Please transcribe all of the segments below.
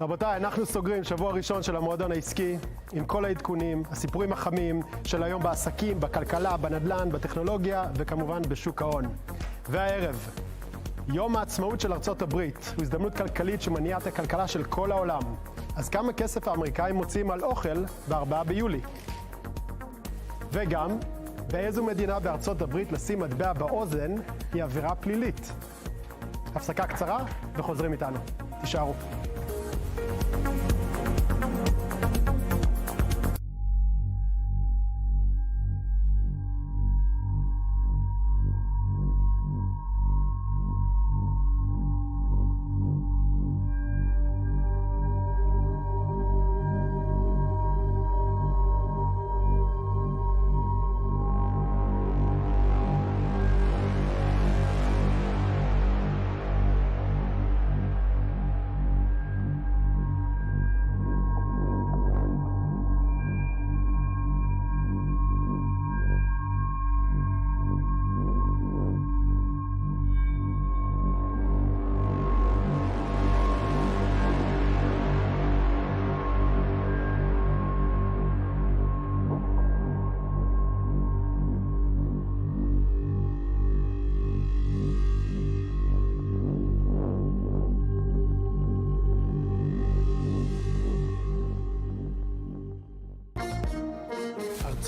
רבותיי, אנחנו סוגרים שבוע ראשון של המועדון העסקי עם כל העדכונים, הסיפורים החמים של היום בעסקים, בכלכלה, בנדל"ן, בטכנולוגיה וכמובן בשוק ההון. והערב, יום העצמאות של ארצות הברית הוא הזדמנות כלכלית שמניעה את הכלכלה של כל העולם. אז כמה כסף האמריקאים מוצאים על אוכל ב4 ביולי? וגם, באיזו מדינה בארצות הברית לשים מטבע באוזן היא עבירה פלילית? הפסקה קצרה וחוזרים איתנו. תישארו.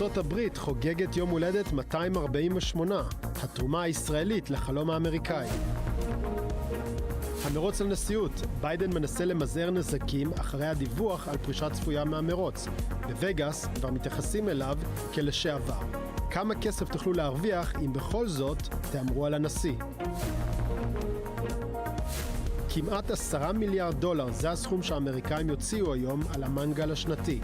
ארצות הברית חוגגת יום הולדת 248, התרומה הישראלית לחלום האמריקאי. המרוץ לנשיאות, ביידן מנסה למזער נזקים אחרי הדיווח על פרישה צפויה מהמרוץ. בווגאס כבר מתייחסים אליו כלשעבר. כמה כסף תוכלו להרוויח אם בכל זאת תאמרו על הנשיא? כמעט 10 מיליארד דולר זה הסכום שהאמריקאים יוציאו היום על המנגל השנתי.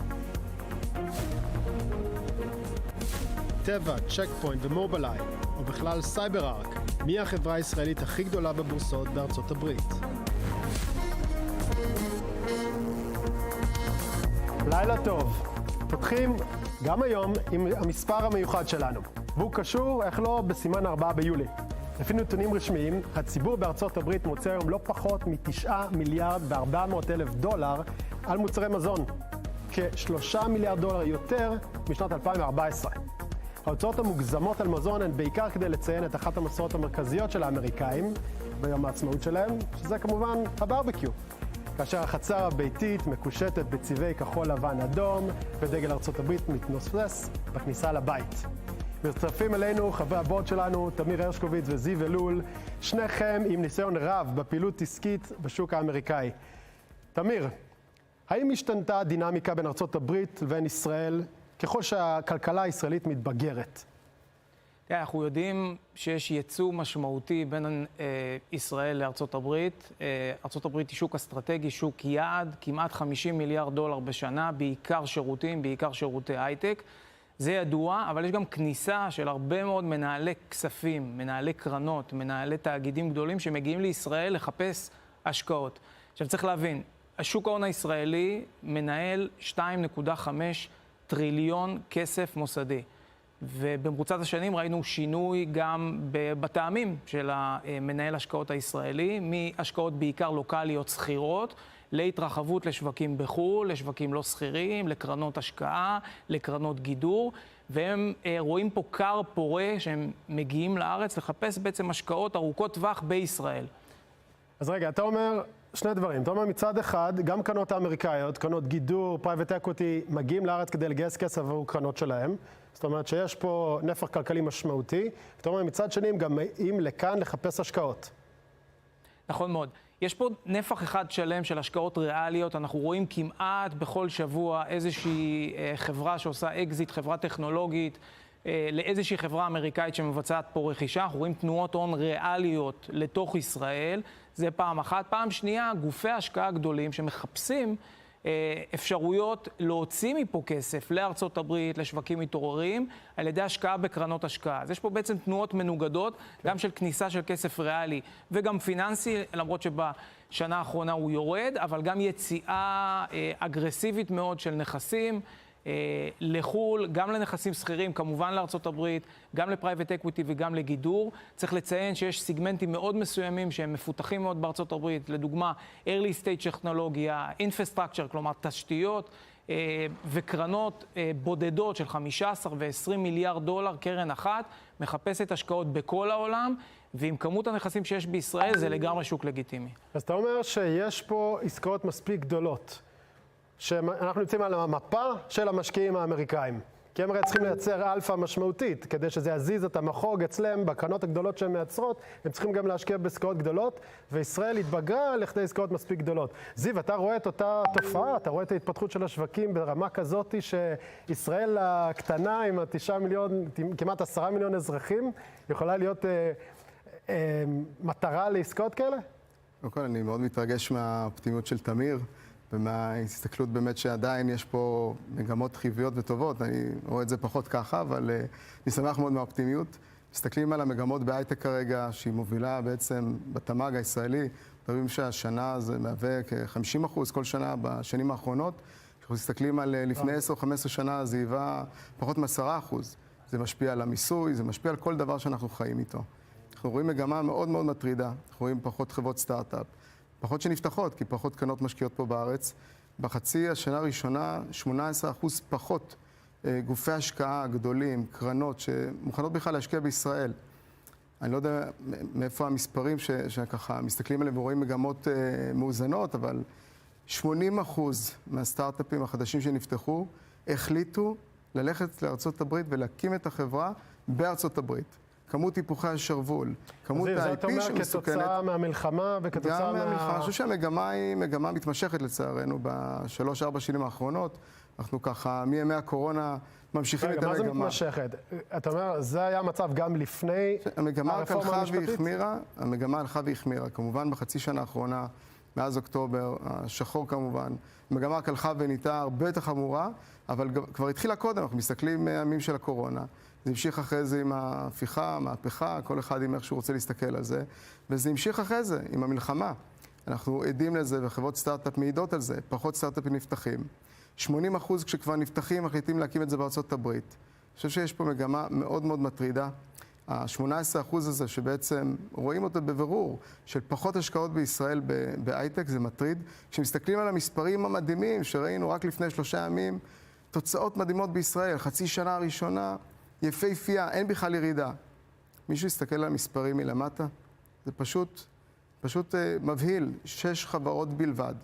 טבע, צ'ק פוינט ומובילאיי, או בכלל סייברארק, מי החברה הישראלית הכי גדולה בבורסות בארצות הברית? לילה טוב. פותחים גם היום עם המספר המיוחד שלנו, והוא קשור, איך לא, בסימן 4 ביולי. לפי נתונים רשמיים, הציבור בארצות הברית מוצא היום לא פחות מ9 מיליארד ו400 אלף דולר על מוצרי מזון, כ3 מיליארד דולר יותר משנת 2014. ההוצאות המוגזמות על מזון הן בעיקר כדי לציין את אחת המסורות המרכזיות של האמריקאים ביום העצמאות שלהם, שזה כמובן הברבקיו. כאשר החצר הביתית מקושטת בצבעי כחול לבן אדום ודגל ארצות הברית מתנוסס בכניסה לבית. מצטרפים אלינו חברי הבורד שלנו, תמיר הרשקוביץ וזיו אלול, שניכם עם ניסיון רב בפעילות עסקית בשוק האמריקאי. תמיר, האם השתנתה הדינמיקה בין ארצות הברית לבין ישראל ככל שהכלכלה הישראלית מתבגרת? אנחנו יודעים שיש ייצוא משמעותי בין ישראל לארצות הברית. ארצות הברית היא שוק אסטרטגי, שוק יעד, כמעט 50 מיליארד דולר בשנה, בעיקר שירותים, בעיקר שירותי הייטק. זה ידוע, אבל יש גם כניסה של הרבה מאוד מנהלי כספים, מנהלי קרנות, מנהלי תאגידים גדולים שמגיעים לישראל לחפש השקעות. עכשיו צריך להבין, השוק ההון הישראלי מנהל 2.5 טריליון כסף מוסדי. ובמרוצת השנים ראינו שינוי גם בטעמים של המנהל השקעות הישראלי, מהשקעות בעיקר לוקליות סחירות, להתרחבות לשווקים בחו"ל, לשווקים לא סחירים, לקרנות השקעה, לקרנות גידור, והם רואים פה קר פורה שהם מגיעים לארץ לחפש בעצם השקעות ארוכות טווח בישראל. אז רגע, אתה אומר שני דברים. אתה אומר מצד אחד, גם קרנות האמריקאיות, קרנות גידור, פרייבט אקוויטי, מגיעים לארץ כדי לגייס כסף עבור קרנות שלהם. זאת אומרת שיש פה נפח כלכלי משמעותי. אתה אומר מצד שני, הם גם באים לכאן לחפש השקעות. נכון מאוד. יש פה נפח אחד שלם של השקעות ריאליות. אנחנו רואים כמעט בכל שבוע איזושהי חברה שעושה אקזיט, חברה טכנולוגית, לאיזושהי חברה אמריקאית שמבצעת פה רכישה. אנחנו רואים תנועות הון ריאליות לתוך ישראל. זה פעם אחת. פעם שנייה, גופי השקעה גדולים שמחפשים אפשרויות להוציא מפה כסף לארצות הברית, לשווקים מתעוררים, על ידי השקעה בקרנות השקעה. אז יש פה בעצם תנועות מנוגדות, גם של כניסה של כסף ריאלי וגם פיננסי, למרות שבשנה האחרונה הוא יורד, אבל גם יציאה אגרסיבית מאוד של נכסים, לחול, גם לנכסים סחירים, כמובן לארצות הברית, גם לפרייבט אקוויטי וגם לגידור. צריך לציין שיש סיגמנטים מאוד מסוימים שהם מפותחים מאוד בארצות הברית, לדוגמה, early stage טכנולוגיה, infrastructure, כלומר תשתיות, וקרנות בודדות של 15 ו-20 מיליארד דולר, קרן אחת, מחפשת השקעות בכל העולם, ועם כמות הנכסים שיש בישראל זה לגמרי שוק לגיטימי. אז אתה אומר שיש פה עסקאות מספיק גדולות, שאנחנו נמצאים על המפה של המשקיעים האמריקאים. כי הם הרי צריכים לייצר אלפא משמעותית, כדי שזה יזיז את המחוג אצלם בקרנות הגדולות שהן מייצרות, הם צריכים גם להשקיע בעסקאות גדולות, וישראל התבגרה לכדי עסקאות מספיק גדולות. זיו, אתה רואה את אותה תופעה, אתה רואה את ההתפתחות של השווקים ברמה כזאת שישראל הקטנה עם 9 מיליון, כמעט 10 מיליון אזרחים, יכולה להיות מטרה לעסקאות כאלה? קודם כל, אני מאוד מתרגש מהאופטימיות של תמיר. ומההסתכלות באמת שעדיין יש פה מגמות חיוביות וטובות, אני רואה את זה פחות ככה, אבל אני שמח מאוד מהאופטימיות. מסתכלים על המגמות בהייטק כרגע, שהיא מובילה בעצם בתמ"ג הישראלי, רואים שהשנה זה מהווה כ-50% כל שנה בשנים האחרונות. אנחנו מסתכלים על לפני 10 או 15 שנה, זה היווה פחות מ10%. זה משפיע על המיסוי, זה משפיע על כל דבר שאנחנו חיים איתו. אנחנו רואים מגמה מאוד מאוד מטרידה, אנחנו רואים פחות חברות סטארט-אפ. פחות שנפתחות, כי פחות קרנות משקיעות פה בארץ. בחצי השנה הראשונה, 18% פחות גופי השקעה גדולים, קרנות שמוכנות בכלל להשקיע בישראל. אני לא יודע מאיפה המספרים שככה מסתכלים עליהם ורואים מגמות מאוזנות, אבל 80% מהסטארט-אפים החדשים שנפתחו החליטו ללכת לארצות הברית ולהקים את החברה בארצות הברית. כמות היפוכי השרוול, כמות ה-IP שמסוכנת. כתוצאה מהמלחמה וכתוצאה מהמלחמה. אני חושב שהמגמה היא מגמה מתמשכת לצערנו ב3-4 שנים האחרונות. אנחנו ככה, מימי הקורונה, ממשיכים את המגמה. מה זה מתמשכת? אתה אומר, זה היה המצב גם לפני הרפורמה המשפטית? המגמה הלכה והחמירה. כמובן בחצי שנה האחרונה, מאז אוקטובר, השחור כמובן, המגמה הלכה ונהייתה הרבה יותר חמורה, אבל כבר התחילה קודם, אנחנו מסתכלים מהימים של הקורונה. זה המשיך אחרי זה עם ההפיכה, המהפכה, כל אחד עם איך שהוא רוצה להסתכל על זה, וזה המשיך אחרי זה עם המלחמה. אנחנו עדים לזה, וחברות סטארט-אפ מעידות על זה, פחות סטארט-אפים נפתחים. 80% כשכבר נפתחים, מחליטים להקים את זה בארצות הברית. אני חושב שיש פה מגמה מאוד מאוד מטרידה. ה-18% הזה שבעצם רואים אותו בבירור, של פחות השקעות בישראל בהייטק, זה מטריד. כשמסתכלים על המספרים המדהימים שראינו רק לפני 3 ימים, תוצאות מדהימות בישראל, חצי שנה הראשונה, יפהפייה, אין בכלל ירידה. מישהו יסתכל על המספרים מלמטה? זה פשוט מבהיל. 6 חברות בלבד.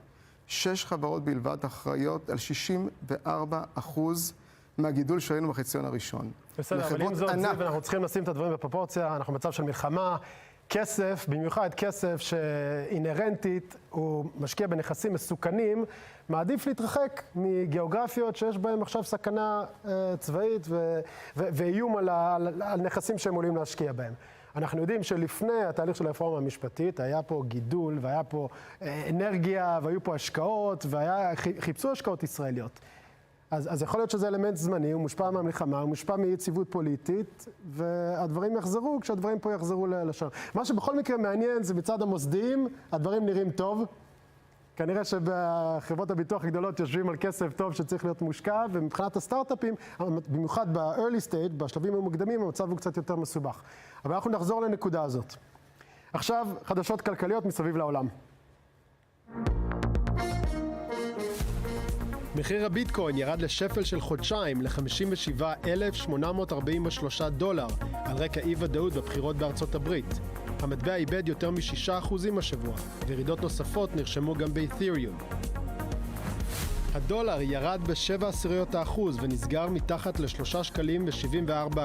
6 חברות בלבד אחראיות על 64% מהגידול שראינו בחציון הראשון. בסדר, אבל אם זאת זיו, אנחנו צריכים לשים את הדברים בפרופורציה, אנחנו במצב של מלחמה, כסף, במיוחד כסף שאינרנטית הוא משקיע בנכסים מסוכנים, מעדיף להתרחק מגיאוגרפיות שיש בהם עכשיו סכנה צבאית ואיום על נכסים שהם עולים להשקיע בהם. אנחנו יודעים שלפני התהליך של הרפורמה המשפטית היה פה גידול והיה פה אנרגיה והיו פה השקעות וחיפשו השקעות ישראליות. אז יכול להיות שזה אלמנט זמני, הוא מושפע מהמלחמה, הוא מושפע מיציבות פוליטית, והדברים יחזרו כשהדברים פה יחזרו לשם. מה שבכל מקרה מעניין זה מצד המוסדיים, הדברים נראים טוב. כנראה שבחברות הביטוח הגדולות יושבים על כסף טוב שצריך להיות מושקע, ומבחינת הסטארט-אפים, במיוחד ב-early stage, בשלבים המוקדמים, המצב הוא קצת יותר מסובך. אבל אנחנו נחזור לנקודה הזאת. עכשיו, חדשות כלכליות מסביב לעולם. מחיר הביטקוין ירד לשפל של חודשיים ל$57,843 על רקע אי-ודאות בבחירות בארצות הברית. המטבע איבד יותר מ6% השבוע, וירידות נוספות נרשמו גם באת'ריום. הדולר ירד ב0.7% ונסגר מתחת ל$3.74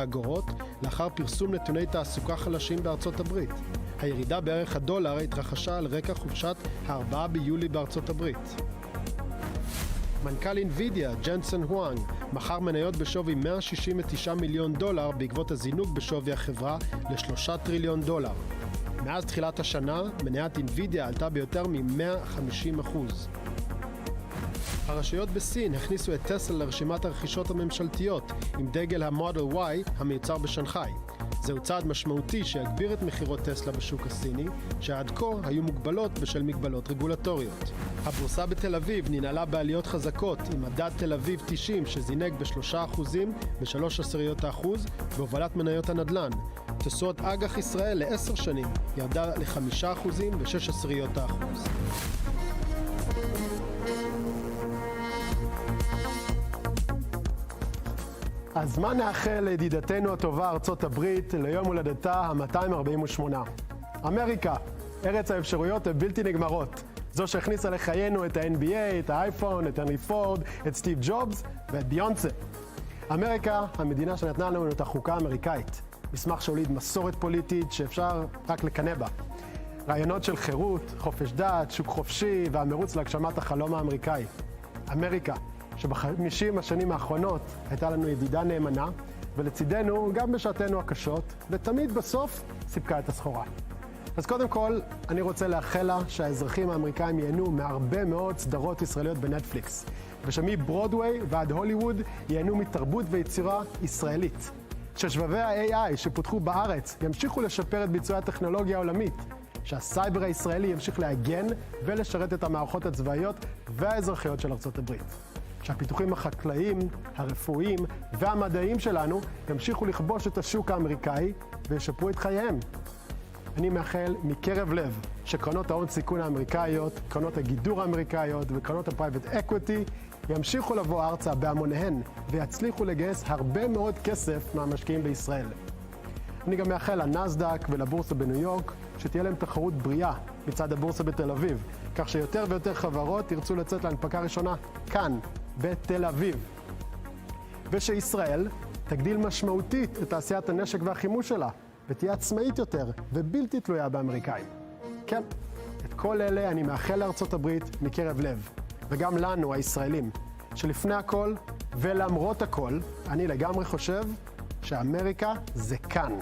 לאחר פרסום נתוני תעסוקה חלשים בארצות הברית. הירידה בערך הדולר התרחשה על רקע חופשת ה-4 ביולי בארצות הברית. מנכ"ל אינווידיה, ג'נסן הואנג, מכר מניות בשווי $169 מיליון בעקבות הזינוק בשווי החברה ל$3 טריליון. מאז תחילת השנה, מניית אינווידיה עלתה ביותר מ-150%. הרשויות בסין הכניסו את טסלה לרשימת הרכישות הממשלתיות עם דגל המודל Y המיוצר בשנגחאי. זהו צעד משמעותי שיגביר את מחירות טסלה בשוק הסיני, שעד כה היו מוגבלות בשל מגבלות רגולטוריות. הבורסה בתל אביב ננעלה בעליות חזקות, עם מדד תל אביב 90 שזינק ב3% ב0.3% בהובלת מניות הנדל"ן. תשואת אג"ח ישראל ל10 שנים ירדה ל5% ב0.6%. אז מה נאחל לידידתנו הטובה ארצות הברית ליום הולדתה ה-248? אמריקה, ארץ האפשרויות הבלתי נגמרות. זו שהכניסה לחיינו את ה-NBA, את האייפון, את הנרי פורד, את סטיב ג'ובס ואת ביונסה. אמריקה, המדינה שנתנה לנו את החוקה האמריקאית. מסמך שהוליד מסורת פוליטית שאפשר רק לקנא בה. רעיונות של חירות, חופש דת, שוק חופשי והמרוץ להגשמת החלום האמריקאי. אמריקה, שב50 השנים האחרונות הייתה לנו ידידה נאמנה, ולצידנו גם בשעתנו הקשות, ותמיד בסוף סיפקה את הסחורה. אז קודם כל, אני רוצה לאחל לה שהאזרחים האמריקאים ייהנו מהרבה מאוד סדרות ישראליות בנטפליקס, ושמברודוויי ועד הוליווד ייהנו מתרבות ויצירה ישראלית. ששבבי ה-AI שפותחו בארץ ימשיכו לשפר את ביצועי הטכנולוגיה העולמית, שהסייבר הישראלי ימשיך להגן ולשרת את המערכות הצבאיות והאזרחיות של ארצות הברית. שהפיתוחים החקלאיים, הרפואיים והמדעיים שלנו ימשיכו לכבוש את השוק האמריקאי וישפרו את חייהם. אני מאחל מקרב לב שקרנות ההון סיכון האמריקאיות, קרנות הגידור האמריקאיות וקרנות הפרייבט אקוויטי ימשיכו לבוא ארצה בהמוניהן ויצליחו לגייס הרבה מאוד כסף מהמשקיעים בישראל. אני גם מאחל לנסדק ולבורסה בניו יורק שתהיה להם תחרות בריאה מצד הבורסה בתל אביב, כך שיותר ויותר חברות ירצו לצאת להנפקה ראשונה כאן, בתל אביב. ושישראל תגדיל משמעותית את תעשיית הנשק והחימוש שלה, ותהיה עצמאית יותר ובלתי תלויה באמריקאים. כן, את כל אלה אני מאחל לארצות הברית מקרב לב, וגם לנו, הישראלים, שלפני הכל ולמרות הכל, אני לגמרי חושב שאמריקה זה כאן.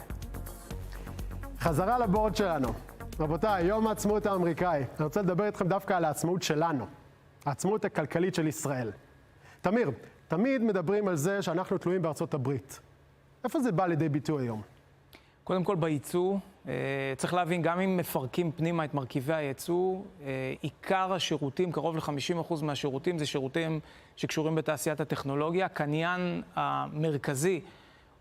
חזרה לבורד שלנו. רבותיי, יום העצמאות האמריקאי. אני רוצה לדבר איתכם דווקא על העצמאות שלנו. העצמאות הכלכלית של ישראל. תמיר, תמיד מדברים על זה שאנחנו תלויים בארצות הברית. איפה זה בא לידי ביטוי היום? קודם כל בייצוא, צריך להבין, גם אם מפרקים פנימה את מרכיבי הייצוא, עיקר השירותים, קרוב ל-50% מהשירותים, זה שירותים שקשורים בתעשיית הטכנולוגיה. קניין המרכזי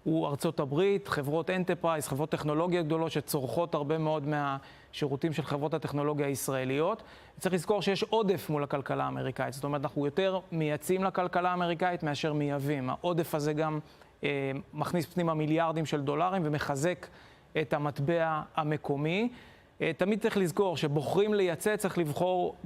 הוא ארצות הברית, חברות אנטרפרייז, חברות טכנולוגיה גדולות שצורכות הרבה מאוד מהשירותים של חברות הטכנולוגיה הישראליות. צריך לזכור שיש עודף מול הכלכלה האמריקאית, זאת אומרת, אנחנו יותר מייצאים לכלכלה האמריקאית מאשר מייבאים. העודף הזה גם מכניס פנימה מיליארדים של דולרים ומחזק את המטבע המקומי. תמיד צריך לזכור שבוחרים לייצא, צריך לבחור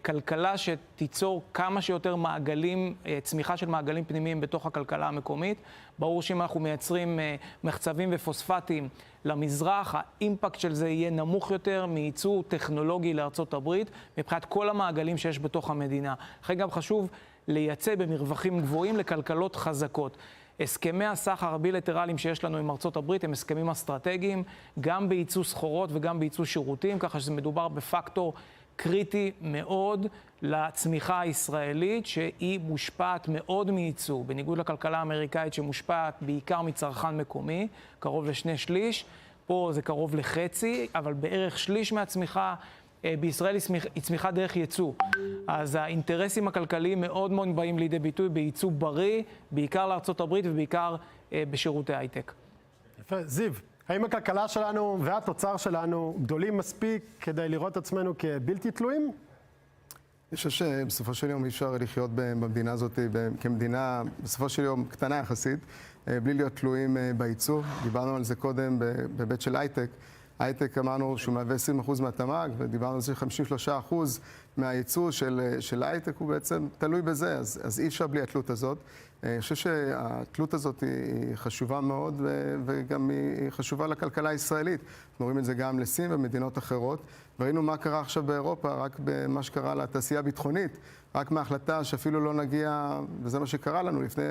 כלכלה שתיצור כמה שיותר מעגלים, צמיחה של מעגלים פנימיים בתוך הכלכלה המקומית. ברור שאם אנחנו מייצרים מחצבים ופוספטים למזרח, האימפקט של זה יהיה נמוך יותר מייצור טכנולוגי לארצות הברית, מבחינת כל המעגלים שיש בתוך המדינה. לכן גם חשוב לייצא במרווחים גבוהים לכלכלות חזקות. הסכמי הסחר הבילטרליים שיש לנו עם ארצות הברית הם הסכמים אסטרטגיים, גם בייצוא סחורות וגם בייצוא שירותים, ככה שזה מדובר בפקטור קריטי מאוד לצמיחה הישראלית, שהיא מושפעת מאוד מייצוא, בניגוד לכלכלה האמריקאית שמושפעת בעיקר מצרכן מקומי, קרוב ל2/3, פה זה קרוב לחצי, אבל בערך שליש מהצמיחה בישראל היא צמיחה דרך ייצוא. אז האינטרסים הכלכליים מאוד מאוד באים לידי ביטוי בייצוא בריא, בעיקר לארצות הברית ובעיקר בשירותי הייטק. יפה. זיו, האם הכלכלה שלנו והתוצר שלנו גדולים מספיק כדי לראות עצמנו כבלתי תלויים? אני חושב שבסופו של יום אי אפשר לחיות במדינה הזאת כמדינה, בסופו של יום קטנה יחסית, בלי להיות תלויים בייצוא. דיברנו על זה קודם בהיבט של הייטק. הייטק אמרנו שהוא מהווה 20% מהתמ"ג, ודיברנו על זה 53% מהייצוא של הייטק הוא בעצם תלוי בזה, אז אי אפשר בלי התלות הזאת. אני חושב שהתלות הזאת היא חשובה מאוד, וגם היא חשובה לכלכלה הישראלית. אנחנו רואים את זה גם לסין ומדינות אחרות, וראינו מה קרה עכשיו באירופה, רק במה שקרה לתעשייה הביטחונית, רק מההחלטה שאפילו לא נגיע, וזה מה שקרה לנו לפני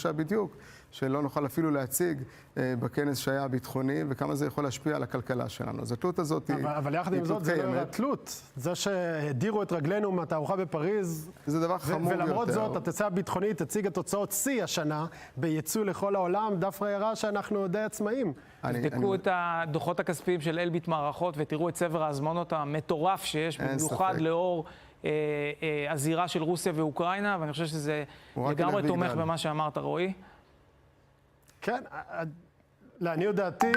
2-3 בדיוק, שלא נוכל אפילו להציג בכנס שהיה ביטחוני, וכמה זה יכול להשפיע על הכלכלה שלנו. אז התלות הזאת היא... אבל יחד עם זאת, זה לא התלות. זה שהדירו את רגלינו מהתערוכה בפריז, זה דבר חמור יותר. ולמרות זאת, התעשייה הביטחונית תציג את תוצאות שיא השנה בייצוא לכל העולם, דווקא הראה שאנחנו די עצמאים. תבדקו את הדוחות הכספיים של אלביט מערכות ותראו את צבר ההזמנות המטורף שיש, במיוחד לאור הזירה של רוסיה ואוקראינה, ואני חושב שזה לגמרי תומך במה שאמרת, רועי. כן, לעניות דעתי,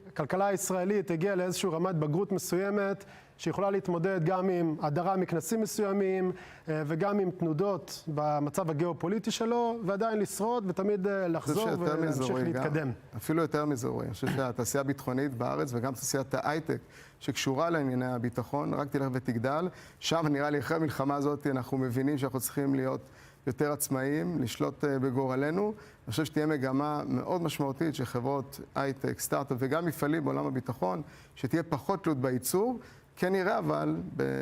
הכלכלה הישראלית הגיעה לאיזושהי רמת בגרות מסוימת, שיכולה להתמודד גם עם הדרה מכנסים מסוימים, וגם עם תנודות במצב הגיאופוליטי שלו, ועדיין לשרוד ותמיד לחזור ולהמשיך להתקדם. אפילו יותר מזה, רועי. אני חושב שהתעשייה הביטחונית בארץ וגם תעשיית ההייטק שקשורה לענייני הביטחון, רק תלך ותגדל. שם נראה לי אחרי המלחמה הזאת אנחנו מבינים שאנחנו צריכים להיות יותר עצמאיים, לשלוט בגורלנו. אני חושב שתהיה מגמה מאוד משמעותית של חברות הייטק, סטארט-אפ וגם מפעלים בעולם הביטחון, שתהיה פחות תלות בייצור. כן נראה, אבל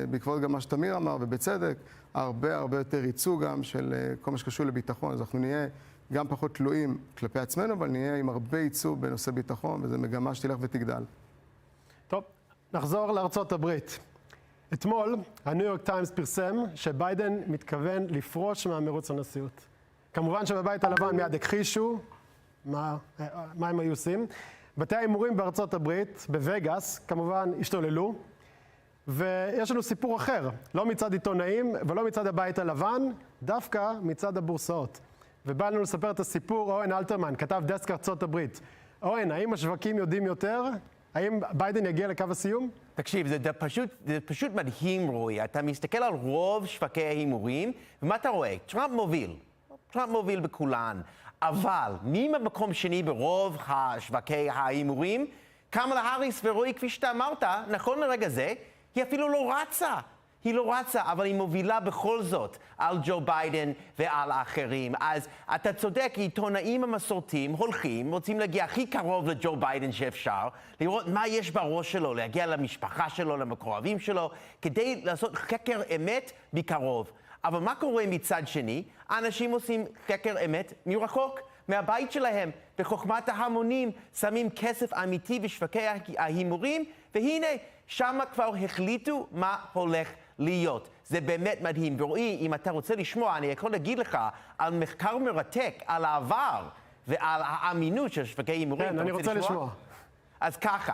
בעקבות גם מה שתמיר אמר, ובצדק, הרבה יותר ייצוא גם של כל מה שקשור לביטחון. אז אנחנו נהיה גם פחות תלויים כלפי עצמנו, אבל נהיה עם הרבה ייצוא בנושא ביטחון, וזו מגמה שתלך ותגדל. טוב, נחזור לארצות הברית. אתמול, הניו יורק טיימס פרסם שביידן מתכוון לפרוש מהמרוץ הנשיאות. כמובן שבבית הלבן מיד הכחישו מה הם היו עושים. בתי ההימורים בארצות הברית, בווגאס, כמובן השתוללו. ויש לנו סיפור אחר, לא מצד עיתונאים ולא מצד הבית הלבן, דווקא מצד הבורסאות. ובא לנו לספר את הסיפור אוהן אלתרמן, כתב דסק ארצות הברית. אוהן, האם השווקים יודעים יותר? האם ביידן יגיע לקו הסיום? תקשיב, זה פשוט מדהים, רועי. אתה מסתכל על רוב שווקי ההימורים, ומה אתה רואה? טראמפ מוביל בכולן. אבל מי במקום שני ברוב שווקי ההימורים? קמלה האריס ורועי, כפי שאתה אמרת, נכון לרגע זה, היא אפילו לא רצה. היא לא רצה, אבל היא מובילה בכל זאת על ג'ו ביידן ועל האחרים. אז אתה צודק, עיתונאים המסורתיים הולכים, רוצים להגיע הכי קרוב לג'ו ביידן שאפשר, לראות מה יש בראש שלו, להגיע למשפחה שלו, למקורבים שלו, כדי לעשות חקר אמת מקרוב. אבל מה קורה מצד שני? האנשים עושים חקר אמת מרחוק, מהבית שלהם, בחוכמת ההמונים, שמים כסף אמיתי בשווקי ההימורים, והנה, שם כבר החליטו מה הולך להיות. זה באמת מדהים. ורועי, אם אתה רוצה לשמוע, אני יכול להגיד לך על מחקר מרתק, על העבר ועל האמינות של שווקי הימורים. כן, אני רוצה לשמוע. אז ככה,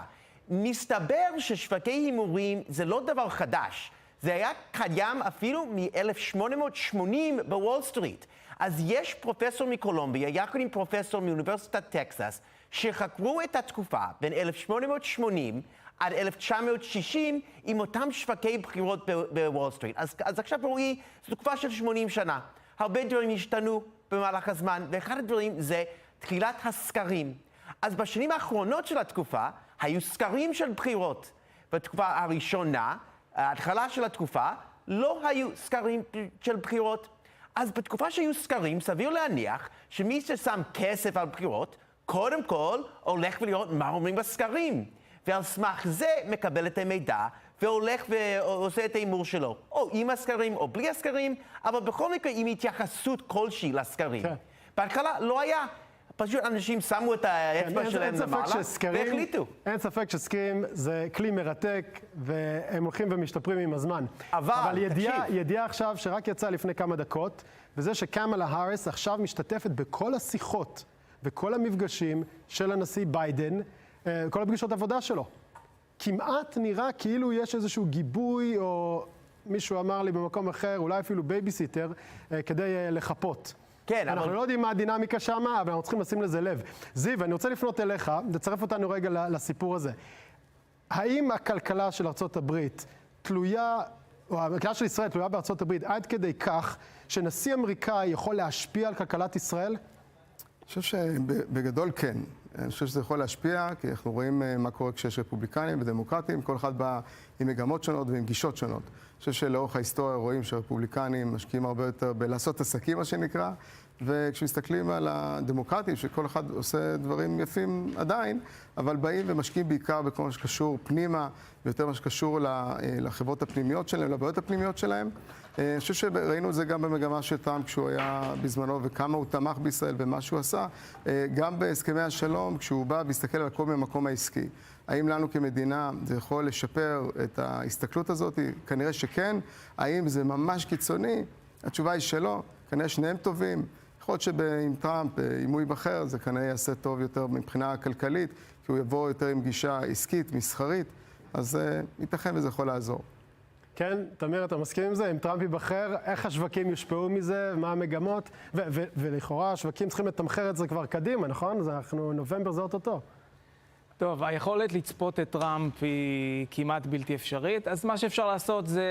מסתבר ששווקי הימורים זה לא דבר חדש. זה היה קיים אפילו מ-1880 בוול סטריט. אז יש פרופסור מקולומביה, יחד עם פרופסור מאוניברסיטת טקסס, שחקרו את התקופה בין 1880 עד 1960 עם אותם שווקי בחירות בוול סטריט. אז עכשיו רואי, זו תקופה של 80 שנה. הרבה דברים השתנו במהלך הזמן, ואחד הדברים זה תחילת הסקרים. אז בשנים האחרונות של התקופה היו סקרים של בחירות. בתקופה הראשונה, ההתחלה של התקופה, לא היו סקרים של בחירות. אז בתקופה שהיו סקרים, סביר להניח שמי ששם כסף על בחירות, קודם כל הולך ולראות מה אומרים בסקרים. ועל סמך זה מקבל את המידע והולך ועושה את האימור שלו. או עם הסקרים או בלי הסקרים, אבל בכל מקרה עם התייחסות כלשהי לסקרים. כן. בהתחלה לא היה. פשוט אנשים שמו את האצבע שלהם למעלה והחליטו. אין ספק שסקרים זה כלי מרתק והם הולכים ומשתפרים עם הזמן. אבל ידיעה עכשיו שרק יצאה לפני כמה דקות, וזה שקמלה האריס עכשיו משתתפת בכל השיחות וכל המפגשים של הנשיא ביידן, כל הפגישות עבודה שלו. כמעט נראה כאילו יש איזשהו גיבוי, או מישהו אמר לי במקום אחר, אולי אפילו בייביסיטר, כדי לחפות. כן, אנחנו לא יודעים מה הדינמיקה שם, אבל אנחנו צריכים לשים לזה לב. זיו, אני רוצה לפנות אליך, לצרף אותנו רגע לסיפור הזה. האם הכלכלה של ארצות הברית תלויה, או הכלכלה של ישראל תלויה בארצות הברית, עד כדי כך שנשיא אמריקאי יכול להשפיע על כלכלת ישראל? אני חושב שבגדול כן. אני חושב שזה יכול להשפיע, כי אנחנו רואים מה קורה כשיש רפובליקנים ודמוקרטים, כל אחד בא עם מגמות שונות ועם גישות שונות. אני חושב שלאורך ההיסטוריה רואים שרפובליקנים משקיעים הרבה יותר בלעשות עסקים, מה שנקרא, וכשמסתכלים על הדמוקרטים, שכל אחד עושה דברים יפים עדיין, אבל באים ומשקיעים בעיקר בכל מה שקשור פנימה, ויותר מה שקשור לחברות הפנימיות שלהם, לבעיות הפנימיות שלהם. אני חושב שראינו את זה גם במגמה של טראמפ כשהוא היה בזמנו, וכמה הוא תמך בישראל ומה שהוא עשה, גם בהסכמי השלום, כשהוא בא והסתכל על הכל מהמקום העסקי. האם לנו כמדינה זה יכול לשפר את ההסתכלות הזאת? כנראה שכן. האם זה ממש קיצוני? התשובה היא שלא. כנראה שניהם טובים. יכול יכול להיות שעם טראמפ, אם הוא ייבחר, זה כנראה יעשה טוב יותר מבחינה כלכלית, כי הוא יבוא יותר עם גישה עסקית, מסחרית, אז ייתכן וזה יכול לעזור. כן, תמיר, אתה מסכים עם זה? אם טראמפ ייבחר, איך השווקים יושפעו מזה, מה המגמות? ולכאורה, השווקים צריכים לתמחר את זה כבר קדימה, נכון? אנחנו, נובמבר זה אוטוטו. טוב, היכולת לצפות את טראמפ היא כמעט בלתי אפשרית, אז מה שאפשר לעשות זה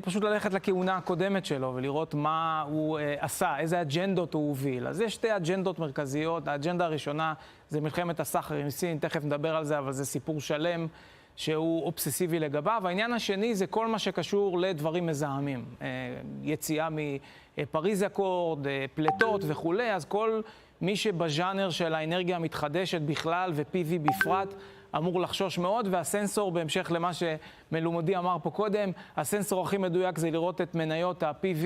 פשוט ללכת לכהונה הקודמת שלו ולראות מה הוא עשה, איזה אג'נדות הוא הוביל. אז יש שתי אג'נדות מרכזיות. האג'נדה הראשונה זה מלחמת הסחר עם סין, תכף נדבר על זה, אבל זה סיפור שלם שהוא אובססיבי לגביו. העניין השני זה כל מה שקשור לדברים מזהמים, יציאה מפריז אקורד, פלטות וכולי, אז כל מי שבז'אנר של האנרגיה המתחדשת בכלל ו-PV בפרט אמור לחשוש מאוד, והסנסור, בהמשך למה שמלומדי אמר פה קודם, הסנסור הכי מדויק זה לראות את מניות ה-PV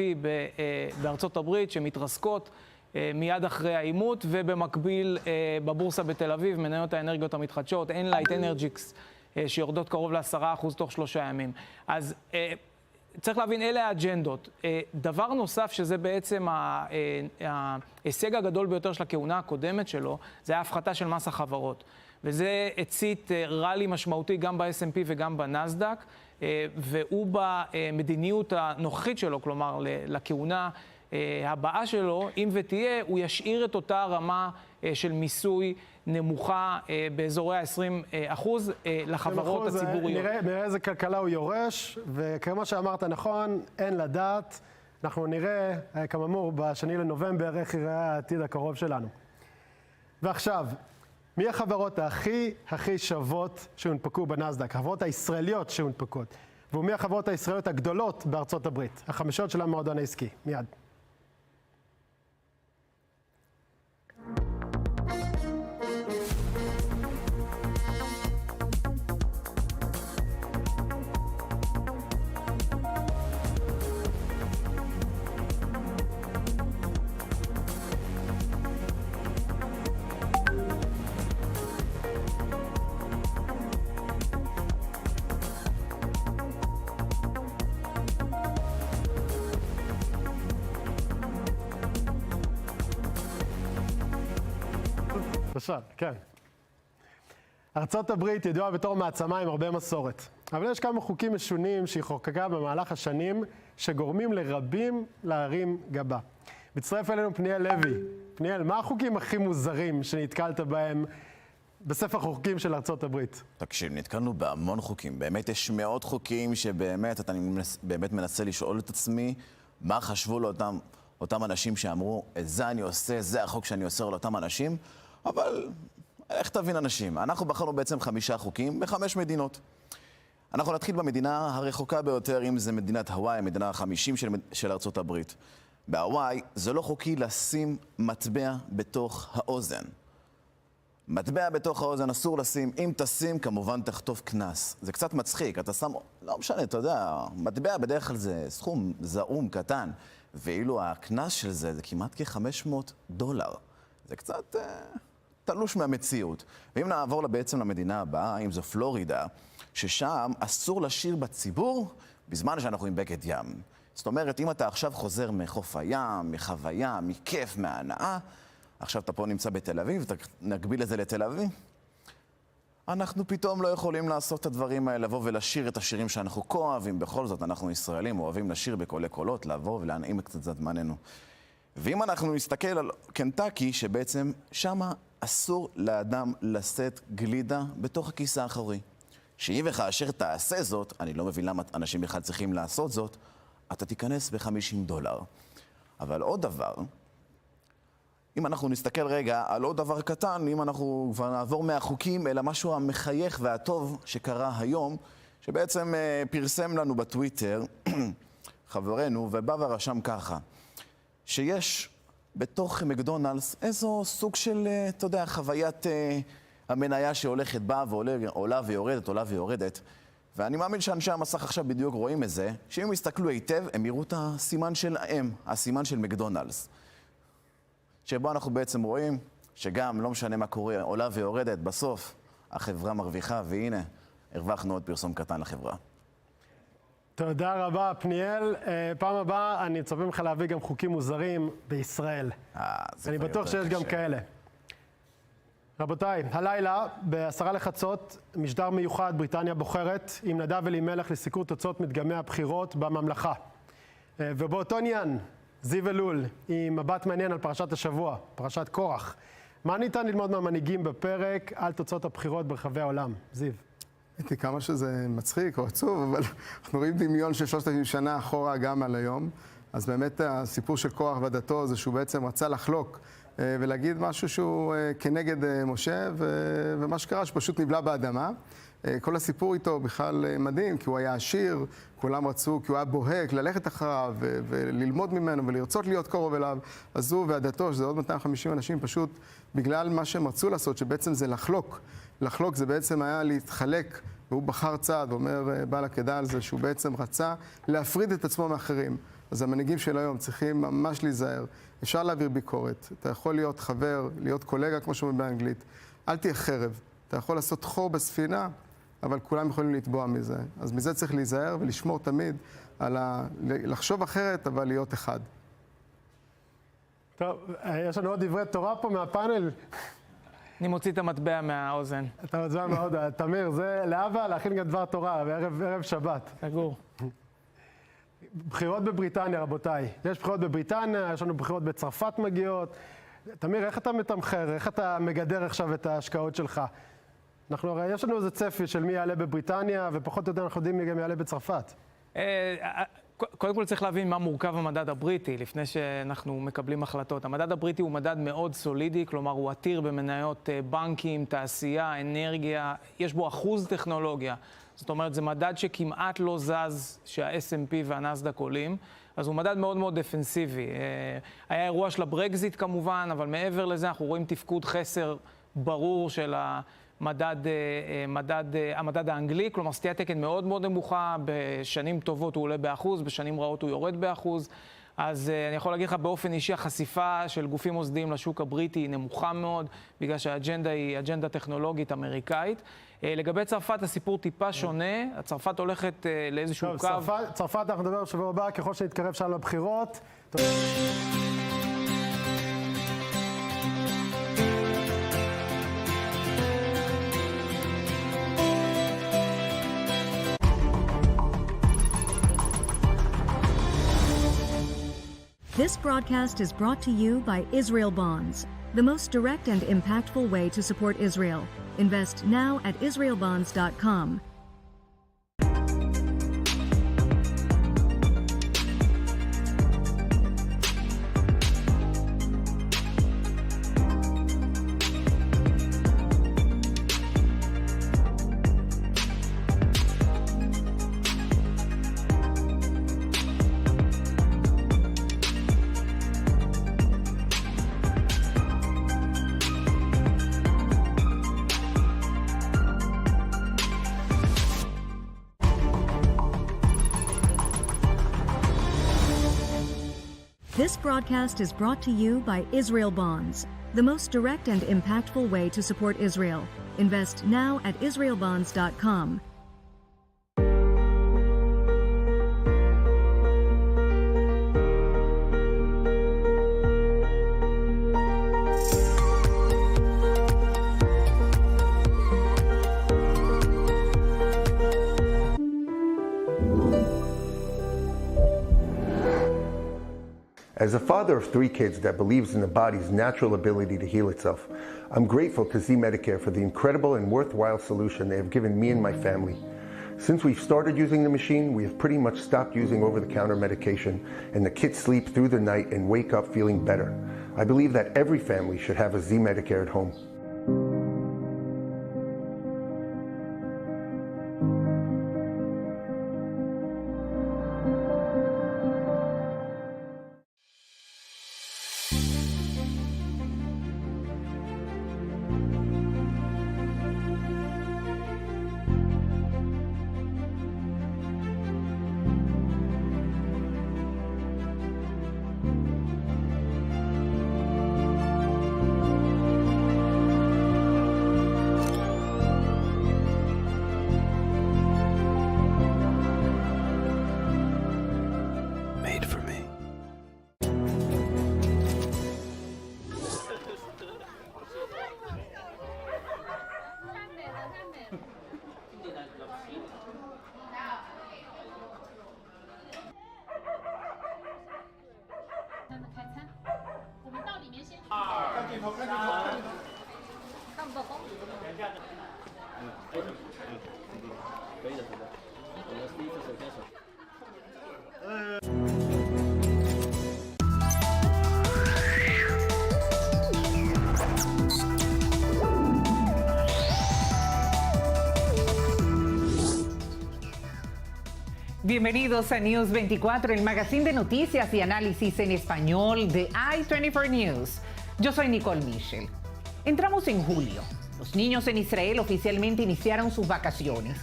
בארצות הברית שמתרסקות מיד אחרי העימות, ובמקביל בבורסה בתל אביב, מניות האנרגיות המתחדשות, Enlight, Energix, שיורדות קרוב ל10% תוך 3 ימים. אז צריך להבין, אלה האג'נדות. דבר נוסף, שזה בעצם ההישג הגדול ביותר של הכהונה הקודמת שלו, זה ההפחתה של מס החברות. וזה הצית רלי משמעותי גם ב-S&P וגם בנסדק, והוא במדיניות הנוכחית שלו, כלומר לכהונה הבאה שלו, אם ותהיה, הוא ישאיר את אותה רמה של מיסוי נמוכה באזורי ה-20% לחברות הציבוריות. נראה איזה כלכלה הוא יורש, וכמו שאמרת נכון, אין לדעת. אנחנו נראה, כאמור, בשני לנובמבר, איך יראה העתיד הקרוב שלנו. ועכשיו, מי החברות הכי שוות שהונפקו בנסדק? החברות הישראליות שהונפקות. ומי החברות הישראליות הגדולות בארצות הברית? החמישות של המועדון העסקי. מיד. כן. ארצות הברית ידועה בתור מעצמה עם הרבה מסורת. אבל יש כמה חוקים משונים שהיא חוקקה במהלך השנים, שגורמים לרבים להרים גבה. מצטרף אלינו פניאל לוי. פניאל, מה החוקים הכי מוזרים שנתקלת בהם בספר חוקים של ארצות הברית? תקשיב, נתקלנו בהמון חוקים. באמת יש מאות חוקים שבאמת, אני באמת מנסה לשאול את עצמי, מה חשבו לאותם אנשים שאמרו, את זה אני עושה, זה החוק שאני עושה לאותם אנשים, אבל איך תבין אנשים? אנחנו בחרנו בעצם 5 חוקים ב5 מדינות. אנחנו נתחיל במדינה הרחוקה ביותר, אם זה מדינת הוואי, המדינה ה50 של ארצות הברית. בהוואי זה לא חוקי לשים מטבע בתוך האוזן. מטבע בתוך האוזן אסור לשים, אם תשים כמובן תחטוף קנס. זה קצת מצחיק, אתה שם, לא משנה, אתה יודע, מטבע בדרך כלל זה סכום זעום, קטן, ואילו הקנס של זה כמעט $500. זה קצת תלוש מהמציאות. ואם נעבור בעצם למדינה הבאה, אם זו פלורידה, ששם אסור לשיר בציבור בזמן שאנחנו עם בגד ים. זאת אומרת, אם אתה עכשיו חוזר מחוף הים, מחוויה, מכיף, מההנאה, עכשיו אתה פה נמצא בתל אביב, נגביל את זה לתל אביב, אנחנו פתאום לא יכולים לעשות את הדברים האלה, לבוא ולשיר את השירים שאנחנו כה אוהבים. בכל זאת, אנחנו ישראלים, אוהבים לשיר בקולי קולות, לבוא ולהנעים קצת זמננו. ואם אנחנו נסתכל על קנטקי, שבעצם שמה אסור לאדם לשאת גלידה בתוך הכיס האחורי. שאם וכאשר תעשה זאת, אני לא מבין למה אנשים בכלל צריכים לעשות זאת, אתה תיכנס $50. אבל עוד דבר, אם אנחנו נסתכל רגע על עוד דבר קטן, אם אנחנו כבר נעבור מהחוקים אל המשהו המחייך והטוב שקרה היום, שבעצם פרסם לנו בטוויטר חברנו, ובא ורשם ככה, שיש בתוך מקדונלדס איזו סוג של, אתה יודע, חוויית המניה שהולכת בה ועולה ויורדת, עולה ויורדת. ואני מאמין שאנשי המסך עכשיו בדיוק רואים את זה, שאם הם יסתכלו היטב, הם יראו את הסימן של האם, הסימן של מקדונלדס. שבו אנחנו בעצם רואים שגם, לא משנה מה קורה, עולה ויורדת, בסוף החברה מרוויחה, והנה, הרווחנו עוד פרסום קטן לחברה. תודה רבה, פניאל. פעם הבאה אני מצפה ממך להביא גם חוקים מוזרים בישראל. אני בטוח שיש גם כאלה. רבותיי, הלילה, ב10 לחצות, משדר מיוחד בריטניה בוחרת עם נדב אלימלך לסיקור תוצאות מדגמי הבחירות בממלכה. ובאותו עניין, זיו אלול, עם מבט מעניין על פרשת השבוע, פרשת קורח. מה ניתן ללמוד מהמנהיגים בפרק על תוצאות הבחירות ברחבי העולם? זיו. הייתי כמה שזה מצחיק או עצוב, אבל אנחנו רואים דמיון של 3,000 שנה אחורה גם על היום. אז באמת הסיפור של קורח ועדתו זה שהוא בעצם רצה לחלוק ולהגיד משהו שהוא כנגד משה, ומה שקרה שפשוט נבלע באדמה. כל הסיפור איתו בכלל מדהים, כי הוא היה עשיר, כולם רצו, כי הוא היה בוהק, ללכת אחריו וללמוד ממנו ולרצות להיות קרוב אליו. אז הוא ועדתו, שזה עוד 250 אנשים, פשוט בגלל מה שהם רצו לעשות, שבעצם זה לחלוק. לחלוק זה בעצם היה להתחלק, והוא בחר צעד, ואומר בעל עקדה על זה, שהוא בעצם רצה להפריד את עצמו מאחרים. אז המנהיגים של היום צריכים ממש להיזהר. אפשר להעביר ביקורת, אתה יכול להיות חבר, להיות קולגה, כמו שאומרים באנגלית. אל תהיה חרב, אתה יכול לעשות חור בספינה, אבל כולם יכולים לטבוע מזה. אז מזה צריך להיזהר ולשמור תמיד על לחשוב אחרת, אבל להיות אחד. טוב, יש לנו עוד דברי תורה פה מהפאנל. אני מוציא את המטבע מהאוזן. אתה מזמן מאוד, תמיר, זה לאבא להכין גם דבר תורה, בערב שבת. סגור. בחירות בבריטניה, רבותיי. יש בחירות בבריטניה, יש לנו בחירות בצרפת מגיעות. תמיר, איך אתה מתמחר? איך אתה מגדר עכשיו את ההשקעות שלך? הרי יש לנו איזה צפי של מי יעלה בבריטניה, ופחות או יותר אנחנו יודעים מי גם יעלה בצרפת. קודם כל צריך להבין מה מורכב המדד הבריטי, לפני שאנחנו מקבלים החלטות. המדד הבריטי הוא מדד מאוד סולידי, כלומר הוא עתיר במניות בנקים, תעשייה, אנרגיה, יש בו אחוז טכנולוגיה. זאת אומרת, זה מדד שכמעט לא זז שה-S&P והנסדק עולים, אז הוא מדד מאוד מאוד דפנסיבי. היה אירוע של הברקזיט כמובן, אבל מעבר לזה אנחנו רואים תפקוד חסר ברור של המדד האנגלי, כלומר סטיית תקן מאוד מאוד נמוכה, בשנים טובות הוא עולה באחוז, בשנים רעות הוא יורד באחוז. אז אני יכול להגיד לך באופן אישי, החשיפה של גופים מוסדיים לשוק הבריטי היא נמוכה מאוד, בגלל שהאג'נדה היא אג'נדה טכנולוגית אמריקאית. לגבי צרפת הסיפור טיפה שונה, צרפת הולכת לאיזשהו קו. צרפת אנחנו נדבר בשבוע הבא, ככל שנתקרב שם לבחירות. This broadcast is brought to you by Israel Bonds, the most direct and impactful way to support Israel. Invest now at israelbonds.com. This broadcast is brought to you by Israel Bonds, the most direct and impactful way to support Israel. Invest now at israelbonds.com. As a father of 3 kids that believes in the body's natural ability to heal itself, I'm grateful to Z-Medicare for the incredible and worthwhile solution they have given me and my family. Since we've started using the machine, we have pretty much stopped using over-the-counter medication, and the kids sleep through the night and wake up feeling better. I believe that every family should have a Z-Medicare at home. Bienvenidos a News 24, el magazine de noticias y análisis en español de i24 News. Yo soy Nicole Michel. Entramos en julio. Los niños en Israel oficialmente iniciaron sus vacaciones.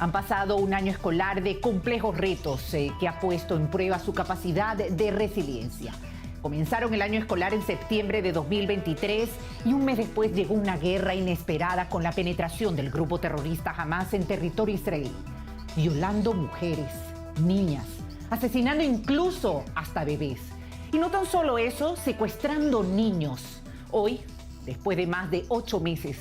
Han pasado un año escolar de complejos retos que ha puesto en prueba su capacidad de resiliencia. Comenzaron el año escolar en septiembre de 2023 y un mes después llegó una guerra inesperada con la penetración del grupo terrorista Hamas en territorio israelí, violando mujeres, niñas, asesinando incluso hasta bebés. Y no tan solo eso, secuestrando niños. Hoy, después de más de 8 meses,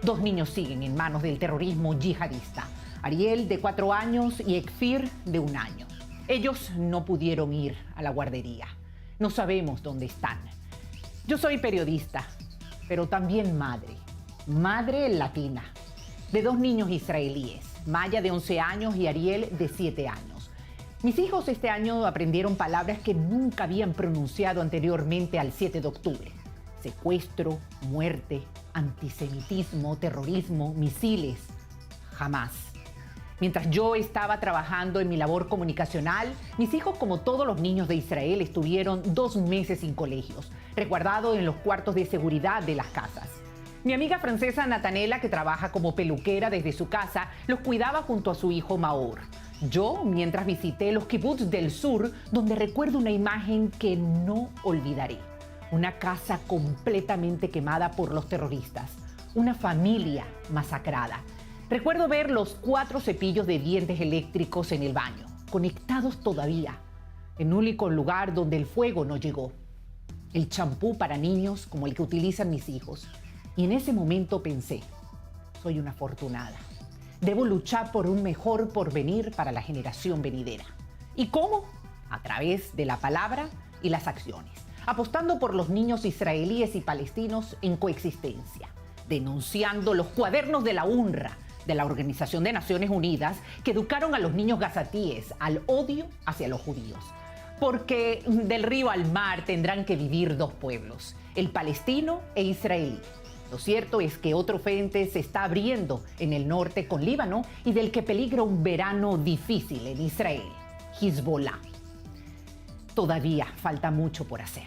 2 niños siguen en manos del terrorismo yihadista. Ariel, de 4 años, y Ekfir, de 1 año. Ellos no pudieron ir a la guardería. No sabemos dónde están. Yo soy periodista, pero también madre. Madre latina, de 2 niños israelíes. Maya, de 11 años, y Ariel, de 7 años. Mis hijos este año aprendieron palabras que nunca habían pronunciado anteriormente al 7 de octubre. Secuestro, muerte, antisemitismo, terrorismo, misiles. Jamás. Mientras yo estaba trabajando en mi labor comunicacional, mis hijos, como todos los niños de Israel, estuvieron 2 meses sin colegios, resguardados en los cuartos de seguridad de las casas. Mi amiga francesa Natanela, que trabaja como peluquera desde su casa, los cuidaba junto a su hijo Maor. Yo, mientras visité los kibbutz del sur, donde recuerdo una imagen que no olvidaré. Una casa completamente quemada por los terroristas. Una familia masacrada. Recuerdo ver los 4 cepillos de dientes eléctricos en el baño, conectados todavía, en un único lugar donde el fuego no llegó. El champú para niños como el que utilizan mis hijos. Y en ese momento pensé, soy una afortunada. Debo luchar por un mejor porvenir para la generación venidera. ¿Y cómo? A través de la palabra y las acciones. Apostando por los niños israelíes y palestinos en coexistencia. Denunciando los cuadernos de la UNRWA, de la Organización de Naciones Unidas, que educaron a los niños gazatíes al odio hacia los judíos. Porque del río al mar tendrán que vivir 2 pueblos, el palestino e israelí. Lo cierto es que otro frente se está abriendo en el norte con Líbano y del que peligra un verano difícil en Israel, Hezbollah. Todavía falta mucho por hacer.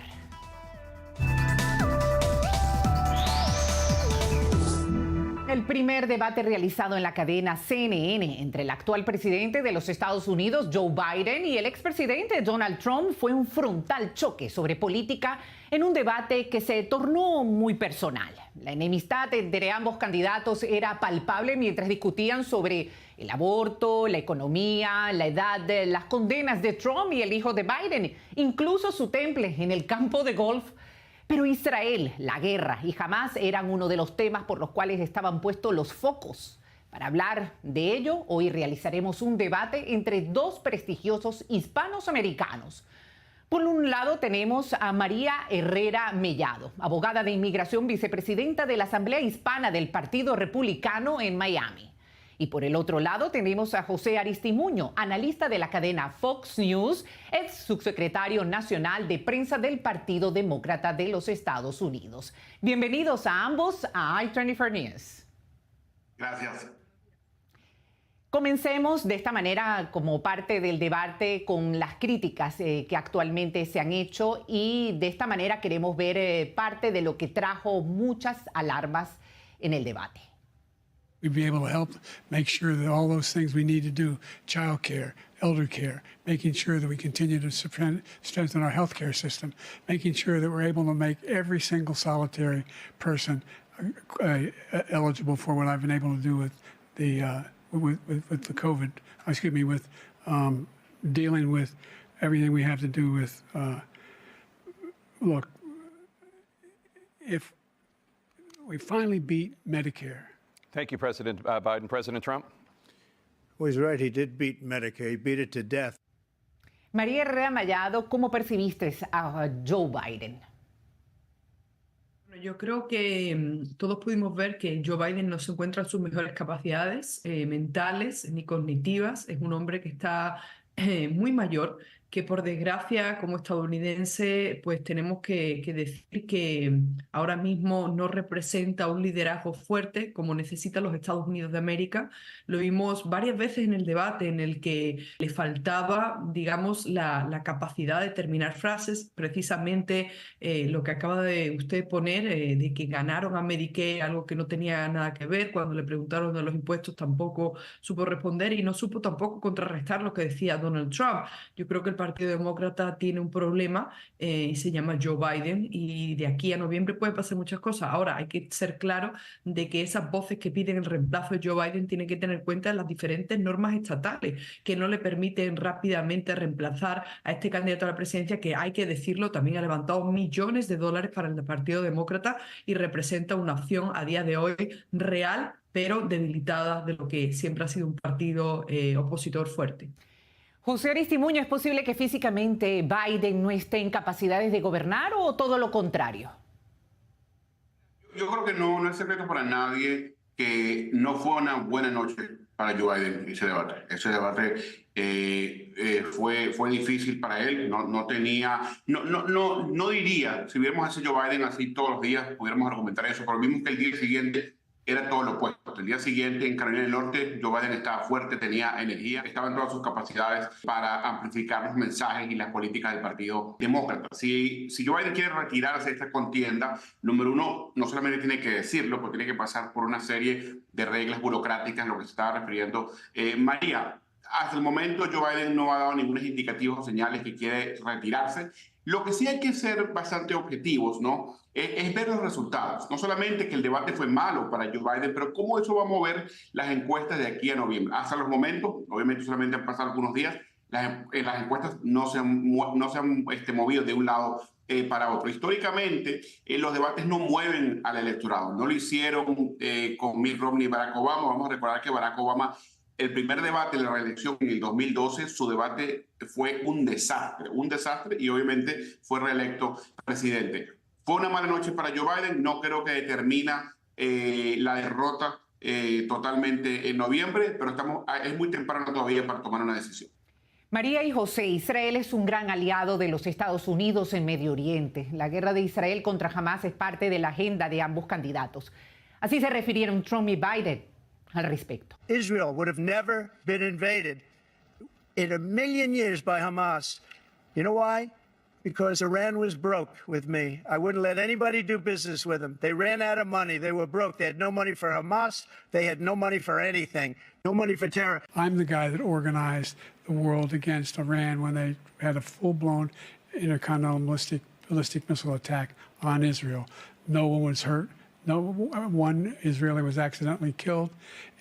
El primer debate realizado en la cadena CNN entre el actual presidente de los Estados Unidos, Joe Biden, y el expresidente Donald Trump fue un frontal choque sobre política en un debate que se tornó muy personal. La enemistad entre ambos candidatos era palpable mientras discutían sobre el aborto, la economía, la edad, las condenas de Trump y el hijo de Biden, incluso su temple en el campo de golf. Pero Israel, la guerra y Hamas eran uno de los temas por los cuales estaban puestos los focos. Para hablar de ello, hoy realizaremos un debate entre 2 prestigiosos hispanos americanos. Por un lado tenemos a María Herrera Mellado, abogada de inmigración, vicepresidenta de la Asamblea Hispana del Partido Republicano en Miami. Y por el otro lado tenemos a José Aristimuño, analista de la cadena Fox News, ex subsecretario nacional de prensa del Partido Demócrata de los Estados Unidos. Bienvenidos a ambos a i24 News. Gracias. Comencemos de esta manera como parte del debate con las críticas que actualmente se han hecho, y de esta manera queremos ver parte de lo que trajo muchas alarmas en el debate. We'd be able to help make sure that all those things we need to do, child care, elder care, making sure that we continue to strengthen our healthcare system, making sure that we're able to make every single solitary person eligible for what I've been able to do with the with the COVID, with dealing with everything we have to do with, look, if we finally beat Medicare. Thank you, President Biden. President Trump? Well, he's right. He did beat Medicare. He beat it to death. María Herrera Mellado, ¿cómo percibiste a Joe Biden? Yo creo que todos pudimos ver que Joe Biden no se encuentra en sus mejores capacidades mentales ni cognitivas. Es un hombre que está muy mayor, que por desgracia como estadounidense pues tenemos que decir que ahora mismo no representa un liderazgo fuerte como necesitan los Estados Unidos de América. Lo vimos varias veces en el debate en el que le faltaba, digamos, la capacidad de terminar frases. Precisamente lo que acaba de usted poner, de que ganaron a Medicare, algo que no tenía nada que ver. Cuando le preguntaron de los impuestos tampoco supo responder y no supo tampoco contrarrestar lo que decía Donald Trump. Yo creo que el Partido Demócrata tiene un problema y se llama Joe Biden, y de aquí a noviembre puede pasar muchas cosas. Ahora hay que ser claro de que esas voces que piden el reemplazo de Joe Biden tienen que tener en cuenta las diferentes normas estatales que no le permiten rápidamente reemplazar a este candidato a la presidencia, que hay que decirlo, también ha levantado millones de dólares para el Partido Demócrata y representa una opción a día de hoy real, pero debilitada de lo que siempre ha sido un partido opositor fuerte. José Aristimuño, ¿es posible que físicamente Biden no esté en capacidades de gobernar o todo lo contrario? Yo creo que no es secreto para nadie que no fue una buena noche para Joe Biden ese debate. Ese debate fue difícil para él. No diría, si viéramos a ese Joe Biden así todos los días, pudiéramos argumentar eso, pero vimos que el día siguiente era todo lo opuesto. El día siguiente en Carolina del Norte, Joe Biden estaba fuerte, tenía energía, estaba en todas sus capacidades para amplificar los mensajes y las políticas del Partido Demócrata. Si Joe Biden quiere retirarse de esta contienda, número uno, no solamente tiene que decirlo, porque tiene que pasar por una serie de reglas burocráticas, lo que se estaba refiriendo María. Hasta el momento Joe Biden no ha dado ningún indicativo o señales que quiere retirarse. Lo que sí hay que ser bastante objetivos, ¿no? Es ver los resultados. No solamente que el debate fue malo para Joe Biden, pero cómo eso va a mover las encuestas de aquí a noviembre. Hasta los momentos, obviamente solamente han pasado algunos días, las encuestas no se han movido de un lado para otro. Históricamente, los debates no mueven al electorado. No lo hicieron con Mitt Romney y Barack Obama. Vamos a recordar que Barack Obama, el primer debate de la reelección en el 2012, su debate fue un desastre y obviamente fue reelecto presidente. Fue una mala noche para Joe Biden, no creo que determina la derrota totalmente en noviembre, pero es muy temprano todavía para tomar una decisión. María y José, Israel es un gran aliado de los Estados Unidos en Medio Oriente. La guerra de Israel contra Hamás es parte de la agenda de ambos candidatos. Así se refirieron Trump y Biden al respecto. Israel would have never been invaded in a million years by Hamas. You know why? Because Iran was broke with me. I wouldn't let anybody do business with them. They ran out of money. They were broke. They had no money for Hamas. They had no money for anything. No money for terror. I'm the guy that organized the world against Iran when they had a full-blown intercontinental ballistic missile attack on Israel. No one was hurt. No one Israeli was accidentally killed,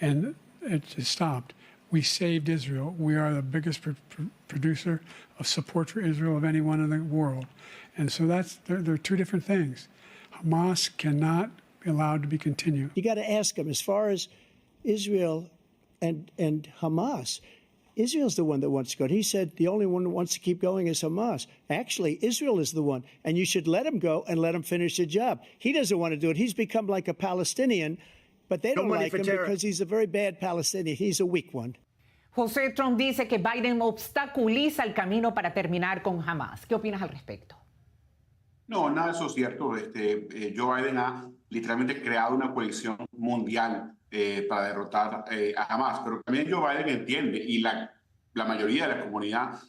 and it just stopped. We saved Israel. We are the biggest producer of support for Israel of anyone in the world. And so there are two different things. Hamas cannot be allowed to be continued. You got to ask them, as far as Israel and Hamas, Israel's the one that wants to go. He said the only one that wants to keep going is Hamas. Actually, Israel is the one, and you should let him go and let him finish the job. He doesn't want to do it. He's become like a Palestinian, but they don't like him because he's a very bad Palestinian. He's a weak one. José, Trump dice que Biden obstaculiza el camino para terminar con Hamas. ¿Qué opinas al respecto? No, nada de eso es cierto. Joe Biden ha literalmente creado una coalición mundial para derrotar a Hamas, pero también Joe Biden entiende, y la mayoría de la comunidad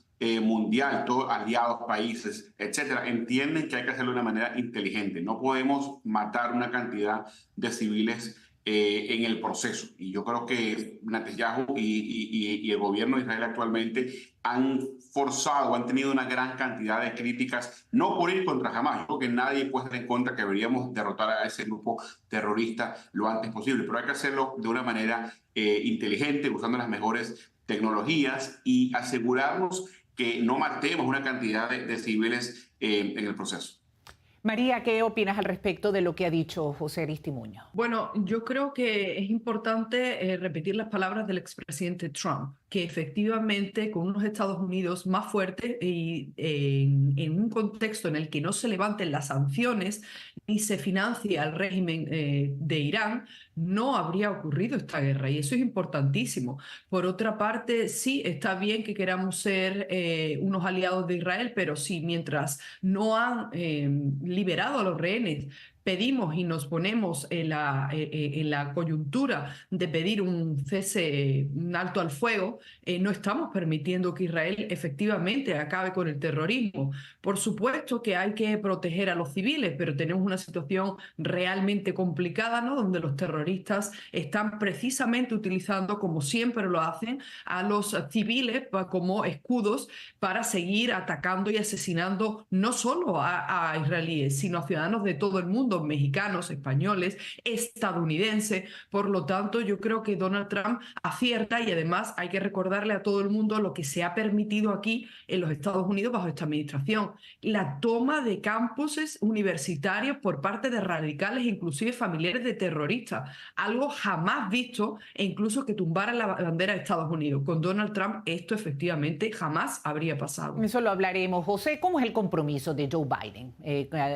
mundial, todos aliados, países, etcétera, entienden que hay que hacerlo de una manera inteligente. No podemos matar una cantidad de civiles en el proceso. Y yo creo que Netanyahu y el gobierno de Israel actualmente han forzado, han tenido una gran cantidad de críticas, no por ir contra Hamas. Yo creo que nadie puede estar en contra que deberíamos derrotar a ese grupo terrorista lo antes posible, pero hay que hacerlo de una manera inteligente, usando las mejores tecnologías y asegurarnos que no matemos una cantidad de civiles en el proceso. María, ¿qué opinas al respecto de lo que ha dicho José Aristimuño? Bueno, yo creo que es importante repetir las palabras del expresidente Trump, que efectivamente con unos Estados Unidos más fuertes y en un contexto en el que no se levanten las sanciones ni se financia al régimen de Irán, no habría ocurrido esta guerra, y eso es importantísimo. Por otra parte, sí, está bien que queramos ser unos aliados de Israel, pero sí, mientras no han liberado a los rehenes, pedimos y nos ponemos en la coyuntura de pedir un cese, un alto al fuego, no estamos permitiendo que Israel efectivamente acabe con el terrorismo. Por supuesto que hay que proteger a los civiles, pero tenemos una situación realmente complicada, ¿no?, donde los terroristas están precisamente utilizando, como siempre lo hacen, a los civiles como escudos para seguir atacando y asesinando no solo a israelíes, sino a ciudadanos de todo el mundo, mexicanos, españoles, estadounidenses. Por lo tanto, yo creo que Donald Trump acierta, y además hay que recordarle a todo el mundo lo que se ha permitido aquí en los Estados Unidos bajo esta administración: la toma de campuses universitarios por parte de radicales, inclusive familiares de terroristas, algo jamás visto, e incluso que tumbaran la bandera de Estados Unidos. Con Donald Trump esto efectivamente jamás habría pasado. Eso lo hablaremos. José, ¿cómo es el compromiso de Joe Biden?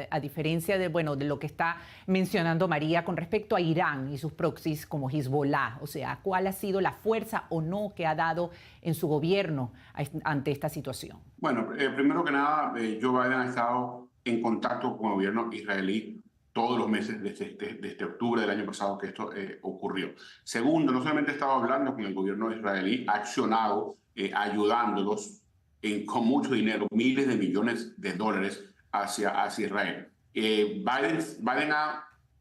A diferencia de lo que está mencionando María con respecto a Irán y sus proxies como Hezbollah, o sea, ¿cuál ha sido la fuerza o no que ha dado en su gobierno ante esta situación? Bueno, primero que nada, Joe Biden ha estado en contacto con el gobierno israelí todos los meses desde octubre del año pasado que esto ocurrió. Segundo, no solamente ha estado hablando con el gobierno israelí, ha accionado ayudándolos con mucho dinero, miles de millones de dólares hacia Israel. Biden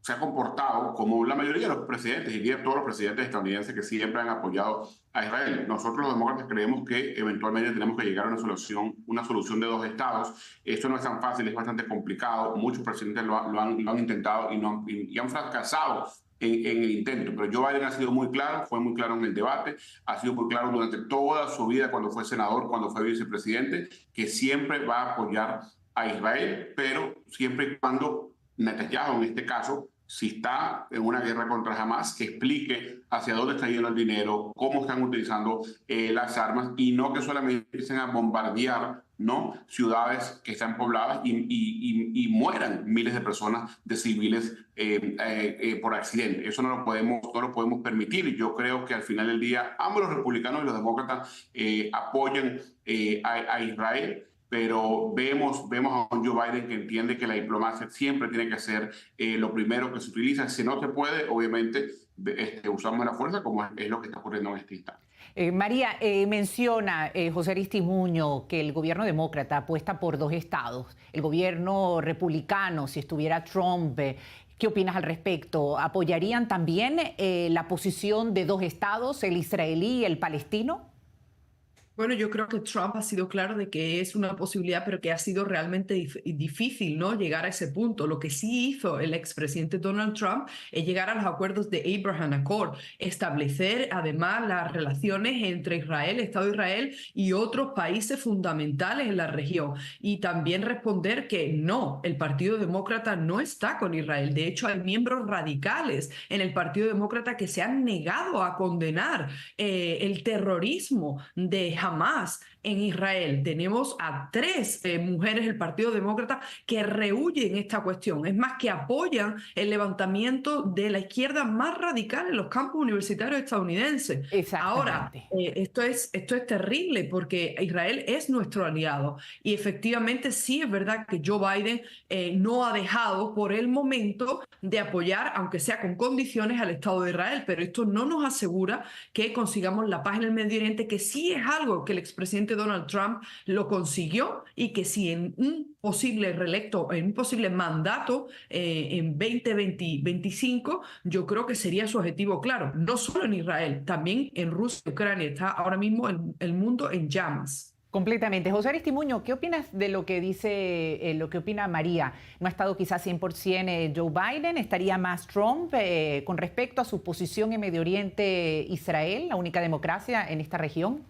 se ha comportado como la mayoría de los presidentes, y todos los presidentes estadounidenses que siempre han apoyado a Israel. Nosotros los demócratas creemos que eventualmente tenemos que llegar a una solución de dos estados. Esto no es tan fácil, es bastante complicado. Muchos presidentes lo han intentado y han fracasado en el intento, pero Joe Biden ha sido muy claro, fue muy claro en el debate, ha sido muy claro durante toda su vida, cuando fue senador, cuando fue vicepresidente, que siempre va a apoyar a Israel, pero siempre y cuando Netanyahu, en este caso, si está en una guerra contra Hamas, que explique hacia dónde está yendo el dinero, cómo están utilizando las armas, y no que solamente empiecen a bombardear, ¿no?, ciudades que están pobladas y mueran miles de personas, de civiles, por accidente. Eso no lo podemos permitir. Y yo creo que al final del día ambos, los republicanos y los demócratas, apoyan a Israel. Pero vemos a un Joe Biden que entiende que la diplomacia siempre tiene que ser lo primero que se utiliza. Si no se puede, obviamente usamos la fuerza, como es lo que está ocurriendo en este instante. María, menciona José Aristimuño que el gobierno demócrata apuesta por dos estados. El gobierno republicano, si estuviera Trump, ¿qué opinas al respecto? ¿Apoyarían también la posición de dos estados, el israelí y el palestino? Bueno, yo creo que Trump ha sido claro de que es una posibilidad, pero que ha sido realmente difícil, ¿no?, llegar a ese punto. Lo que sí hizo el expresidente Donald Trump es llegar a los acuerdos de Abraham Accord, establecer además las relaciones entre Israel, Estado de Israel y otros países fundamentales en la región, y también responder que no, el Partido Demócrata no está con Israel. De hecho, hay miembros radicales en el Partido Demócrata que se han negado a condenar el terrorismo de Hamas en Israel. Tenemos a 3 mujeres del Partido Demócrata que rehúyen esta cuestión. Es más, que apoyan el levantamiento de la izquierda más radical en los campus universitarios estadounidenses. Ahora, esto es terrible, porque Israel es nuestro aliado, y efectivamente sí es verdad que Joe Biden no ha dejado por el momento de apoyar, aunque sea con condiciones, al Estado de Israel, pero esto no nos asegura que consigamos la paz en el Medio Oriente, que sí es algo que el expresidente Donald Trump lo consiguió, y que si en un posible reelecto, en un posible mandato en 2025, yo creo que sería su objetivo claro, no solo en Israel, también en Rusia y Ucrania. Está ahora mismo el mundo en llamas. Completamente. José Aristimuño, ¿qué opinas de lo que dice, lo que opina María? ¿No ha estado quizás 100% Joe Biden? ¿Estaría más Trump con respecto a su posición en Medio Oriente, Israel, la única democracia en esta región?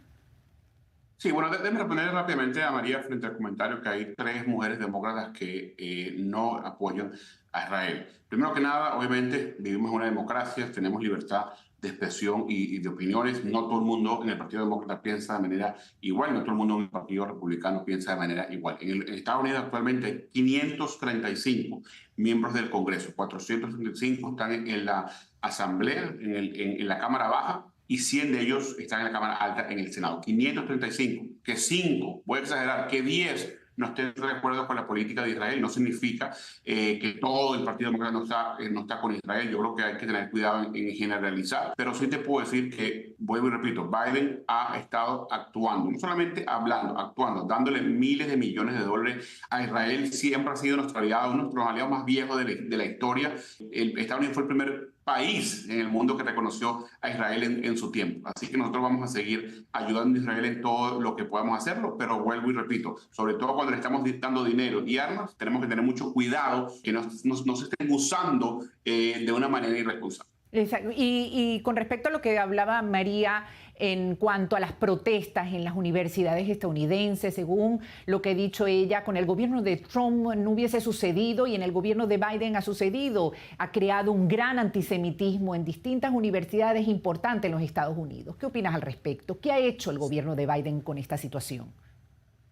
Sí, bueno, déjame responder rápidamente a María frente al comentario que hay 3 mujeres demócratas que no apoyan a Israel. Primero que nada, obviamente, vivimos en una democracia, tenemos libertad de expresión y de opiniones. No todo el mundo en el Partido Demócrata piensa de manera igual, no todo el mundo en el Partido Republicano piensa de manera igual. En Estados Unidos actualmente hay 535 miembros del Congreso, 435 están en la Asamblea, en la Cámara Baja, y 100 de ellos están en la Cámara Alta, en el Senado. 535, que 5, voy a exagerar, que 10 no estén de acuerdo con la política de Israel, no significa que todo el Partido Demócrata no está con Israel. Yo creo que hay que tener cuidado en generalizar, pero sí te puedo decir que, vuelvo y repito, Biden ha estado actuando, no solamente hablando, actuando, dándole miles de millones de dólares a Israel. Siempre ha sido nuestro aliado, uno de nuestros aliados más viejos de la historia. Estados Unidos fue el primer país en el mundo que reconoció a Israel en su tiempo. Así que nosotros vamos a seguir ayudando a Israel en todo lo que podamos hacerlo, pero vuelvo y repito, sobre todo cuando le estamos dando dinero y armas, tenemos que tener mucho cuidado que no se estén usando de una manera irresponsable. Exacto. Y con respecto a lo que hablaba María en cuanto a las protestas en las universidades estadounidenses, según lo que ha dicho ella, con el gobierno de Trump no hubiese sucedido y en el gobierno de Biden ha sucedido. Ha creado un gran antisemitismo en distintas universidades importantes en los Estados Unidos. ¿Qué opinas al respecto? ¿Qué ha hecho el gobierno de Biden con esta situación?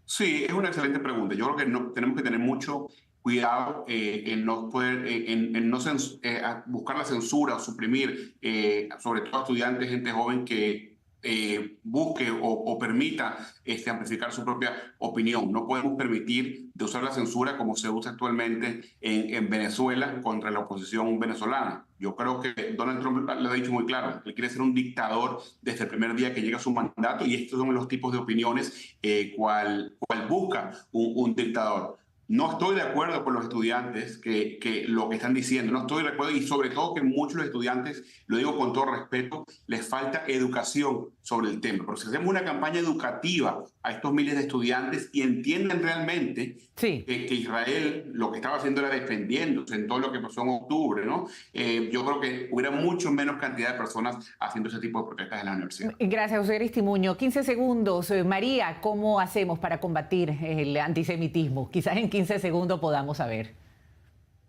Sí, es una excelente pregunta. Yo creo que tenemos que tener mucho cuidado en no buscar la censura o suprimir, sobre todo a estudiantes, gente joven que busque o permita amplificar su propia opinión. No podemos permitir de usar la censura como se usa actualmente en Venezuela contra la oposición venezolana. Yo creo que Donald Trump lo ha dicho muy claro. Él quiere ser un dictador desde el primer día que llega a su mandato, y estos son los tipos de opiniones cual busca un dictador. No estoy de acuerdo con los estudiantes que lo que están diciendo. No estoy de acuerdo, y sobre todo que muchos de los estudiantes, lo digo con todo respeto, les falta educación sobre el tema. Pero si hacemos una campaña educativa a estos miles de estudiantes y entienden realmente que Israel lo que estaba haciendo era defendiéndose en todo lo que pasó en octubre, ¿no? Yo creo que hubiera mucho menos cantidad de personas haciendo ese tipo de protestas en la universidad. Gracias, José Aristimuño. 15 segundos. María, ¿cómo hacemos para combatir el antisemitismo? Quizás en 15 segundos podamos saber.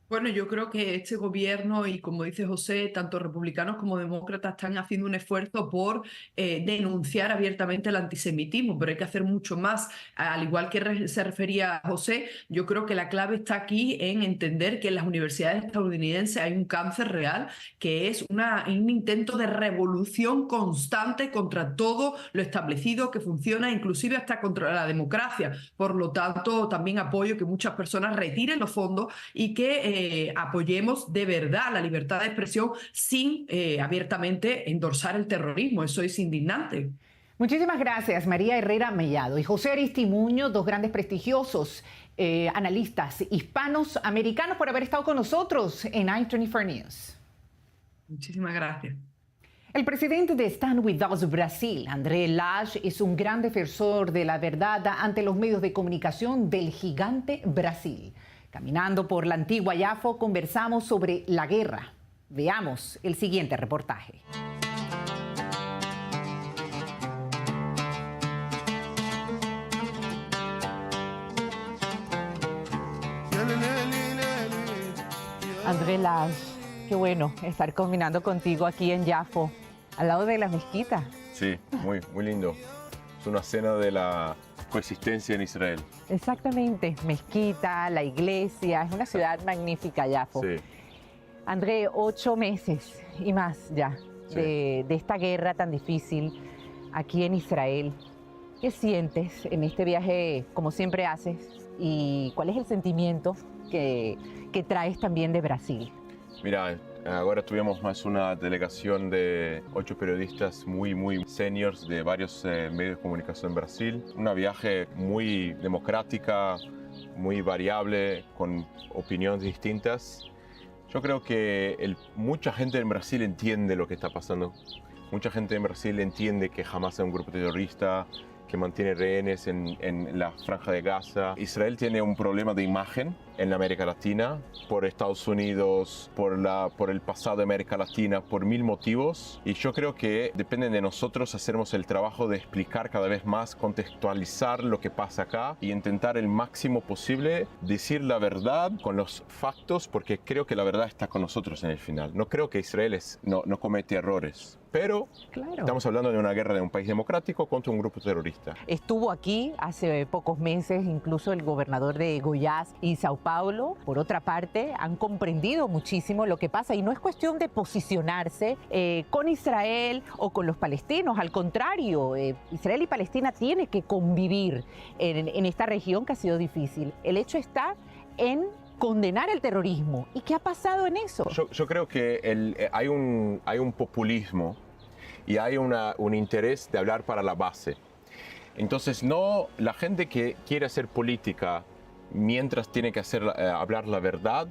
Bueno, yo creo que este gobierno y, como dice José, tanto republicanos como demócratas están haciendo un esfuerzo por denunciar abiertamente el antisemitismo, pero hay que hacer mucho más. Al igual que se refería José, yo creo que la clave está aquí en entender que en las universidades estadounidenses hay un cáncer real, que es un intento de revolución constante contra todo lo establecido que funciona, inclusive hasta contra la democracia. Por lo tanto, también apoyo que muchas personas retiren los fondos y que apoyemos de verdad la libertad de expresión sin abiertamente endorsar el terrorismo. Eso es indignante. Muchísimas gracias, María Herrera Mellado y José Aristimuño, dos grandes prestigiosos analistas hispanos americanos, por haber estado con nosotros en i24 News. Muchísimas gracias. El presidente de Stand With Us Brasil, André Lage, es un gran defensor de la verdad ante los medios de comunicación del gigante Brasil. Caminando por la antigua Yafo, conversamos sobre la guerra. Veamos el siguiente reportaje. André Lage, qué bueno estar caminando contigo aquí en Yafo, al lado de la mezquita. Sí, muy lindo. Es una escena de la coexistencia en Israel. Exactamente, mezquita, la iglesia, es una ciudad magnífica, Yafo. Sí. André, 8 meses y más ya de esta guerra tan difícil aquí en Israel. ¿Qué sientes en este viaje, como siempre haces? ¿Y cuál es el sentimiento que traes también de Brasil? Mira, ahora tuvimos más una delegación de 8 periodistas muy seniors de varios medios de comunicación en Brasil. Un viaje muy democrática, muy variable, con opiniones distintas. Yo creo que mucha gente en Brasil entiende lo que está pasando. Mucha gente en Brasil entiende que Hamas es un grupo terrorista, que mantiene rehenes en la franja de Gaza. Israel tiene un problema de imagen en América Latina, por Estados Unidos, por el pasado de América Latina, por 1000 motivos. Y yo creo que depende de nosotros hacernos el trabajo de explicar cada vez más, contextualizar lo que pasa acá y intentar el máximo posible decir la verdad con los factos, porque creo que la verdad está con nosotros en el final. No creo que Israel no comete errores. Pero estamos hablando de una guerra de un país democrático contra un grupo terrorista. Estuvo aquí hace pocos meses incluso el gobernador de Goiás y Sao Paulo. Por otra parte, han comprendido muchísimo lo que pasa y no es cuestión de posicionarse con Israel o con los palestinos. Al contrario, Israel y Palestina tienen que convivir en esta región que ha sido difícil. El hecho está en condenar el terrorismo. ¿Y qué ha pasado en eso? Yo creo que hay un populismo y hay un interés de hablar para la base. Entonces, la gente que quiere hacer política mientras tiene que hablar la verdad,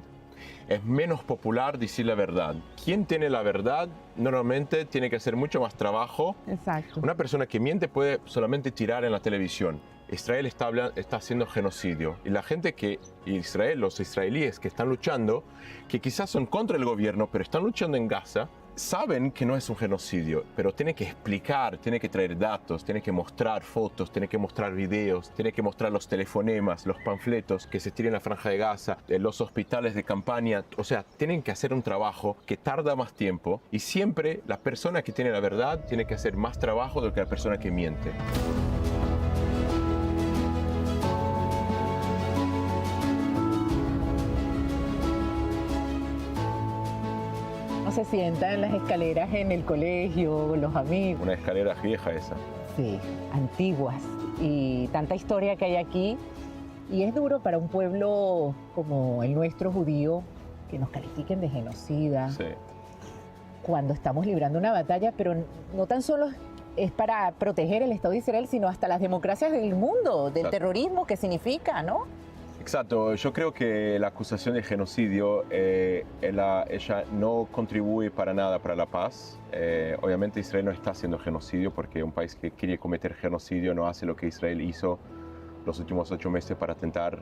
es menos popular decir la verdad. Quien tiene la verdad normalmente tiene que hacer mucho más trabajo. Exacto. Una persona que miente puede solamente tirar en la televisión. Israel está haciendo genocidio. Y la gente los israelíes que están luchando, que quizás son contra el gobierno, pero están luchando en Gaza, saben que no es un genocidio, pero tienen que explicar, tienen que traer datos, tienen que mostrar fotos, tienen que mostrar videos, tienen que mostrar los telefonemas, los panfletos que se tiran en la Franja de Gaza, los hospitales de campaña. O sea, tienen que hacer un trabajo que tarda más tiempo y siempre la persona que tiene la verdad tiene que hacer más trabajo do que la persona que miente. Se sienta en las escaleras en el colegio, con los amigos. Una escalera vieja esa. Sí, antiguas. Y tanta historia que hay aquí. Y es duro para un pueblo como el nuestro, judío, que nos califiquen de genocida. Sí. Cuando estamos librando una batalla, pero no tan solo es para proteger el Estado de Israel, sino hasta las democracias del mundo, del terrorismo que significa, ¿no? Exacto, yo creo que la acusación de genocidio, ella no contribuye para nada para la paz. Obviamente Israel no está haciendo genocidio porque un país que quiere cometer genocidio no hace lo que Israel hizo los últimos 8 meses para intentar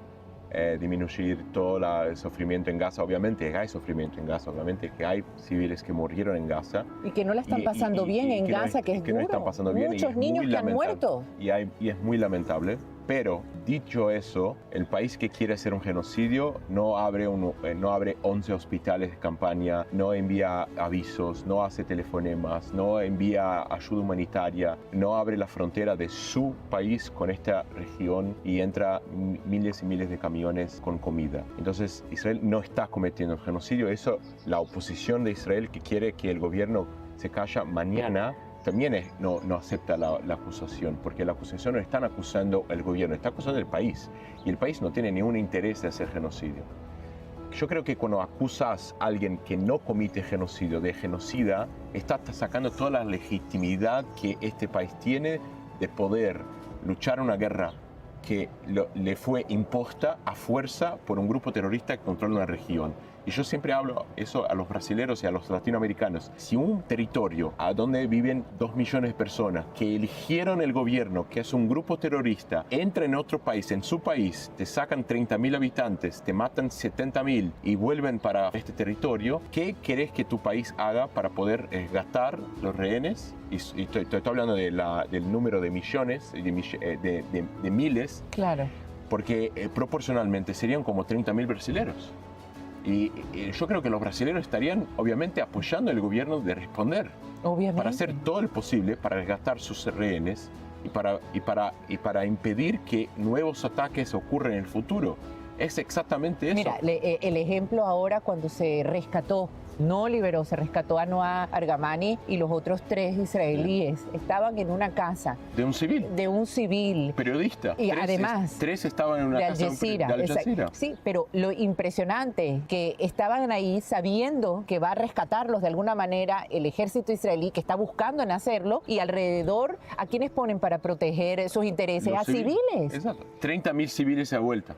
disminuir todo el sufrimiento en Gaza. Obviamente hay sufrimiento en Gaza, obviamente que hay civiles que murieron en Gaza. Y que no la están pasando bien en Gaza, que es duro. No están pasando bien. Muchos niños que han muerto. Y es muy lamentable. Pero, dicho eso, el país que quiere hacer un genocidio no abre 11 hospitales de campaña, no envía avisos, no hace telefonemas, no envía ayuda humanitaria, no abre la frontera de su país con esta región y entra miles y miles de camiones con comida. Entonces, Israel no está cometiendo el genocidio. Eso, la oposición de Israel que quiere que el gobierno se calla mañana, también no acepta la acusación, porque la acusación no están acusando al gobierno, está acusando al país, y el país no tiene ningún interés de hacer genocidio. Yo creo que cuando acusas a alguien que no comete genocidio de genocida, está sacando toda la legitimidad que este país tiene de poder luchar una guerra que le fue impuesta a fuerza por un grupo terrorista que controla una región. Y yo siempre hablo eso a los brasileños y a los latinoamericanos. Si un territorio a donde viven 2 millones de personas que eligieron el gobierno, que es un grupo terrorista, entra en otro país, en su país, te sacan 30.000 habitantes, te matan 70.000 y vuelven para este territorio, ¿qué querés que tu país haga para poder resgatar los rehenes? Y estoy hablando del número de millones, de miles. Claro. Porque proporcionalmente serían como 30.000 brasileños. Y yo creo que los brasileños estarían obviamente apoyando al gobierno de responder. Obviamente. Para hacer todo lo posible para resgatar sus rehenes y para impedir que nuevos ataques ocurran en el futuro. Es exactamente eso. Mira, el ejemplo ahora cuando se rescató, se rescató a Noah Argamani y los otros 3 israelíes. Estaban en una casa. ¿De un civil? De un civil. Periodista. Y además. 3 estaban en una de casa Al Jazeera. de Al Jazeera. Sí, pero lo impresionante que estaban ahí sabiendo que va a rescatarlos de alguna manera el ejército israelí que está buscando en hacerlo y alrededor a quienes ponen para proteger sus intereses, a civiles. Exacto. 30.000 civiles a vuelta.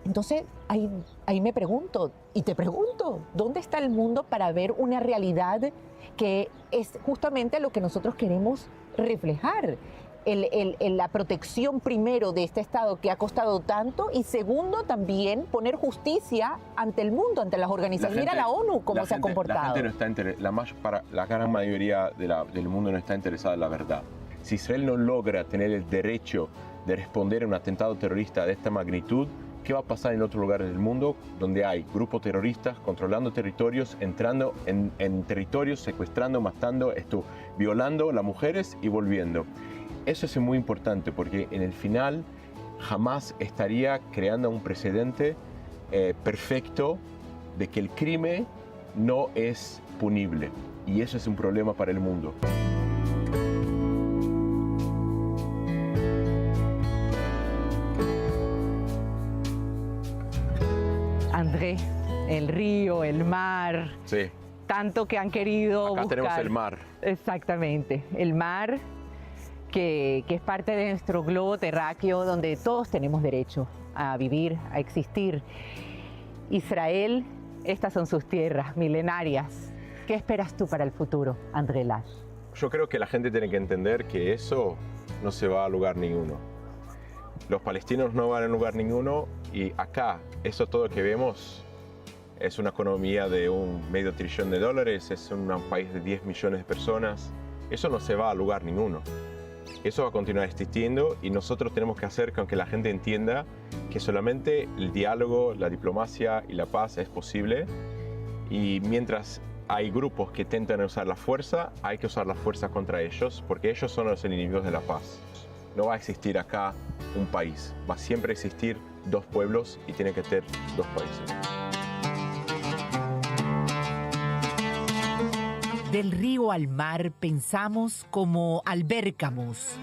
Entonces, ahí me pregunto, y te pregunto, ¿dónde está el mundo para ver una realidad que es justamente lo que nosotros queremos reflejar? la protección primero de este Estado que ha costado tanto, y segundo también poner justicia ante el mundo, ante las organizaciones. Mira la ONU cómo se ha comportado. La gente no está la gran mayoría del mundo no está interesada en la verdad. Si Israel no logra tener el derecho de responder a un atentado terrorista de esta magnitud, ¿qué va a pasar en otros lugares del mundo donde hay grupos terroristas controlando territorios, entrando en territorios, secuestrando, matando, violando a las mujeres y volviendo? Eso es muy importante porque en el final jamás estaría creando un precedente perfecto de que el crimen no es punible. Y eso es un problema para el mundo. André, el río, el mar, sí. Tanto que han querido Acá buscar. Tenemos el mar. Exactamente, el mar que es parte de nuestro globo terráqueo donde todos tenemos derecho a vivir, a existir. Israel, estas son sus tierras milenarias. ¿Qué esperas tú para el futuro, André Lash? Yo creo que la gente tiene que entender que eso no se va a lugar ninguno. Los palestinos no van a lugar ninguno y acá, eso todo que vemos es una economía de $1,5 trillón, es un país de 10 millones de personas. Eso no se va a lugar ninguno. Eso va a continuar existiendo y nosotros tenemos que hacer con que la gente entienda que solamente el diálogo, la diplomacia y la paz es posible. Y mientras hay grupos que intentan usar la fuerza, hay que usar la fuerza contra ellos porque ellos son los enemigos de la paz. No va a existir acá un país, va a siempre existir dos pueblos y tiene que ser dos países. Del río al mar pensamos como Albert Camus.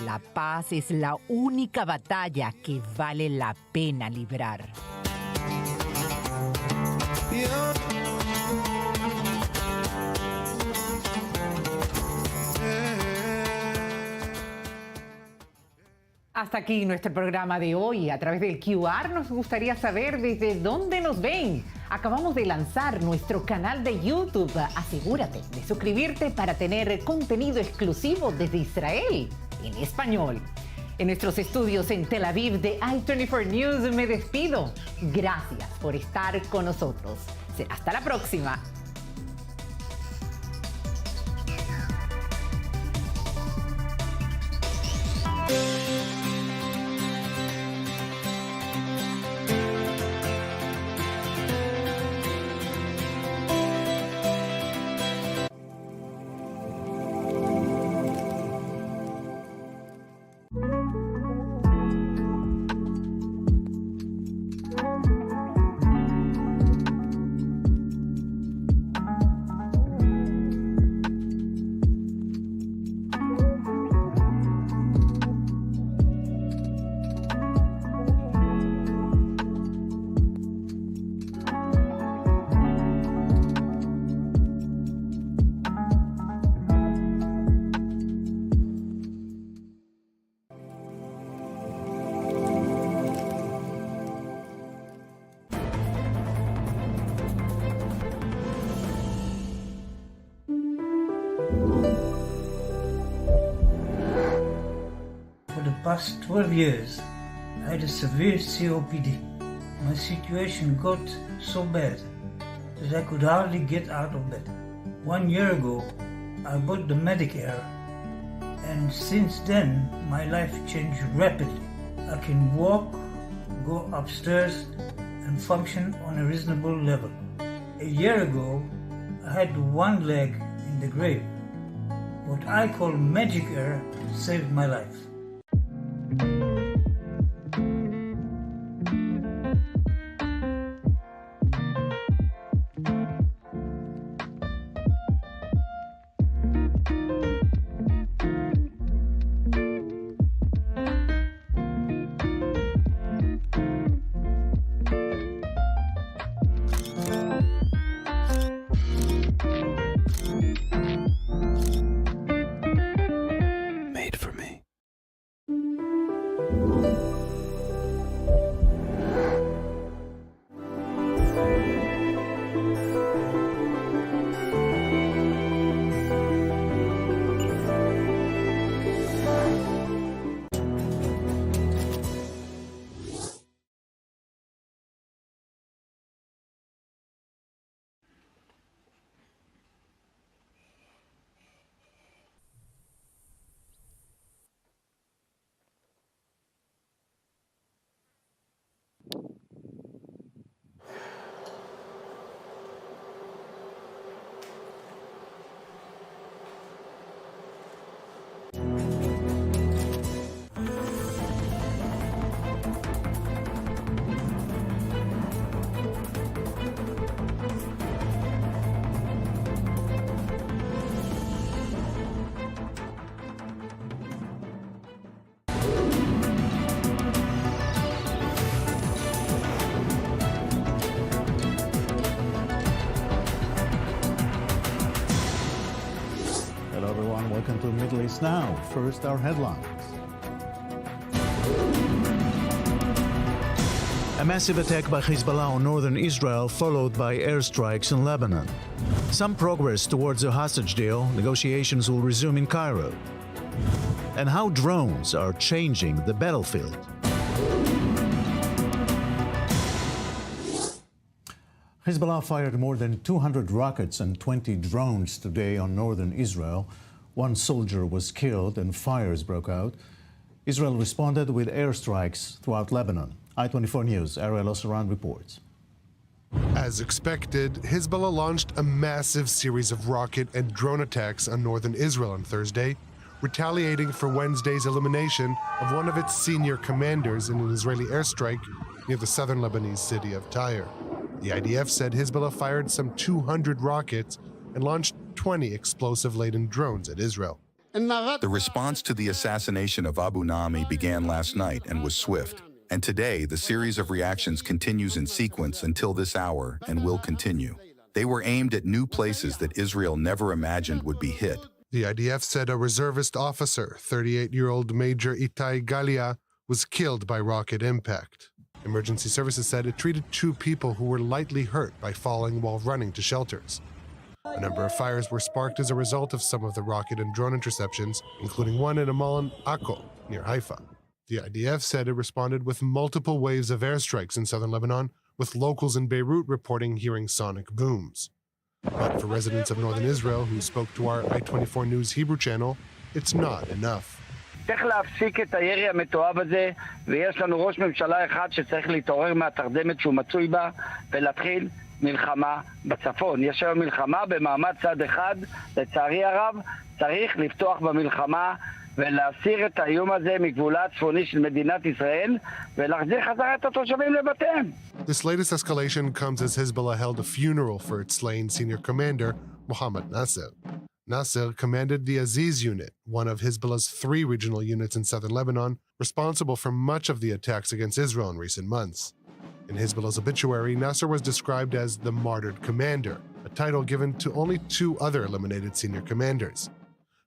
La paz es la única batalla que vale la pena librar. Hasta aquí nuestro programa de hoy. A través del QR nos gustaría saber desde dónde nos ven. Acabamos de lanzar nuestro canal de YouTube. Asegúrate de suscribirte para tener contenido exclusivo desde Israel en español. En nuestros estudios en Tel Aviv de i24 News me despido. Gracias por estar con nosotros. Será hasta la próxima. Past 12 years, I had a severe COPD. My situation got so bad that I could hardly get out of bed. 1 year ago, I bought the Medicare, and since then, my life changed rapidly. I can walk, go upstairs, and function on a reasonable level. A year ago, I had one leg in the grave. What I call Magic Air saved my life. Welcome to Middle East Now. First, our headlines. A massive attack by Hezbollah on northern Israel, followed by airstrikes in Lebanon. Some progress towards a hostage deal. Negotiations will resume in Cairo. And how drones are changing the battlefield. Hezbollah fired more than 200 rockets and 20 drones today on northern Israel. One soldier was killed and fires broke out. Israel responded with airstrikes throughout Lebanon. I-24 News, Ariel Osaran reports. As expected, Hezbollah launched a massive series of rocket and drone attacks on northern Israel on Thursday, retaliating for Wednesday's elimination of one of its senior commanders in an Israeli airstrike near the southern Lebanese city of Tyre. The IDF said Hezbollah fired some 200 rockets and launched 20 explosive-laden drones at Israel. The response to the assassination of Abu Nami began last night and was swift. And today, the series of reactions continues in sequence until this hour and will continue. They were aimed at new places that Israel never imagined would be hit. The IDF said a reservist officer, 38-year-old Major Itai Galia, was killed by rocket impact. Emergency services said it treated 2 people who were lightly hurt by falling while running to shelters. A number of fires were sparked as a result of some of the rocket and drone interceptions, including one in a mall in Akko, near Haifa. The IDF said it responded with multiple waves of airstrikes in southern Lebanon, with locals in Beirut reporting hearing sonic booms. But for residents of northern Israel who spoke to our I-24 News Hebrew channel, it's not enough. צריך להפסיק את הירי המתועב הזה, ויש לנו ראש ממשלה אחד שצריך להתעורר מהתרדמת שהוא מצוי בה ולהתחיל מלחמה בצפון. יש היום מלחמה במעמד צד אחד, לצערי הרב, צריך לפתוח במלחמה ולהסיר את האיום הזה מגבולה הצפוני של מדינת ישראל ולהחזיר חזרה את התושבים לבתיהם. This latest escalation comes as Hezbollah held a funeral for its slain senior commander, Mohammed Nasser. Nasser commanded the Aziz unit, one of Hezbollah's 3 regional units in southern Lebanon, responsible for much of the attacks against Israel in recent months. In Hezbollah's obituary, Nasser was described as the martyred commander, a title given to only 2 other eliminated senior commanders.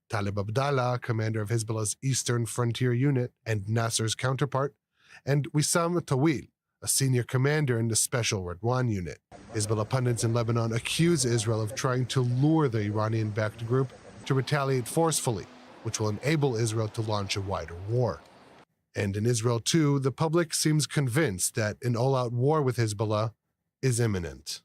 Talib Abdallah, commander of Hezbollah's Eastern Frontier Unit and Nasser's counterpart, and Wissam Tawil, a senior commander in the Special Redwan Unit. Hezbollah pundits in Lebanon accuse Israel of trying to lure the Iranian-backed group to retaliate forcefully, which will enable Israel to launch a wider war. And in Israel, too, the public seems convinced that an all-out war with Hezbollah is imminent.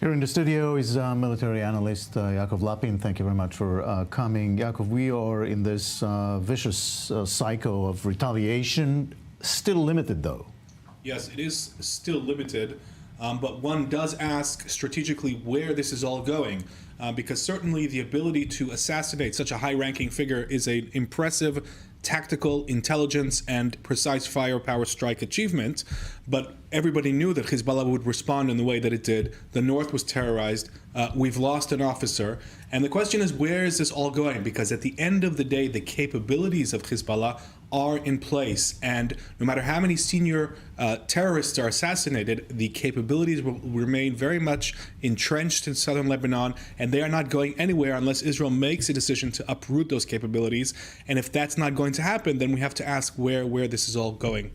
Here in the studio is military analyst Yaakov Lapin. Thank you very much for coming. Yaakov, we are in this vicious cycle of retaliation, still limited though. Yes, it is still limited, but one does ask strategically where this is all going, because certainly the ability to assassinate such a high-ranking figure is an impressive tactical intelligence and precise firepower strike achievement, but everybody knew that Hezbollah would respond in the way that it did. The north was terrorized. We've lost an officer. And the question is, where is this all going? Because at the end of the day, the capabilities of Hezbollah are in place. And no matter how many senior terrorists are assassinated, the capabilities will remain very much entrenched in southern Lebanon, and they are not going anywhere unless Israel makes a decision to uproot those capabilities. And if that's not going to happen, then we have to ask where this is all going.